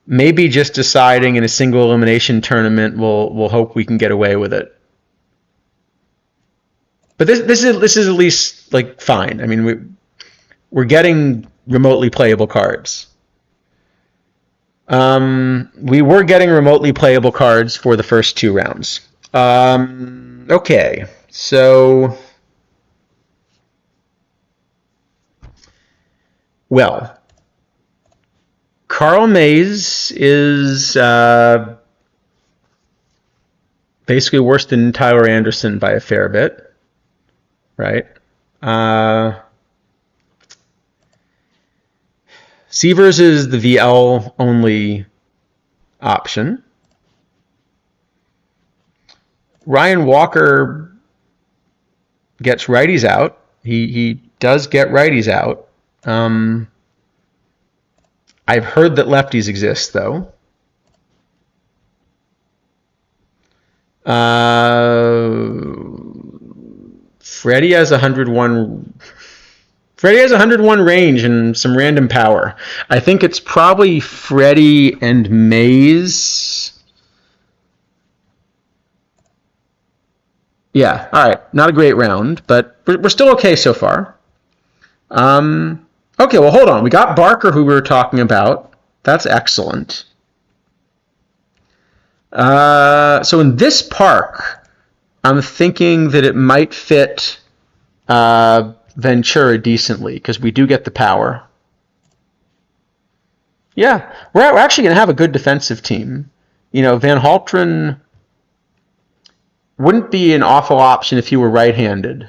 maybe just deciding in a single elimination tournament we'll hope we can get away with it. But this is at least like fine. I mean, we're getting remotely playable cards. We were getting remotely playable cards for the first two rounds. Okay, so well, Carl Mays is basically worse than Tyler Anderson by a fair bit, right? Uh, Sievers is the VL only option. Ryan Walker gets righties out. He does get righties out. I've heard that lefties exist, though. Freddie has 101. Freddie has 101 range and some random power. I think it's probably Freddie and Mays. Yeah, all right. Not a great round, but we're still okay so far. Okay, well, hold on. We got Barker, who we were talking about. That's excellent. So in this park, I'm thinking that it might fit Ventura decently because we do get the power. Yeah, we're actually going to have a good defensive team. You know, Van Haltren wouldn't be an awful option if he were right-handed.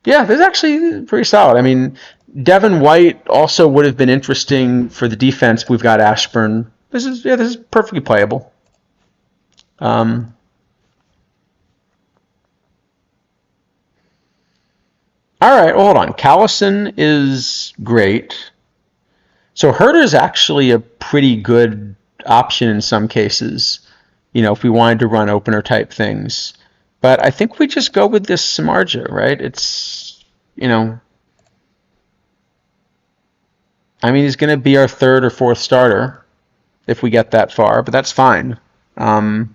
Yeah, this is actually pretty solid. I mean, Devin White also would have been interesting for the defense. We've got Ashburn. This is perfectly playable. Um, all right, well, hold on. Callison is great. So Herder's actually a pretty good option in some cases. You know, if we wanted to run opener type things. But I think we just go with this Samardzija, right? It's, I mean, he's going to be our third or fourth starter if we get that far, but that's fine. Wow.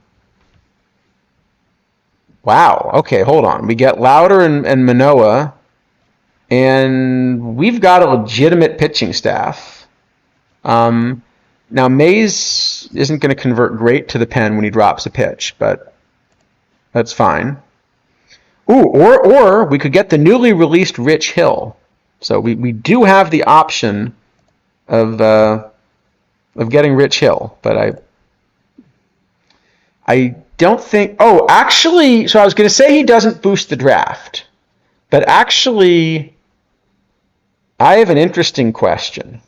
Okay, hold on. We get Louder and Manoah, and we've got a legitimate pitching staff. Now, Mays isn't going to convert great to the pen when he drops a pitch, but that's fine. Ooh, or we could get the newly released Rich Hill. So we do have the option of getting Rich Hill, but I don't think. Oh, actually, so I was going to say he doesn't boost the draft, but actually, I have an interesting question.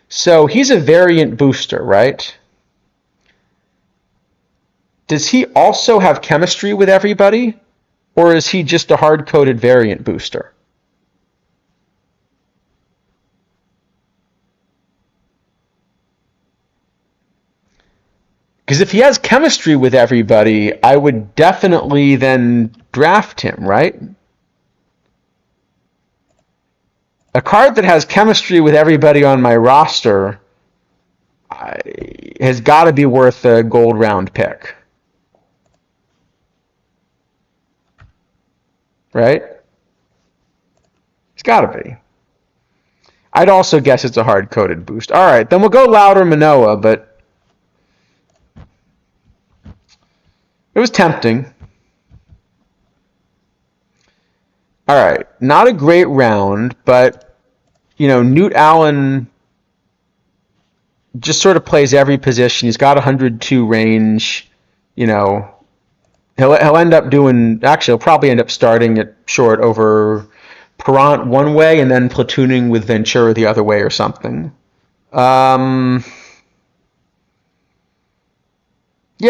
So he's a variant booster, right? Does he also have chemistry with everybody, or is he just a hard-coded variant booster? Because if he has chemistry with everybody, I would definitely then draft him, right? A card that has chemistry with everybody on my roster has got to be worth a gold round pick. Right? It's got to be. I'd also guess it's a hard-coded boost. All right, then we'll go Louder Manoah, but it was tempting. All right, not a great round, but, Newt Allen just sort of plays every position. He's got 102 range. He'll end up doing. Actually, he'll probably end up starting at short over Perrant one way and then platooning with Ventura the other way or something. Yeah,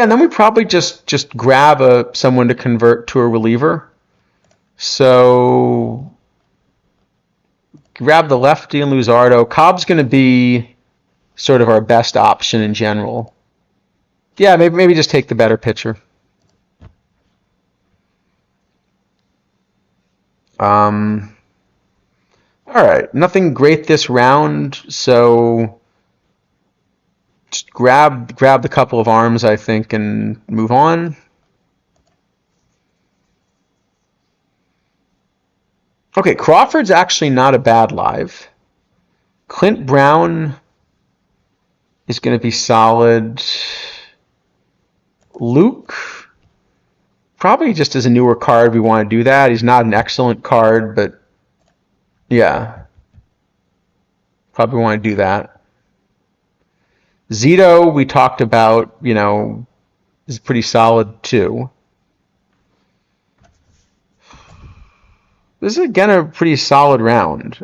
and then we probably just grab someone to convert to a reliever. So grab the lefty and Luzardo. Cobb's going to be sort of our best option in general. Yeah, maybe just take the better pitcher. All right, nothing great this round, so just grab the couple of arms, I think, and move on. Okay, Crawford's actually not a bad live. Clint Brown is going to be solid. Luke, probably just as a newer card, we want to do that. He's not an excellent card, but yeah, probably want to do that. Zito, we talked about, is pretty solid too. This is, again, a pretty solid round.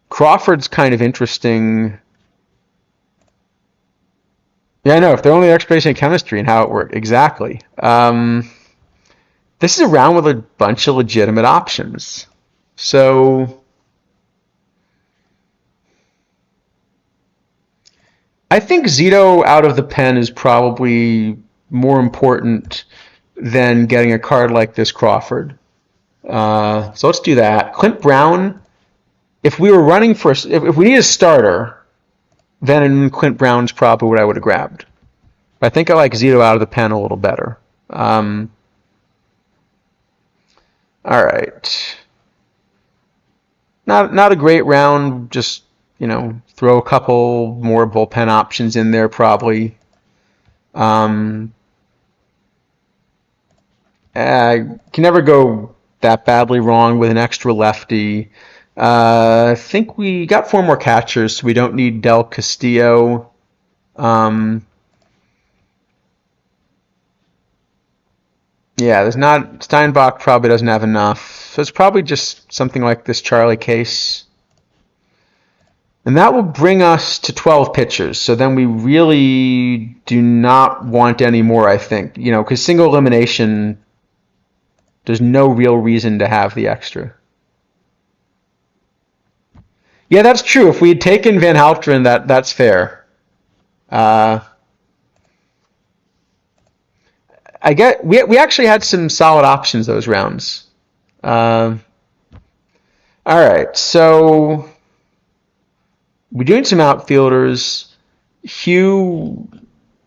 Crawford's kind of interesting. Yeah, I know. If they're only exploration of chemistry and how it worked. Exactly. This is a round with a bunch of legitimate options. So I think Zito out of the pen is probably more important than getting a card like this Crawford. So let's do that. Clint Brown, if we were running for, if we need a starter, then Clint Brown's probably what I would have grabbed. But I think I like Zito out of the pen a little better. All right. Not a great round. Just, throw a couple more bullpen options in there probably. I can never go that badly wrong with an extra lefty. I think we got 4 more catchers, so we don't need Del Castillo. Yeah, there's not. Steinbach probably doesn't have enough. So it's probably just something like this Charlie Case. And that will bring us to 12 pitchers. So then we really do not want any more, I think. Because single elimination, there's no real reason to have the extra. Yeah, that's true. If we had taken Van Halteren, that's fair. We actually had some solid options those rounds. All right, so we're doing some outfielders. Hugh,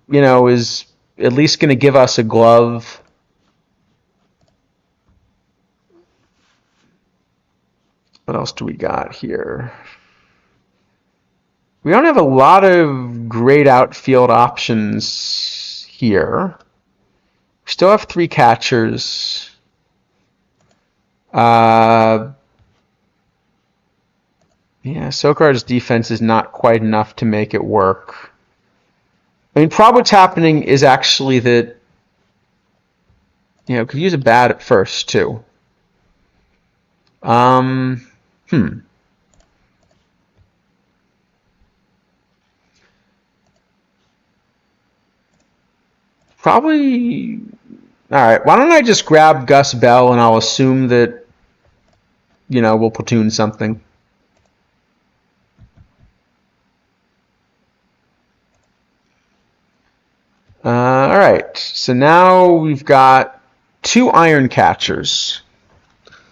is at least going to give us a glove. What else do we got here? We don't have a lot of great outfield options here. We still have 3 catchers. Yeah, Sokar's defense is not quite enough to make it work. I mean, probably what's happening is actually that, could use a bat at first too. Probably. All right. Why don't I just grab Gus Bell and I'll assume that, we'll platoon something. All right. So now we've got 2 iron catchers.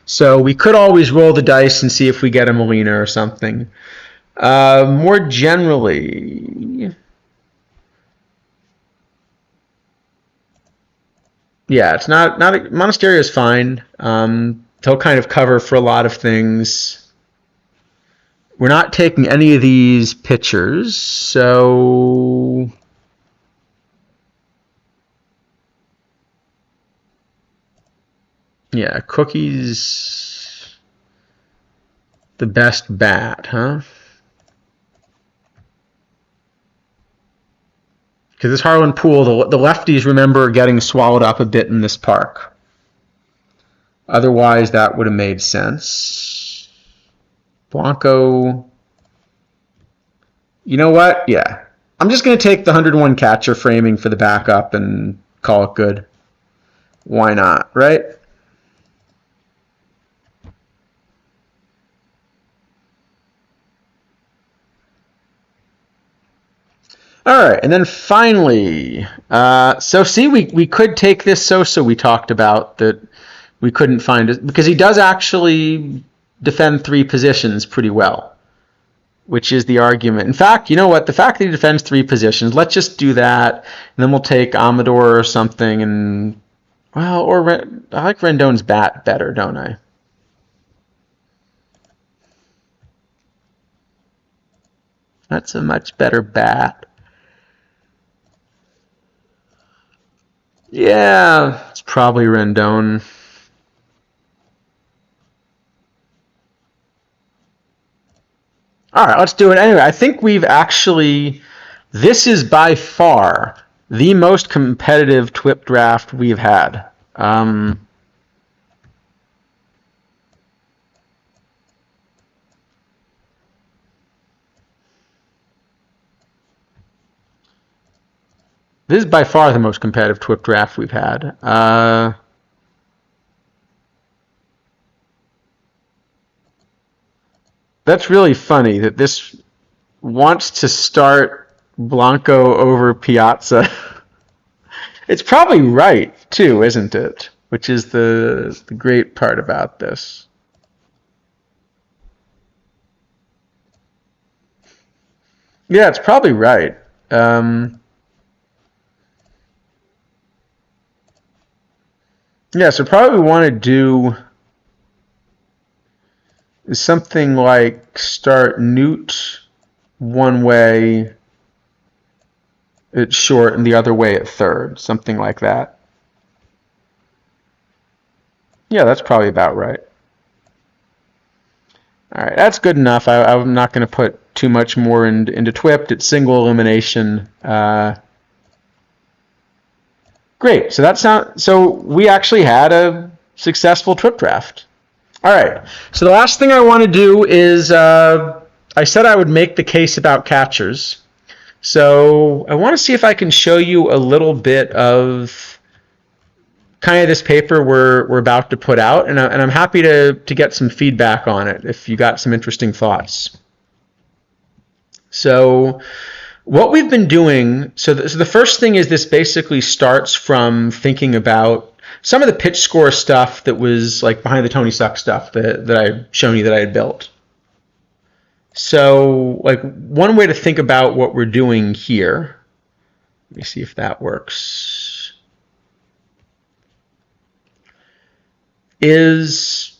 So we could always roll the dice and see if we get a Molina or something. More generally, yeah, it's not Monasterio is fine. He'll kind of cover for a lot of things. We're not taking any of these pitchers, so yeah, Cookie's the best bat, huh? Because this Harlan Poole, the lefties, remember, getting swallowed up a bit in this park. Otherwise, that would have made sense. Blanco. You know what? Yeah. I'm just going to take the 101 catcher framing for the backup and call it good. Why not, right? All right, and then finally, so see, we could take this Sosa we talked about that we couldn't find it, because he does actually defend 3 positions pretty well. which is the argument. In fact, you know what? The fact that he defends 3 positions, let's just do that, and then we'll take Amador or something, and well, or I like Rendon's bat better, don't I? That's a much better bat. Yeah, it's probably Rendon. All right, let's do it anyway. I think we've actually, this is by far the most competitive TWIP draft we've had. This is by far the most competitive TWIP draft we've had. That's really funny that this wants to start Blanco over Piazza. It's probably right, too, isn't it? Which is the great part about this. Yeah, it's probably right. Yeah, so probably we want to do something like start Newt one way at short and the other way at third, something like that. Yeah, that's probably about right. All right, that's good enough. I'm not going to put too much more into TWIP. It's single elimination. Great. So we actually had a successful TWIP draft. All right. So the last thing I want to do is I said I would make the case about catchers. So I want to see if I can show you a little bit of kind of this paper we're about to put out, and I'm happy to get some feedback on it if you got some interesting thoughts. So what we've been doing, so the first thing is this basically starts from thinking about some of the pitch score stuff that was like behind the Tony Suck stuff that I've shown you that I had built. So like one way to think about what we're doing here, let me see if that works, is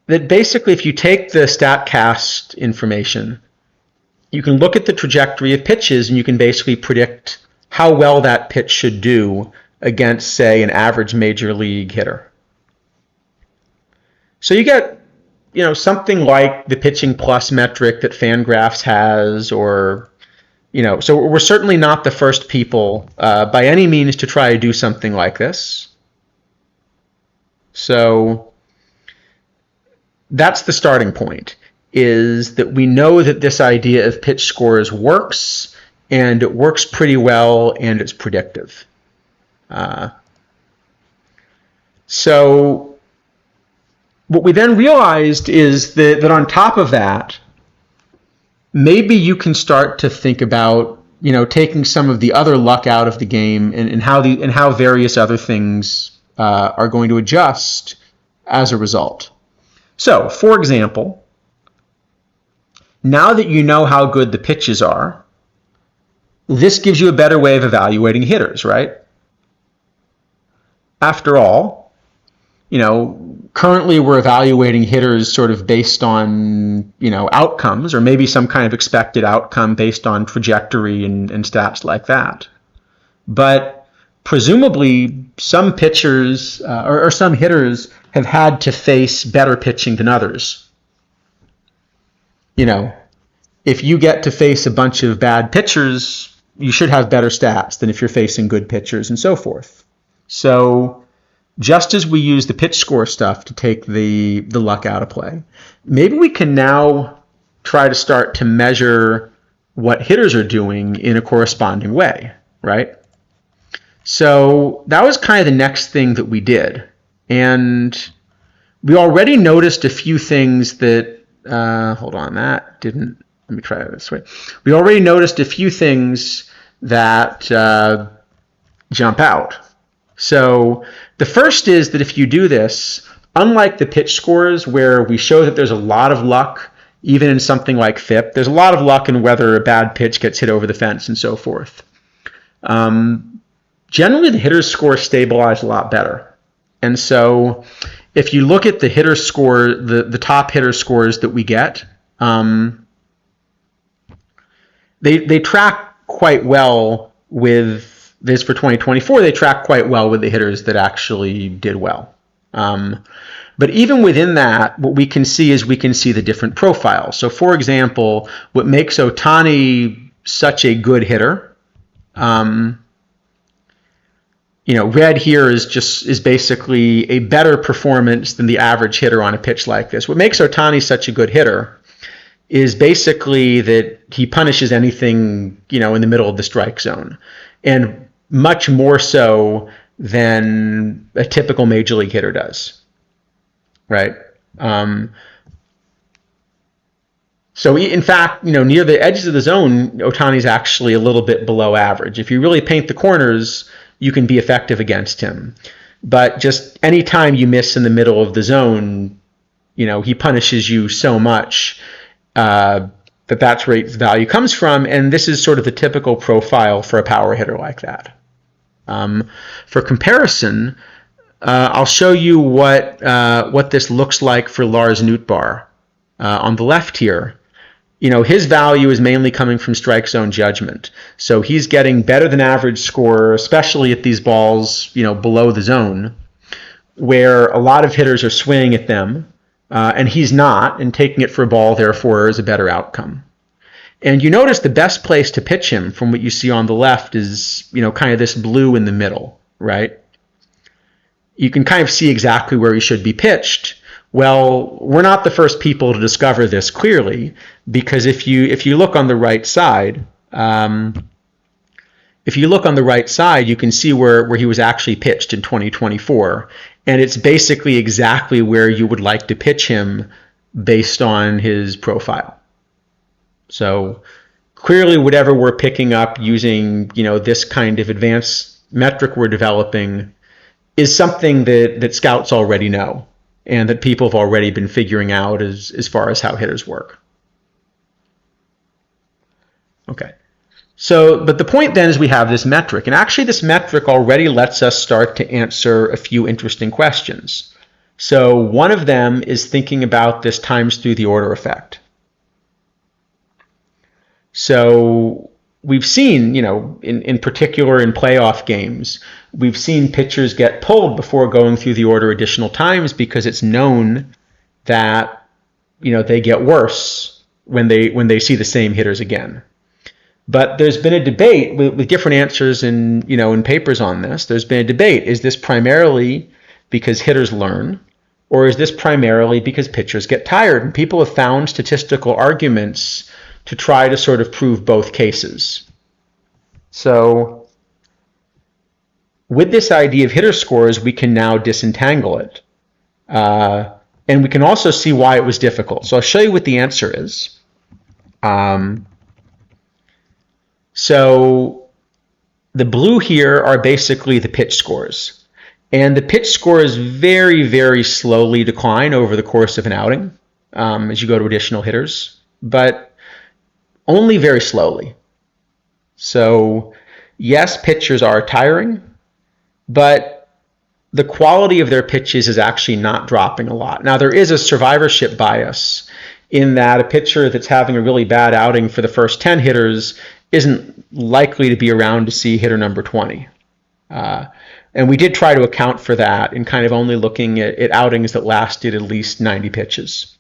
that basically if you take the StatCast information, you can look at the trajectory of pitches and you can basically predict how well that pitch should do against, say, an average major league hitter. So you get, something like the pitching plus metric that Fangraphs has, or, so we're certainly not the first people by any means to try to do something like this. So that's the starting point, is that we know that this idea of pitch scores works, and it works pretty well, and it's predictive. So what we then realized is that on top of that, maybe you can start to think about, taking some of the other luck out of the game and how various other things are going to adjust as a result. So, for example, now that you know how good the pitches are, this gives you a better way of evaluating hitters, right? After all, currently we're evaluating hitters sort of based on, outcomes, or maybe some kind of expected outcome based on trajectory and stats like that. But presumably some pitchers or some hitters have had to face better pitching than others. If you get to face a bunch of bad pitchers, you should have better stats than if you're facing good pitchers and so forth. So just as we use the pitch score stuff to take the luck out of play, maybe we can now try to start to measure what hitters are doing in a corresponding way, right? So that was kind of the next thing that we did. And we already noticed a few things that, let me try it this way. We already noticed a few things that jump out. So the first is that if you do this, unlike the pitch scores where we show that there's a lot of luck even in something like FIP. There's a lot of luck in whether a bad pitch gets hit over the fence and so forth. Generally, the hitter's scores stabilize a lot better. And so if you look at the hitter score, the top hitter scores that we get, they track quite well with this for 2024. They track quite well with the hitters that actually did well. But even within that, what we can see is we can see the different profiles. So for example, what makes Ohtani such a good hitter, red here is basically a better performance than the average hitter on a pitch like this. What makes Ohtani such a good hitter is basically that he punishes anything, in the middle of the strike zone, and much more so than a typical major league hitter does, right? So in fact, near the edges of the zone, Ohtani's actually a little bit below average. If you really paint the corners, you can be effective against him. But just any time you miss in the middle of the zone, he punishes you so much that's where his value comes from. And this is sort of the typical profile for a power hitter like that. For comparison, I'll show you what this looks like for Lars Nootbaar on the left here. His value is mainly coming from strike zone judgment. So he's getting better than average score, especially at these balls, below the zone, where a lot of hitters are swinging at them, and he's not, and taking it for a ball, therefore, is a better outcome. And you notice the best place to pitch him from what you see on the left is, kind of this blue in the middle, right? You can kind of see exactly where he should be pitched. Well, we're not the first people to discover this clearly, because if you look on the right side, you can see where he was actually pitched in 2024, and it's basically exactly where you would like to pitch him based on his profile. So clearly, whatever we're picking up using this kind of advanced metric we're developing is something that scouts already know, and that people have already been figuring out as far as how hitters work. Okay. So, but the point then is we have this metric, and actually this metric already lets us start to answer a few interesting questions. So one of them is thinking about this times through the order effect. So we've seen, in particular in playoff games, we've seen pitchers get pulled before going through the order additional times because it's known that, they get worse when they see the same hitters again. But there's been a debate with different answers in papers on this. There's been a debate. Is this primarily because hitters learn, or is this primarily because pitchers get tired? And people have found statistical arguments to try to sort of prove both cases. So with this idea of hitter scores, we can now disentangle it. And we can also see why it was difficult. So I'll show you what the answer is. So the blue here are basically the pitch scores. And the pitch scores very, very slowly decline over the course of an outing as you go to additional hitters, but only very slowly. So yes, pitchers are tiring, but the quality of their pitches is actually not dropping a lot. Now, there is a survivorship bias in that a pitcher that's having a really bad outing for the first 10 hitters isn't likely to be around to see hitter number 20. And we did try to account for that in kind of only looking at outings that lasted at least 90 pitches.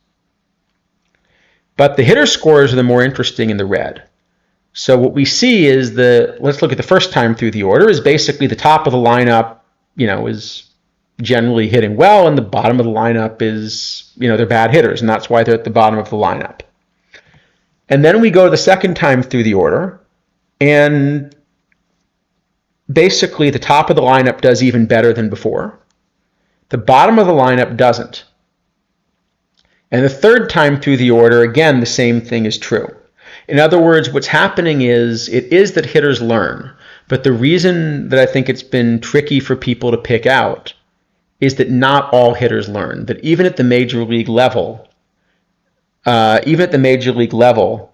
But the hitter scores are the more interesting in the red. So what we see is let's look at the first time through the order, is basically the top of the lineup, is generally hitting well, and the bottom of the lineup is, they're bad hitters, and that's why they're at the bottom of the lineup. And then we go the second time through the order, and basically the top of the lineup does even better than before. The bottom of the lineup doesn't. And the third time through the order, again, the same thing is true. In other words, what's happening is that hitters learn. But the reason that I think it's been tricky for people to pick out is that not all hitters learn. That even at the major league level, even at the major league level,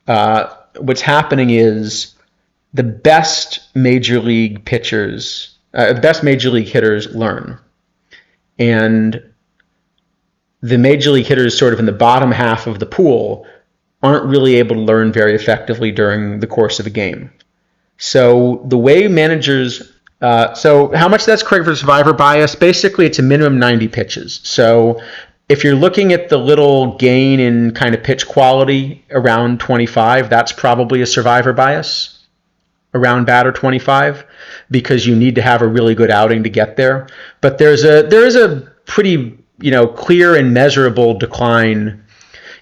what's happening is the best major league pitchers, the best major league hitters learn. And the major league hitters sort of in the bottom half of the pool aren't really able to learn very effectively during the course of a game. So the way managers, so how much that's correct for survivor bias? Basically, it's a minimum 90 pitches. So if you're looking at the little gain in kind of pitch quality around 25, that's probably a survivor bias around batter 25, because you need to have a really good outing to get there. But there is a pretty clear and measurable decline.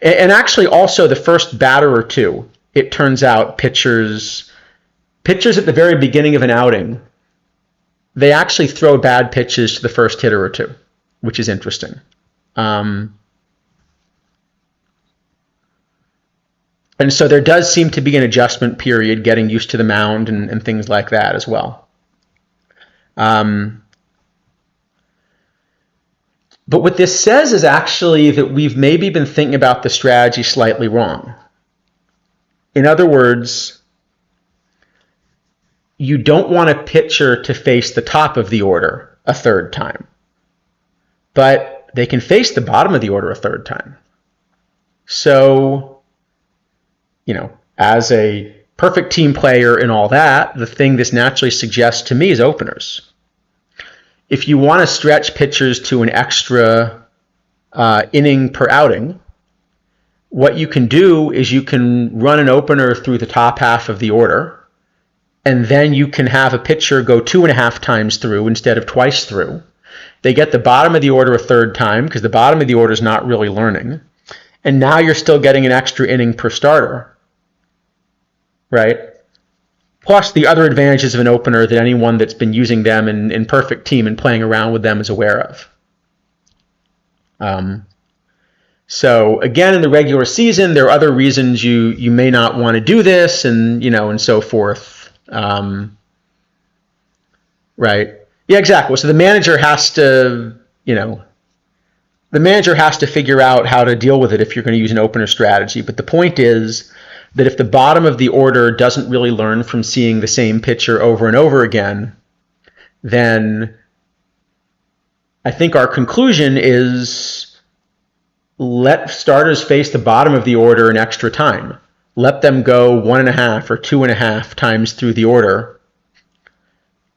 And actually also the first batter or two, it turns out pitchers at the very beginning of an outing, they actually throw bad pitches to the first hitter or two, which is interesting. And so there does seem to be an adjustment period, getting used to the mound and things like that as well. But what this says is actually that we've maybe been thinking about the strategy slightly wrong. In other words, you don't want a pitcher to face the top of the order a third time, but they can face the bottom of the order a third time. So, as a perfect team player and all that, the thing this naturally suggests to me is openers. If you want to stretch pitchers to an extra inning per outing, what you can do is you can run an opener through the top half of the order, and then you can have a pitcher go 2.5 times through instead of twice through. They get the bottom of the order a third time because the bottom of the order is not really learning. And now you're still getting an extra inning per starter, right? Plus the other advantages of an opener that anyone that's been using them in perfect team and playing around with them is aware of. So again, in the regular season, there are other reasons you may not want to do this, and and so forth. Right? Yeah, exactly. So the manager has to, figure out how to deal with it if you're going to use an opener strategy. But the point is that if the bottom of the order doesn't really learn from seeing the same pitcher over and over again, then I think our conclusion is let starters face the bottom of the order an extra time. Let them go 1.5 or 2.5 times through the order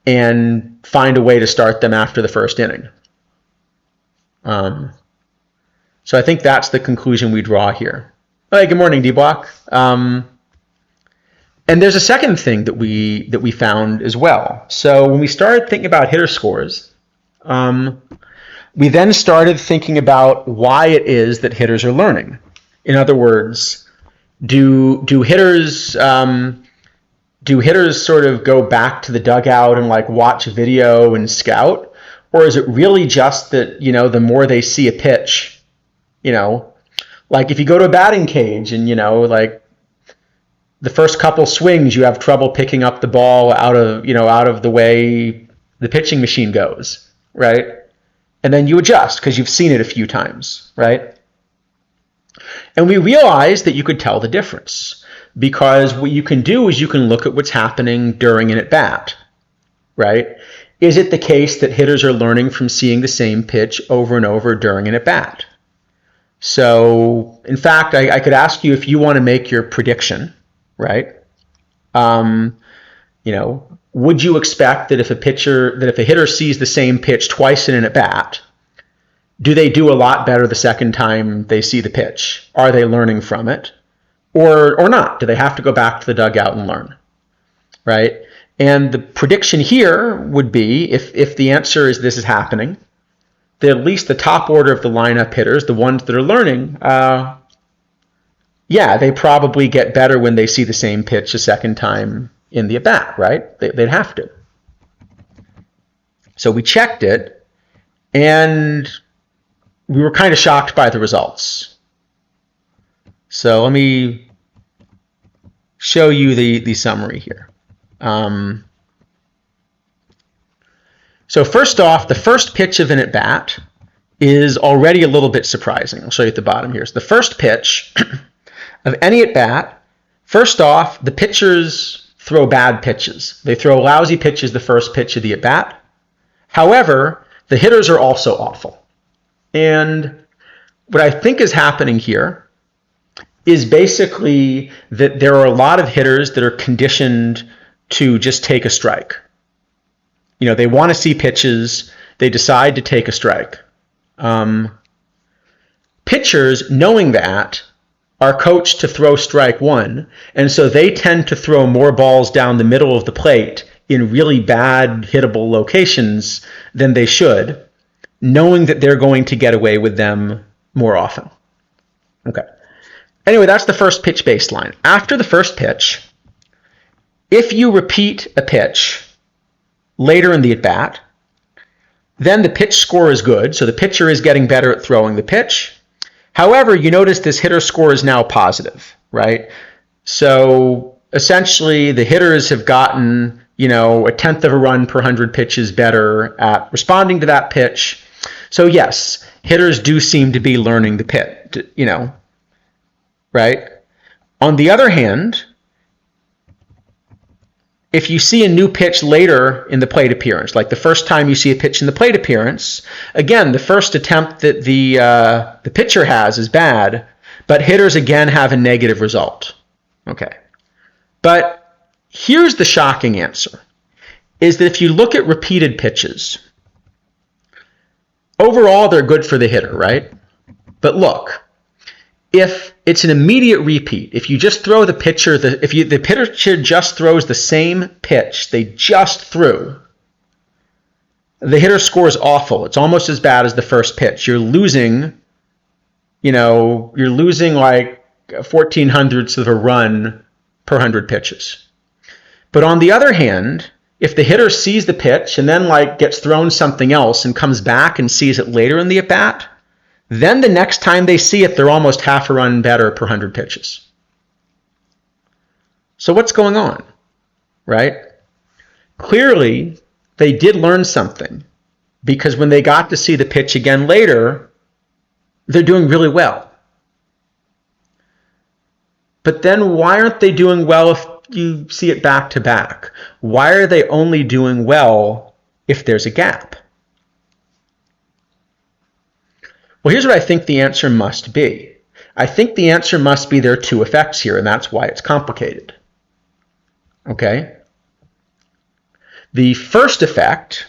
and find a way to start them after the first inning. So I think that's the conclusion we draw here. Hey, good morning, D-Block. And there's a second thing that we found as well. So when we started thinking about hitter scores, we then started thinking about why it is that hitters are learning. In other words, do hitters sort of go back to the dugout and watch video and scout, or is it really just that the more they see a pitch, if you go to a batting cage and the first couple swings you have trouble picking up the ball out of the way the pitching machine goes, right? And then you adjust because you've seen it a few times, right? And we realized that you could tell the difference, because what you can do is you can look at what's happening during an at-bat, right? Is it the case that hitters are learning from seeing the same pitch over and over during an at-bat? So, in fact, I could ask you if you want to make your prediction, right? Would you expect that if a hitter sees the same pitch twice in an at-bat, do they do a lot better the second time they see the pitch? Are they learning from it? Or not? Do they have to go back to the dugout and learn? Right? And the prediction here would be, if the answer is this is happening, that at least the top order of the lineup hitters, the ones that are learning, they probably get better when they see the same pitch a second time in the at-bat, right? They'd have to. So we checked it, and we were kind of shocked by the results. So let me show you the summary here. So first off, the first pitch of an at-bat is already a little bit surprising. I'll show you at the bottom here. So the first pitch of any at-bat, first off, the pitchers throw bad pitches. They throw lousy pitches the first pitch of the at-bat. However, the hitters are also awful. And what I think is happening here is basically that there are a lot of hitters that are conditioned to just take a strike. You know, they want to see pitches, they decide to take a strike. Pitchers, knowing that, are coached to throw strike one, and so they tend to throw more balls down the middle of the plate in really bad hittable locations than they should, knowing that they're going to get away with them more often. Okay. Anyway, that's the first pitch baseline. After the first pitch, if you repeat a pitch later in the at-bat, then the pitch score is good, so the pitcher is getting better at throwing the pitch. However, you notice this hitter score is now positive, right? So essentially, the hitters have gotten, you know, 1/10 of a run per 100 pitches better at responding to that pitch. So yes, hitters do seem to be learning the pitch, you know, right? On the other hand, if you see a new pitch later in the plate appearance, like the first time you see a pitch in the plate appearance, again, the first attempt that the pitcher has is bad, but hitters again have a negative result. Okay. But here's the shocking answer, is that if you look at repeated pitches, overall they're good for the hitter, right? But look, if it's an immediate repeat, if you just throw the pitcher, the pitcher just throws the same pitch they just threw, the hitter score is awful. It's almost as bad as the first pitch. You're losing, like 1/1400ths of a run per 100 pitches. But on the other hand, if the hitter sees the pitch and then gets thrown something else and comes back and sees it later in the at-bat, then the next time they see it, they're almost half a run better per 100 pitches. So what's going on, right? Clearly, they did learn something, because when they got to see the pitch again later, they're doing really well. But then why aren't they doing well if you see it back to back? Why are they only doing well if there's a gap? Well, here's what I think the answer must be. I think the answer must be there are two effects here, and that's why it's complicated. Okay? The first effect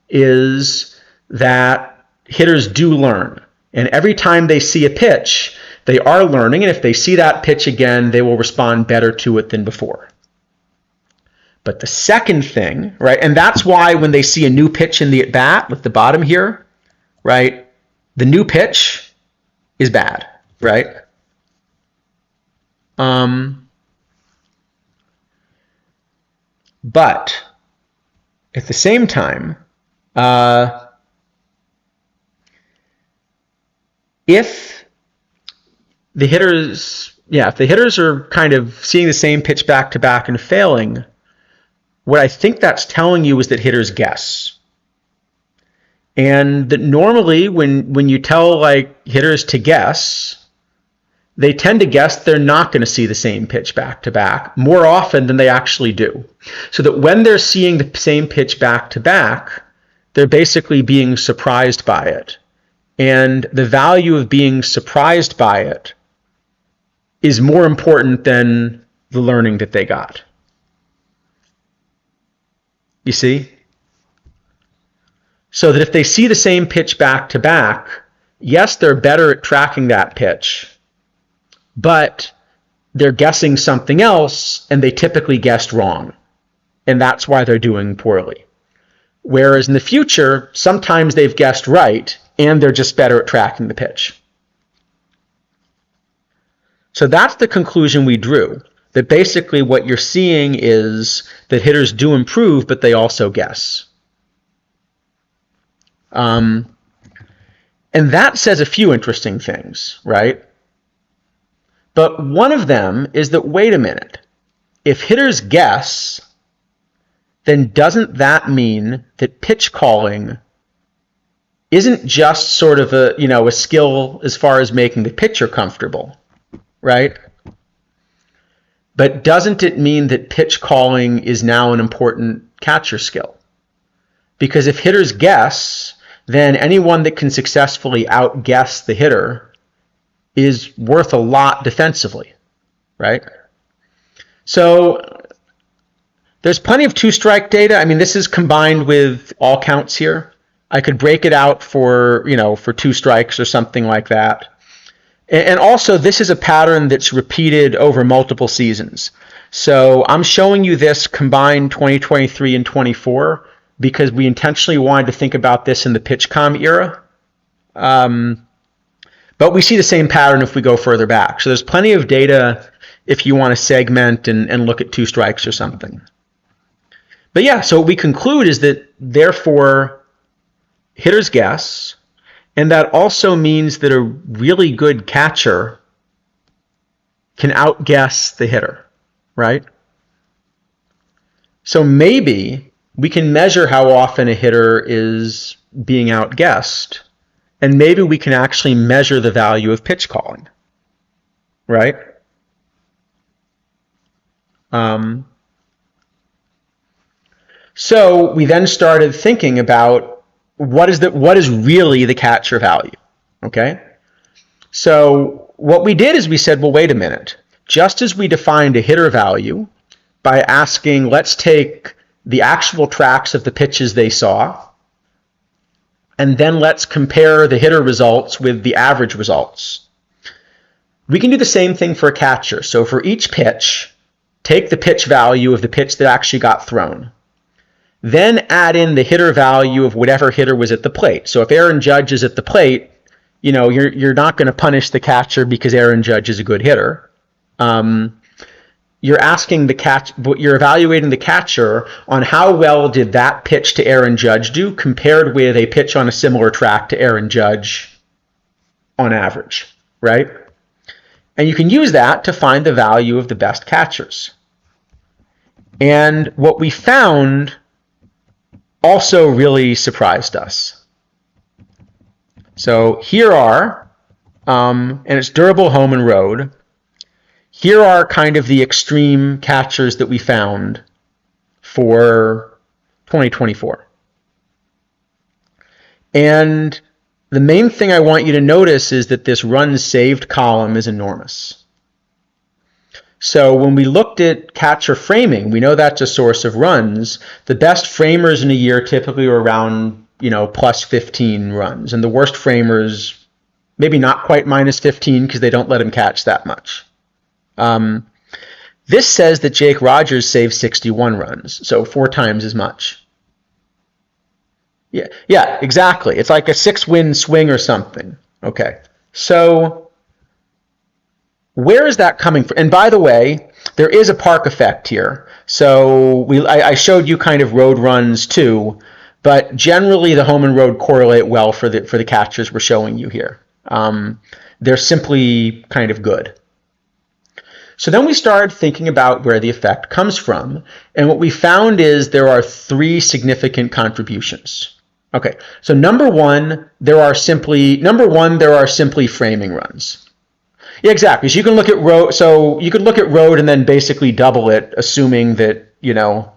is that hitters do learn. And every time they see a pitch, they are learning, and if they see that pitch again, they will respond better to it than before. But the second thing, right, and that's why when they see a new pitch in the at-bat, at the bottom here, right, the new pitch is bad, right? But at the same time, if the hitters are kind of seeing the same pitch back to back and failing, what I think that's telling you is that hitters guess. And that normally when you tell hitters to guess, they tend to guess they're not going to see the same pitch back to back more often than they actually do. So that when they're seeing the same pitch back to back, they're basically being surprised by it. And the value of being surprised by it is more important than the learning that they got. You see? So that if they see the same pitch back to back, yes, they're better at tracking that pitch, but they're guessing something else, and they typically guessed wrong. And that's why they're doing poorly. Whereas in the future, sometimes they've guessed right, and they're just better at tracking the pitch. So that's the conclusion we drew, that basically what you're seeing is that hitters do improve, but they also guess. And that says a few interesting things, right? But one of them is that, wait a minute, if hitters guess, then doesn't that mean that pitch calling isn't just sort of a skill as far as making the pitcher comfortable, right? But doesn't it mean that pitch calling is now an important catcher skill? Because if hitters guess, then anyone that can successfully outguess the hitter is worth a lot defensively, right? So there's plenty of two-strike data. I mean, this is combined with all counts here. I could break it out for two strikes or something like that. And also, this is a pattern that's repeated over multiple seasons. So I'm showing you this combined 2023 and 24 because we intentionally wanted to think about this in the PitchCom era. But we see the same pattern if we go further back. So there's plenty of data if you want to segment and look at two strikes or something. But yeah, so what we conclude is that therefore hitters guess, and that also means that a really good catcher can outguess the hitter, right? So maybe we can measure how often a hitter is being outguessed, and maybe we can actually measure the value of pitch calling, right? So we then started thinking about what is really the catcher value, okay? So what we did is we said, well, wait a minute. Just as we defined a hitter value by asking, let's take the actual tracks of the pitches they saw, and then let's compare the hitter results with the average results. We can do the same thing for a catcher. So for each pitch, take the pitch value of the pitch that actually got thrown. Then add in the hitter value of whatever hitter was at the plate. So if Aaron Judge is at the plate, you're not going to punish the catcher because Aaron Judge is a good hitter. You're evaluating the catcher on how well did that pitch to Aaron Judge do compared with a pitch on a similar track to Aaron Judge on average, right? And you can use that to find the value of the best catchers. And what we found also really surprised us. So here are, and it's durable, home, and road. Here are kind of the extreme catchers that we found for 2024. And the main thing I want you to notice is that this runs saved column is enormous. So when we looked at catcher framing, we know that's a source of runs. The best framers in a year typically are around, plus 15 runs. And the worst framers, maybe not quite minus 15 because they don't let him catch that much. This says that Jake Rogers saved 61 runs, so 4 times as much. Yeah, exactly. It's like a 6-win swing or something. Okay, so where is that coming from? And by the way, there is a park effect here. So I showed you kind of road runs too, but generally the home and road correlate well for the catchers we're showing you here. They're simply kind of good. So then we started thinking about where the effect comes from, and what we found is there are 3 significant contributions. Okay, so number one, there are simply framing runs. Yeah, exactly. So you can look at road. So you could look at road and then basically double it, assuming that yeah.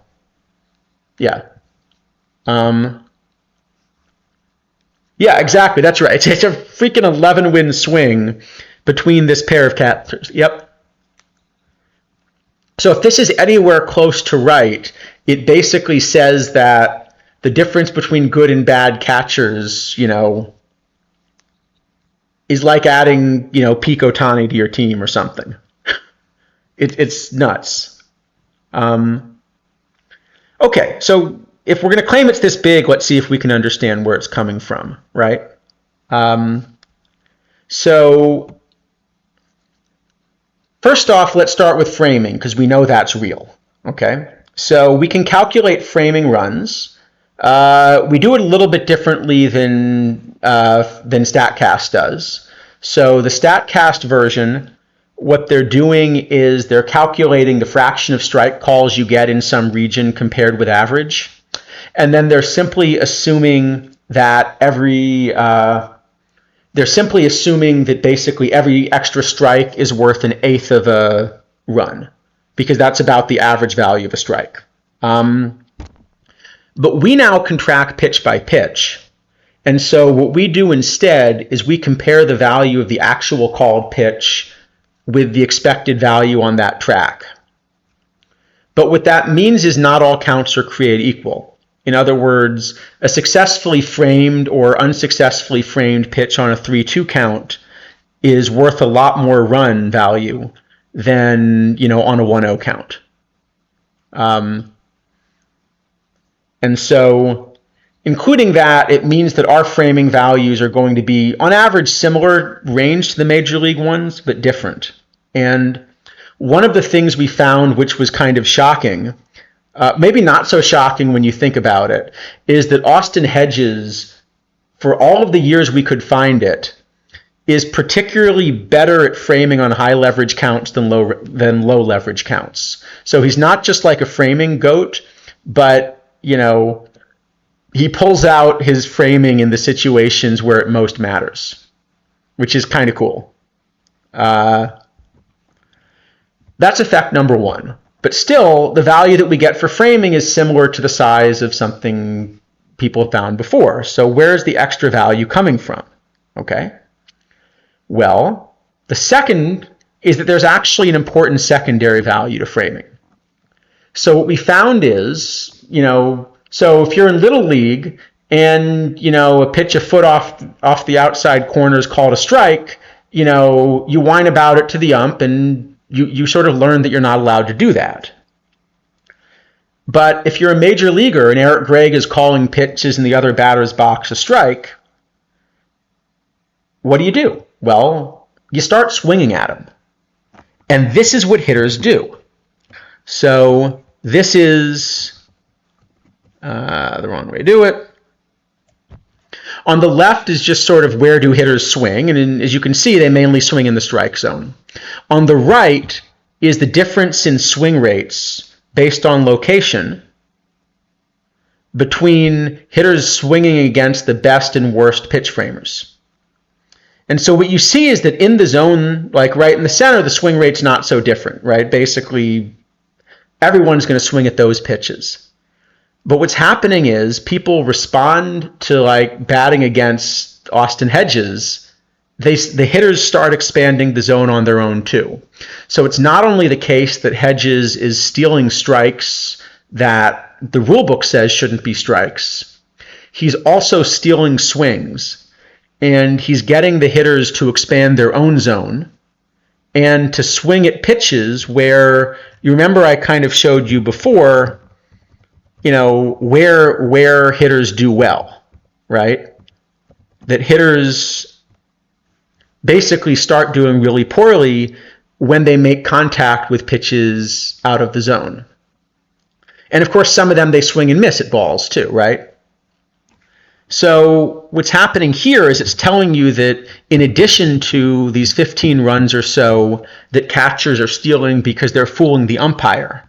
Yeah, exactly. That's right. It's a freaking 11-win swing between this pair of catchers. Yep. So if this is anywhere close to right, it basically says that the difference between good and bad catchers, is like adding, Pete Otani to your team or something. It's nuts. Okay, so if we're going to claim it's this big, let's see if we can understand where it's coming from, right? So first off, let's start with framing because we know that's real, okay? So we can calculate framing runs. We do it a little bit differently than StatCast does. So the StatCast version, what they're doing is they're calculating the fraction of strike calls you get in some region compared with average. And then they're simply assuming that they're simply assuming that basically every extra strike is worth an eighth of a run, because that's about the average value of a strike. But we now can track pitch by pitch. And so what we do instead is we compare the value of the actual called pitch with the expected value on that track. But what that means is not all counts are created equal. In other words, a successfully framed or unsuccessfully framed pitch on a 3-2 count is worth a lot more run value than, on a 1-0 count. And so, including that, it means that our framing values are going to be, on average, similar range to the major league ones, but different. And one of the things we found, which was kind of shocking, maybe not so shocking when you think about it, is that Austin Hedges, for all of the years we could find it, is particularly better at framing on high leverage counts than low leverage counts. So he's not just like a framing goat, but he pulls out his framing in the situations where it most matters, which is kind of cool. That's effect number one. But still, the value that we get for framing is similar to the size of something people have found before. So where's the extra value coming from? Okay. Well, the second is that there's actually an important secondary value to framing. So what we found is, so if you're in Little League and, a pitch a foot off the outside corner is called a strike, you whine about it to the ump and you sort of learn that you're not allowed to do that. But if you're a major leaguer and Eric Gregg is calling pitches in the other batter's box a strike, what do? Well, you start swinging at him. And this is what hitters do. So this is the wrong way to do it. On the left is just sort of where do hitters swing, and as you can see, they mainly swing in the strike zone. On the right is the difference in swing rates based on location between hitters swinging against the best and worst pitch framers. And so what you see is that in the zone, like right in the center, the swing rate's not so different, right? Basically, everyone's going to swing at those pitches. But what's happening is people respond to like batting against Austin Hedges. The hitters start expanding the zone on their own too. So it's not only the case that Hedges is stealing strikes that the rule book says shouldn't be strikes. He's also stealing swings, and he's getting the hitters to expand their own zone and to swing at pitches where, you remember I kind of showed you before, where hitters do well, right? That hitters basically start doing really poorly when they make contact with pitches out of the zone. And of course, some of them they swing and miss at balls too, right? So what's happening here is it's telling you that in addition to these 15 runs or so that catchers are stealing because they're fooling the umpire,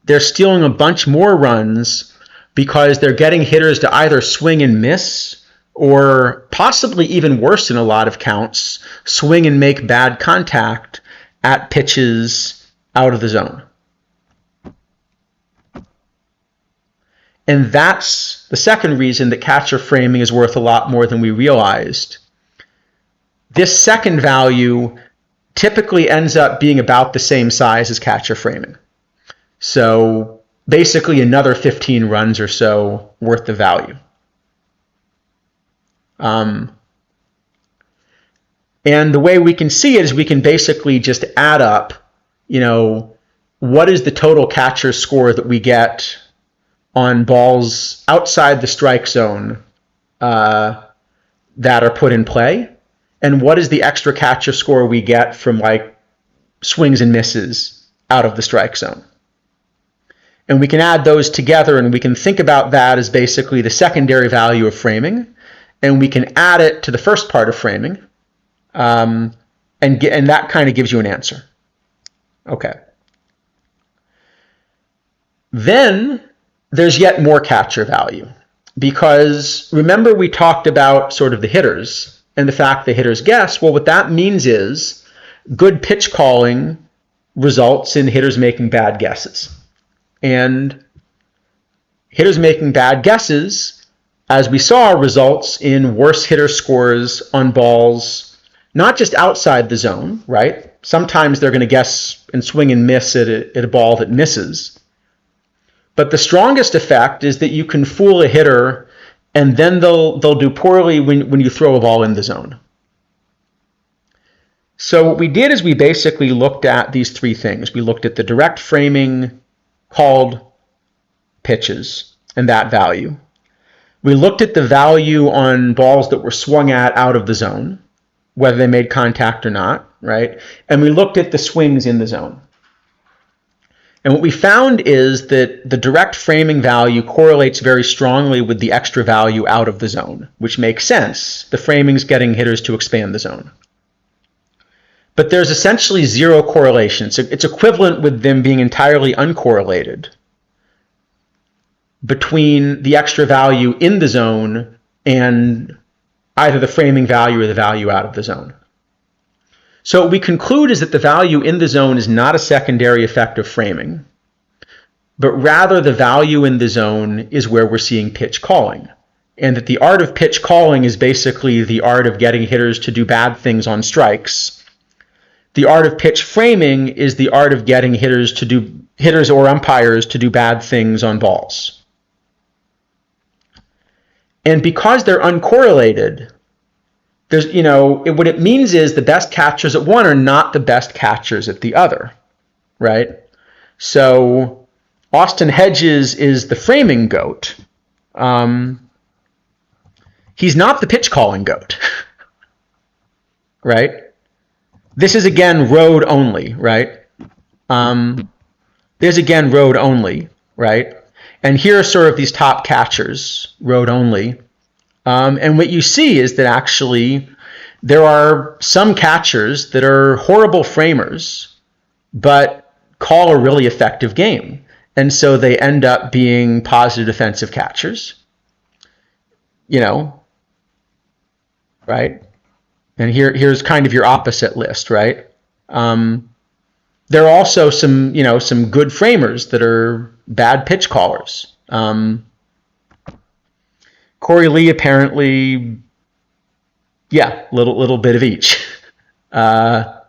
they're stealing a bunch more runs because they're getting hitters to either swing and miss, or possibly even worse in a lot of counts, swing and make bad contact at pitches out of the zone. And that's the second reason that catcher framing is worth a lot more than we realized. This second value typically ends up being about the same size as catcher framing. So basically another 15 runs or so worth of value. And the way we can see it is we can basically just add up, what is the total catcher score that we get on balls outside the strike zone that are put in play, and what is the extra catcher score we get from like swings and misses out of the strike zone. And we can add those together, and we can think about that as basically the secondary value of framing, and we can add it to the first part of framing, and that kind of gives you an answer. Okay. Then there's yet more catcher value. because remember we talked about sort of the hitters and the fact the hitters guess. Well, what that means is good pitch calling results in hitters making bad guesses. And hitters making bad guesses, as we saw, results in worse hitter scores on balls, not just outside the zone, right? Sometimes they're going to guess and swing and miss at a ball that misses. But the strongest effect is that you can fool a hitter and then they'll do poorly when you throw a ball in the zone. So what we did is we basically looked at these three things. We looked at the direct framing called pitches and that value. We looked at the value on balls that were swung at out of the zone, whether they made contact or not, right? And we looked at the swings in the zone. And what we found is that the direct framing value correlates very strongly with the extra value out of the zone, which makes sense. The framing's getting hitters to expand the zone. But there's essentially zero correlation. So it's equivalent with them being entirely uncorrelated between the extra value in the zone and either the framing value or the value out of the zone. So what we conclude is that the value in the zone is not a secondary effect of framing, but rather the value in the zone is where we're seeing pitch calling. And that the art of pitch calling is basically the art of getting hitters to do bad things on strikes. The art of pitch framing is the art of getting hitters or umpires to do bad things on balls. And because they're uncorrelated, there's, what it means is the best catchers at one are not the best catchers at the other, right? So Austin Hedges is the framing goat. He's not the pitch calling goat, right? This is again road only, right? There's again road only, right? And here are sort of these top catchers, road only. And what you see is that actually there are some catchers that are horrible framers, but call a really effective game. And so they end up being positive defensive catchers, right? And here's kind of your opposite list, right? There are also some good framers that are bad pitch callers. Corey Lee apparently, little bit of each. And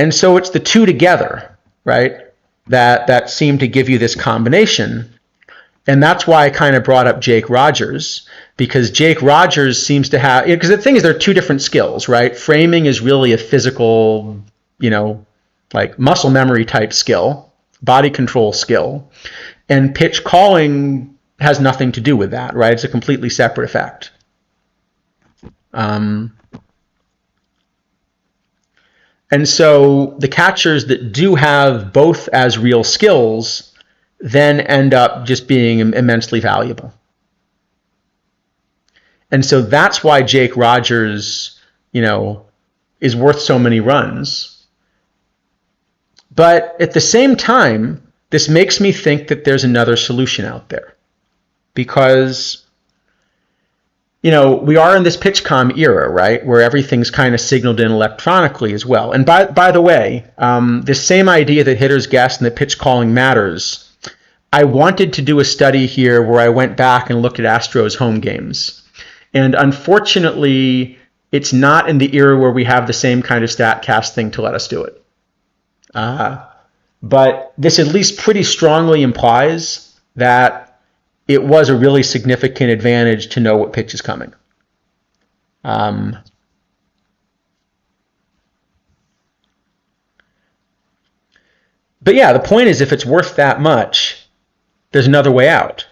so it's the two together, right, that seem to give you this combination. And that's why I kind of brought up Jake Rogers, because Jake Rogers seems to have, because the thing is, there are two different skills, right? Framing is really a physical, like muscle memory type skill, body control skill. And pitch calling has nothing to do with that, right? It's a completely separate effect. And so the catchers that do have both as real skills then end up just being immensely valuable. And so that's why Jake Rogers, is worth so many runs. But at the same time, this makes me think that there's another solution out there. Because, we are in this PitchCom era, right, where everything's kind of signaled in electronically as well. And by the way, this same idea that hitters guess and that pitch calling matters, I wanted to do a study here where I went back and looked at Astros home games. And unfortunately, it's not in the era where we have the same kind of StatCast thing to let us do it. But this at least pretty strongly implies that it was a really significant advantage to know what pitch is coming. But yeah, the point is, if it's worth that much, there's another way out.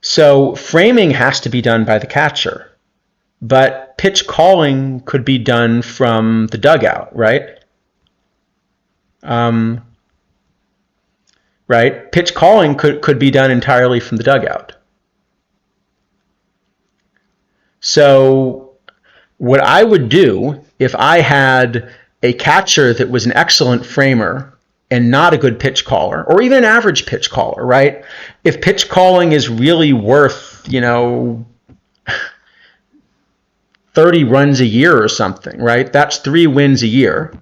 So framing has to be done by the catcher, but pitch calling could be done from the dugout, right? Right? Pitch calling could be done entirely from the dugout. So what I would do if I had a catcher that was an excellent framer and not a good pitch caller, or even an average pitch caller, right? If pitch calling is really worth, 30 runs a year or something, right? That's 3 wins a year.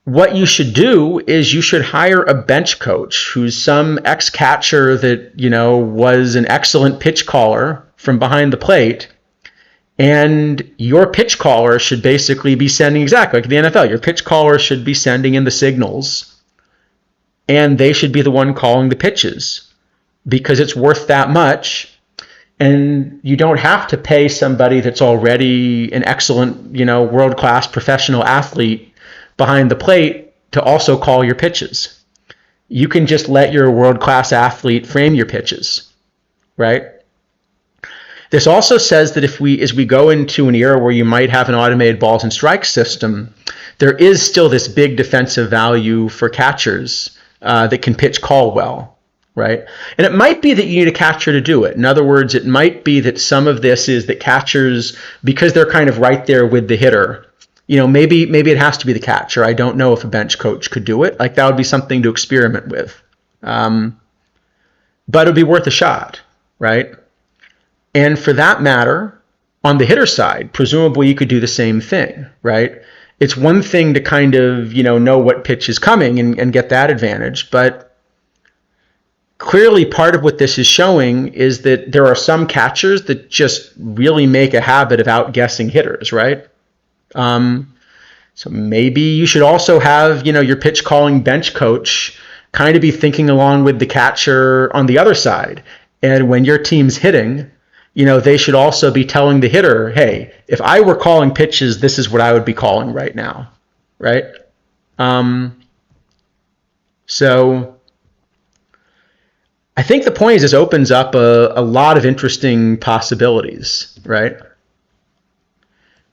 What you should do is you should hire a bench coach who's some ex-catcher that, was an excellent pitch caller from behind the plate. And your pitch caller should basically be sending, exactly like the NFL, your pitch caller should be sending in the signals, and they should be the one calling the pitches because it's worth that much. And you don't have to pay somebody that's already an excellent, world-class professional athlete behind the plate to also call your pitches. You can just let your world-class athlete frame your pitches, right? This also says that as we go into an era where you might have an automated balls and strikes system, there is still this big defensive value for catchers that can pitch call well, right? And it might be that you need a catcher to do it. In other words, it might be that some of this is that catchers, because they're kind of right there with the hitter, maybe it has to be the catcher. I don't know if a bench coach could do it. Like, that would be something to experiment with. But it would be worth a shot, right? And for that matter, on the hitter side, presumably you could do the same thing, right? It's one thing to kind of, know what pitch is coming and get that advantage. But clearly part of what this is showing is that there are some catchers that just really make a habit of outguessing hitters, right? So maybe you should also have, your pitch calling bench coach kind of be thinking along with the catcher on the other side. And when your team's hitting, they should also be telling the hitter, hey, if I were calling pitches, this is what I would be calling right now, right? So I think the point is this opens up a lot of interesting possibilities, right?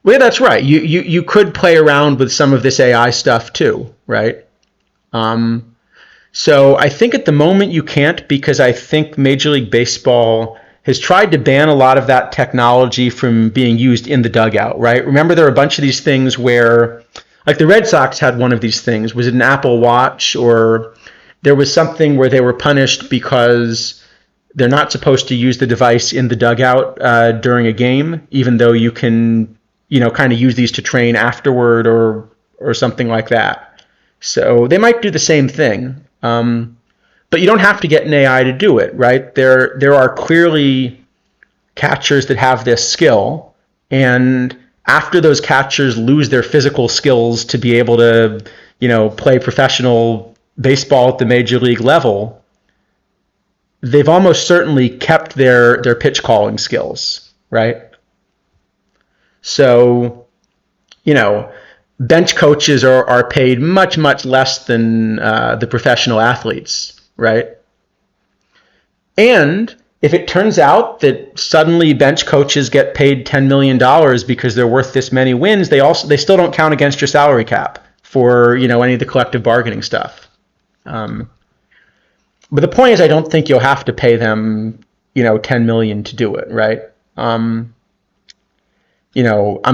Well, yeah, that's right. You could play around with some of this AI stuff too, right? So I think at the moment you can't, because I think Major League Baseball has tried to ban a lot of that technology from being used in the dugout, right? Remember, there are a bunch of these things where, like the Red Sox had one of these things. Was it an Apple Watch, or there was something where they were punished because they're not supposed to use the device in the dugout during a game, even though you can, kind of use these to train afterward or something like that. So they might do the same thing. But you don't have to get an AI to do it, right? There are clearly catchers that have this skill, and after those catchers lose their physical skills to be able to, play professional baseball at the major league level, they've almost certainly kept their pitch calling skills, right? So, bench coaches are paid much, much less than the professional athletes, right? And if it turns out that suddenly bench coaches get paid $10 million because they're worth this many wins, they still don't count against your salary cap for, any of the collective bargaining stuff. But the point is, I don't think you'll have to pay them, $10 million to do it, right? I'm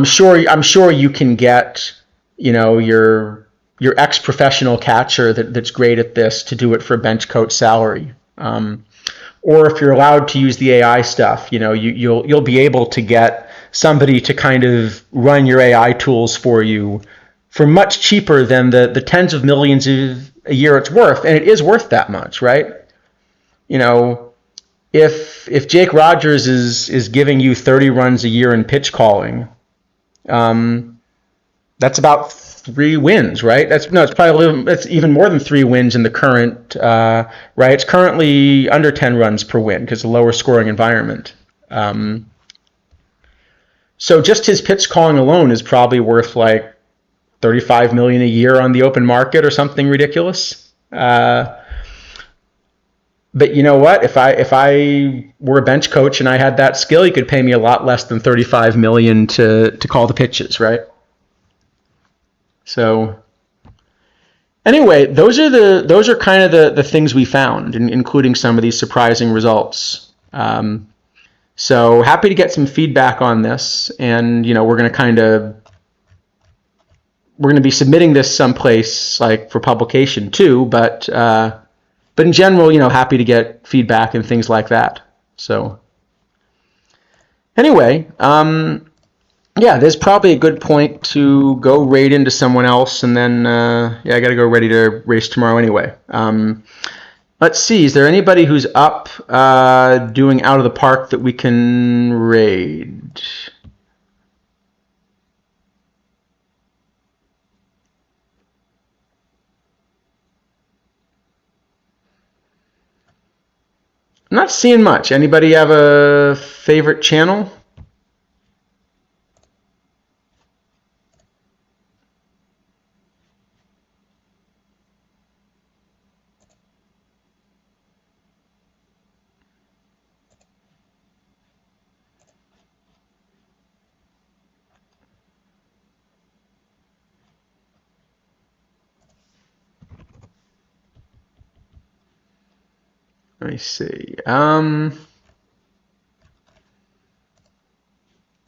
sure you can get, your ex-professional catcher that's great at this to do it for a bench coach salary. Or if you're allowed to use the AI stuff, you'll be able to get somebody to kind of run your AI tools for you for much cheaper than the tens of millions a year it's worth, and it is worth that much, right? If Jake Rogers is giving you 30 runs a year in pitch calling, that's about 3 wins, right? It's even more than 3 wins in the current, right? It's currently under 10 runs per win because it's a lower scoring environment. So just his pitch calling alone is probably worth like $35 million a year on the open market or something ridiculous. But you know what? If I were a bench coach and I had that skill, you could pay me a lot less than $35 million to call the pitches, right? So anyway, those are kind of the things we found, including some of these surprising results. So happy to get some feedback on this, and we're going to kind of we're going to be submitting this someplace like for publication too. But in general, happy to get feedback and things like that. So anyway, yeah, there's probably a good point to go raid into someone else, and then yeah, I got to go ready to race tomorrow anyway. Let's see, is there anybody who's up doing out of the park that we can raid? I'm not seeing much. Anybody have a favorite channel? Let me see. All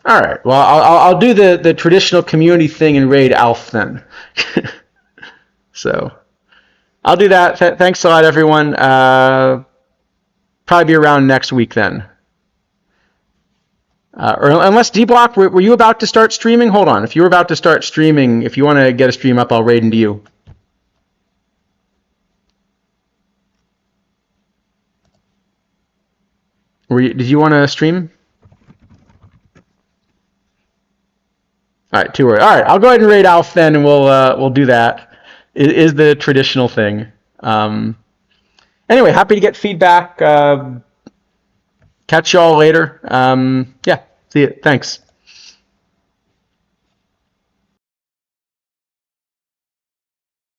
right. Well, I'll do the traditional community thing and raid Alf then. So I'll do that. Thanks a lot, everyone. Probably be around next week then. Or unless D-Block, were you about to start streaming? Hold on. If you were about to start streaming, if you want to get a stream up, I'll raid into you. Did you want to stream? All right, 2 words. All right, I'll go ahead and raid Alf then, and we'll do that. It is the traditional thing. Anyway, happy to get feedback. Catch y'all later. Yeah, see you. Thanks.